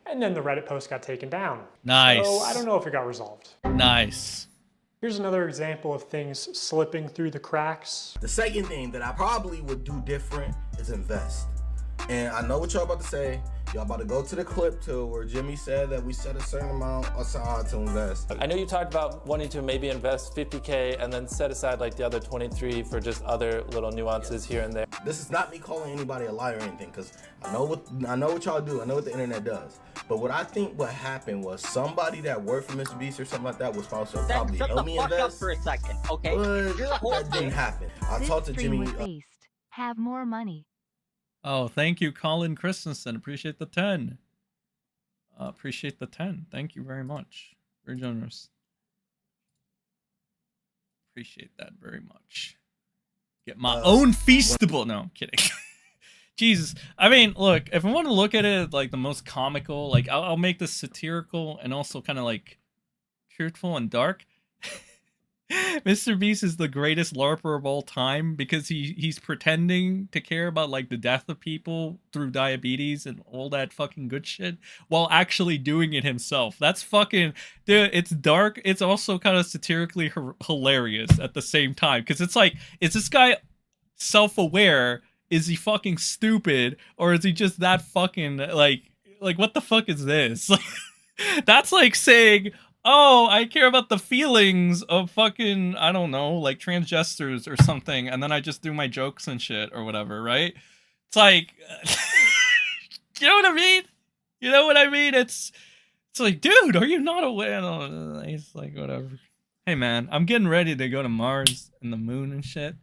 Speaker 14: and then the Reddit post got taken down.
Speaker 1: Nice.
Speaker 14: So I don't know if it got resolved.
Speaker 1: Nice.
Speaker 14: Here's another example of things slipping through the cracks.
Speaker 16: The second thing that I probably would do different is invest. And I know what y'all about to say. Y'all about to go to the clip too, where Jimmy said that we set a certain amount aside to invest.
Speaker 17: I know you talked about wanting to maybe invest 50K and then set aside like the other 23 for just other little nuances here and there.
Speaker 16: This is not me calling anybody a liar or anything, because I know what y'all do. I know what the internet does. But what I think what happened was somebody that worked for MrBeast or something like that was supposed to probably help me invest.
Speaker 19: Up for a second, okay?
Speaker 16: But that didn't happen. I talked to Jimmy.
Speaker 23: Have more money.
Speaker 1: Oh, thank you, Colin Christensen. Appreciate the 10. Appreciate the 10. Thank you very much. Very generous. Appreciate that very much. Get my own Feastable. No, I'm kidding. Jesus. I mean, look, if I want to look at it like the most comical, like I'll make this satirical and also kind of like truthful and dark. MrBeast is the greatest LARPer of all time because he's pretending to care about like the death of people through diabetes and all that fucking good shit while actually doing it himself. That's fucking, dude, it's dark. It's also kind of satirically hilarious at the same time because it's like, is this guy self-aware? Is he fucking stupid? Or is he just that fucking like what the fuck is this? That's like saying, oh, I care about the feelings of fucking, I don't know, like transgenders or something, and then I just do my jokes and shit or whatever, right? It's like, you know what I mean? You know what I mean? It's like, dude, are you not aware? It's like, whatever. Hey, man, I'm getting ready to go to Mars and the moon and shit,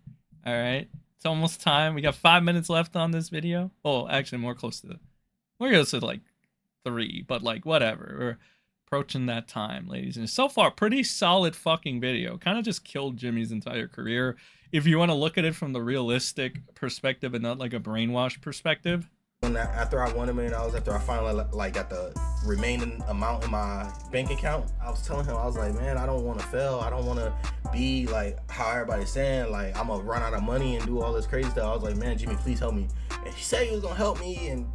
Speaker 1: all right? It's almost time. We got 5 minutes left on this video. Oh, actually, more close to, we're close to like 3, but like, whatever. We're approaching that time, ladies, and so far pretty solid fucking video. Kind of just killed Jimmy's entire career if you want to look at it from the realistic perspective and not like a brainwash perspective.
Speaker 16: After I won $1 million, after I finally like got the remaining amount in my bank account, I was telling him, I was like, man, I don't want to fail. I don't want to be like how everybody's saying, like I'm gonna run out of money and do all this crazy stuff. I was like, man, Jimmy, please help me. And he said he was gonna help me and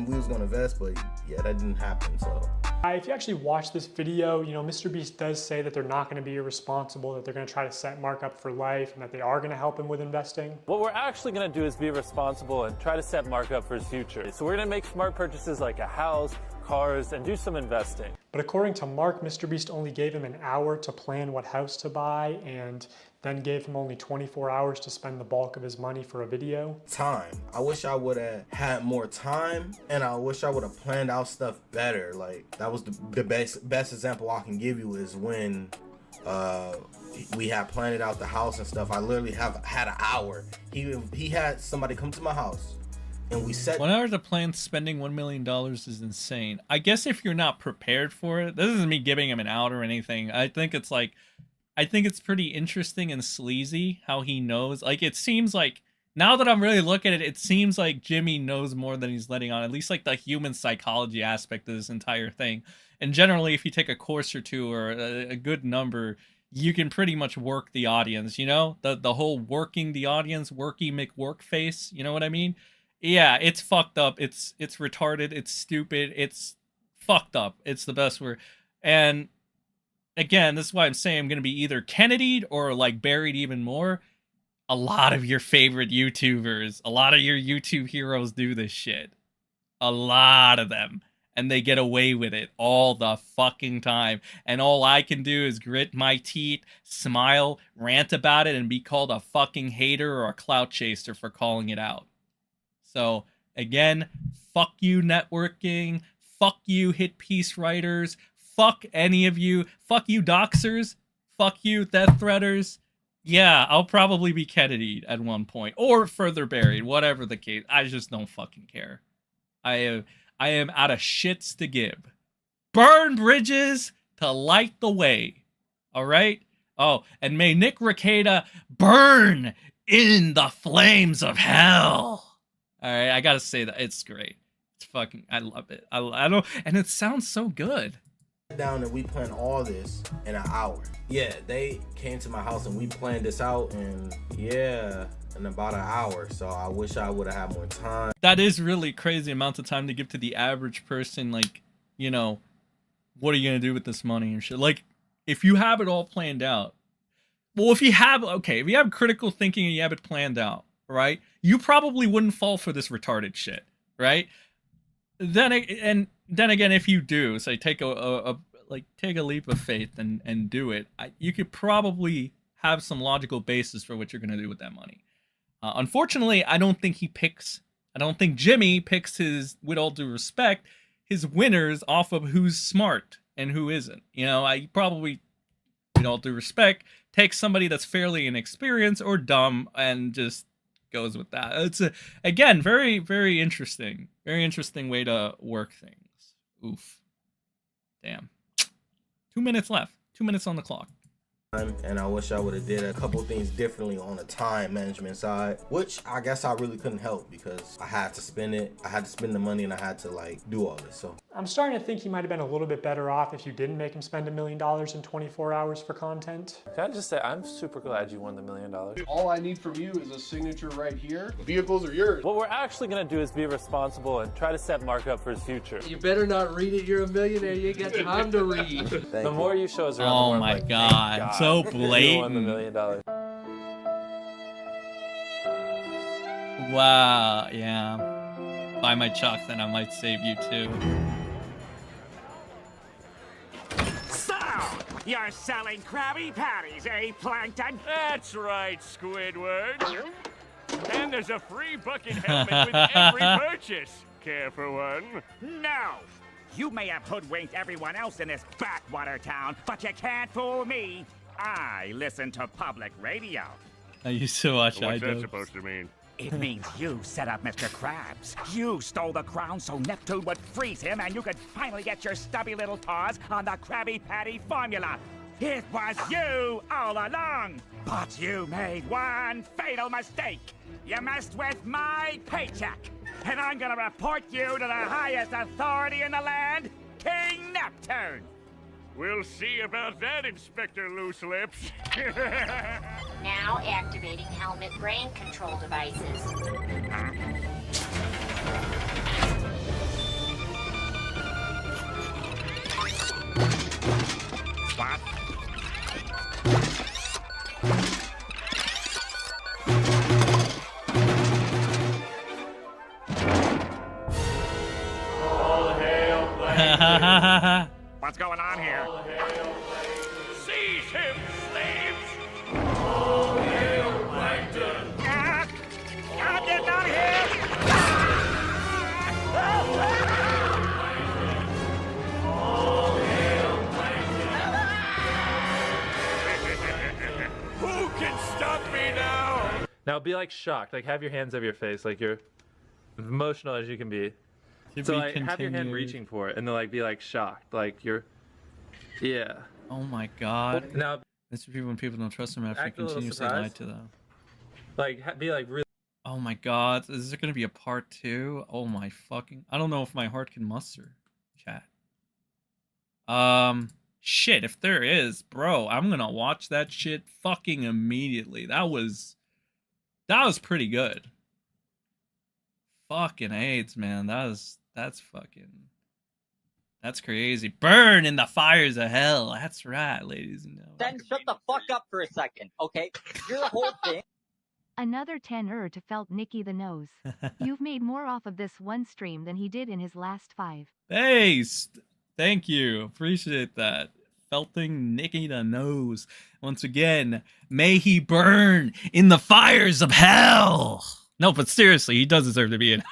Speaker 16: we was gonna invest, but yeah, that didn't happen. So
Speaker 14: If you actually watch this video, you know, MrBeast does say that they're not going to be irresponsible, that they're going to try to set Mark up for life, and that they are going to help him with investing.
Speaker 17: What we're actually going to do is be responsible and try to set Mark up for his future. So we're going to make smart purchases like a house, cars, and do some investing.
Speaker 14: But according to Mark, MrBeast only gave him an hour to plan what house to buy, and then gave him only 24 hours to spend the bulk of his money for a video.
Speaker 16: Time. I wish I would have had more time, and I wish I would have planned out stuff better. Like, that was the best example I can give you is when we had planned out the house and stuff. I literally had an hour. He had somebody come to my house, and we set
Speaker 1: 1 hour to plan spending $1 million is insane. I guess if you're not prepared for it, this isn't me giving him an out or anything. I think it's pretty interesting and sleazy how he knows. Like, it seems like, now that I'm really looking at it, it seems like Jimmy knows more than he's letting on. At least, like, the human psychology aspect of this entire thing. And generally, if you take a course or two or a good number, you can pretty much work the audience, you know? The whole working the audience, worky McWork face, you know what I mean? Yeah, it's fucked up. It's retarded. It's stupid. It's fucked up. It's the best word. And again, this is why I'm saying I'm going to be either Kennedy'd or like buried even more. A lot of your favorite YouTubers, a lot of your YouTube heroes do this shit. A lot of them. And they get away with it all the fucking time. And all I can do is grit my teeth, smile, rant about it, and be called a fucking hater or a clout chaser for calling it out. So, again, fuck you networking, fuck you hit piece writers, fuck any of you. Fuck you, doxers. Fuck you, death threaters. Yeah, I'll probably be Kennedy'd at one point. Or further buried, whatever the case. I just don't fucking care. I am out of shits to give. Burn bridges to light the way. Alright? Oh, and may Nick Rekieta burn in the flames of hell. Alright, I gotta say that. It's great. It's fucking, I love it. I don't, and it sounds so good.
Speaker 16: Down and we planned all this in an hour. Yeah, they came to my house and we planned this out in about an hour. So I wish I would have had more time.
Speaker 1: That is really crazy amount of time to give to the average person. Like, you know, what are you gonna do with this money and shit? Like, if you have it all planned out, well, if you have critical thinking and you have it planned out, right, you probably wouldn't fall for this retarded shit, right? Then again, if you do, say, take a leap of faith and do it, you could probably have some logical basis for what you're going to do with that money. Unfortunately, I don't think Jimmy picks his, with all due respect, his winners off of who's smart and who isn't. You know, I probably, with all due respect, takes somebody that's fairly inexperienced or dumb and just goes with that. It's again, very, very interesting way to work things. Oof. Damn. 2 minutes left. 2 minutes on the clock.
Speaker 16: And I wish I would have did a couple things differently on the time management side, which I guess I really couldn't help because I had to spend it. I had to spend the money and I had to like do all this. So
Speaker 14: I'm starting to think he might have been a little bit better off if you didn't make him spend $1 million in 24 hours for content.
Speaker 17: Can I just say, I'm super glad you won the $1 million.
Speaker 3: All I need from you is a signature right here. The vehicles are yours.
Speaker 17: What we're actually going to do is be responsible and try to set Mark up for his future.
Speaker 3: You better not read it. You're a millionaire. You ain't got time to read.
Speaker 17: The more you show us around
Speaker 1: oh
Speaker 17: the world,
Speaker 1: my
Speaker 17: like,
Speaker 1: God. So blatant.
Speaker 17: You won the $1 million.
Speaker 1: Wow, yeah. Buy my chalk, then I might save you too.
Speaker 4: So, you're selling Krabby Patties, eh, Plankton?
Speaker 9: That's right, Squidward. And there's a free bucket helmet with every purchase. Care for one?
Speaker 4: No! You may have hoodwinked everyone else in this backwater town, but you can't fool me. I listen to public radio.
Speaker 1: I used to watch
Speaker 9: What's that
Speaker 1: iDubbbz.
Speaker 9: supposed to mean?
Speaker 4: It means you set up Mr. Krabs. You stole the crown so Neptune would freeze him and you could finally get your stubby little paws on the Krabby Patty formula. It was you all along. But you made one fatal mistake. You messed with my paycheck. And I'm gonna report you to the highest authority in the land, King Neptune.
Speaker 9: We'll see about that, Inspector Loose Lips.
Speaker 13: Now activating helmet brain control devices.
Speaker 4: What?
Speaker 9: All hail Plankton.
Speaker 4: What's going on here?
Speaker 9: Seize him, slaves! All hail Plankton.
Speaker 4: God, get down here!
Speaker 9: Who can stop me now?
Speaker 17: Now be like shocked. Like have your hands over your face, like you're emotional as you can be.
Speaker 1: To
Speaker 17: So
Speaker 1: be
Speaker 17: like have your hand
Speaker 1: continued.
Speaker 17: reaching for it, and then like be like shocked, like you're, yeah.
Speaker 1: Oh my god.
Speaker 17: Now
Speaker 1: This is when people don't trust them after
Speaker 17: Act a little
Speaker 1: continuously lie
Speaker 17: surprised.
Speaker 1: to them.
Speaker 17: like be like really.
Speaker 1: Oh my god, is there gonna be a part 2? Oh my fucking... I don't know if my heart can muster, chat. Shit, if there is, bro, I'm gonna watch that shit fucking immediately. That was pretty good. Fucking AIDS, man. That's crazy. Burn in the fires of hell. That's right, ladies and gentlemen.
Speaker 5: Then shut the fuck up for a second, okay? Your whole thing.
Speaker 23: Another 10 to felt Nicky the nose. You've made more off of this one stream than he did in his last 5.
Speaker 1: Hey, thank you. Appreciate that. Felting Nicky the nose. Once again, may he burn in the fires of hell. No, but seriously, he does deserve to be in.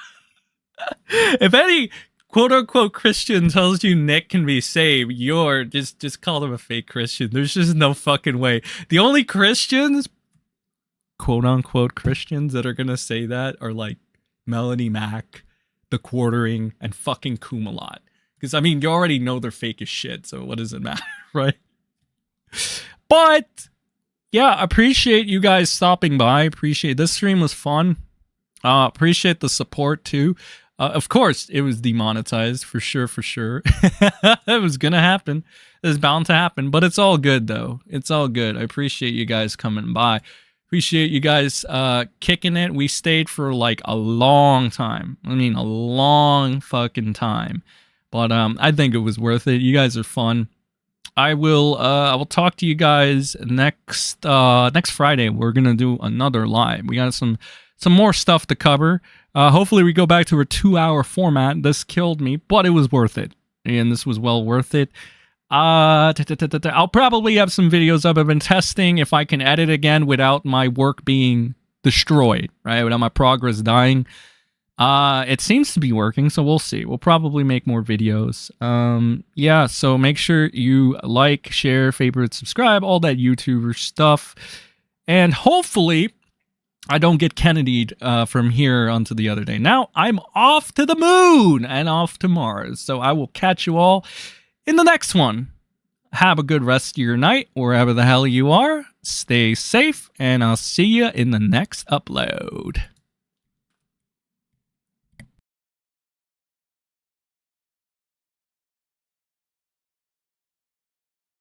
Speaker 1: If any quote-unquote Christian tells you Nick can be saved, you're just call them a fake Christian. There's just no fucking way. The only Christians, quote-unquote Christians, that are gonna say that are like Melanie Mac, The Quartering, and fucking Kumalat. Because, I mean, you already know they're fake as shit, so what does it matter, right? But, yeah, appreciate you guys stopping by. Appreciate this stream was fun. Appreciate the support, too. Of course, it was demonetized, for sure, for sure. It was gonna happen. It was bound to happen, but it's all good, though. It's all good. I appreciate you guys coming by. Appreciate you guys kicking it. We stayed for, like, a long time. I mean, a long fucking time. But I think it was worth it. You guys are fun. I will talk to you guys next Friday. We're gonna do another live. We got some more stuff to cover. Hopefully we go back to a 2-hour format. This killed me, but it was worth it. And this was well worth it. I'll probably have some videos up. I've been testing if I can edit again without my work being destroyed, right? Without my progress dying. It seems to be working, so we'll see. We'll probably make more videos. Yeah, so make sure you like, share, favorite, subscribe, all that YouTuber stuff. And hopefully I don't get Kennedy'd from here onto the other day. Now I'm off to the moon and off to Mars. So I will catch you all in the next one. Have a good rest of your night, wherever the hell you are. Stay safe, and I'll see you in the next upload.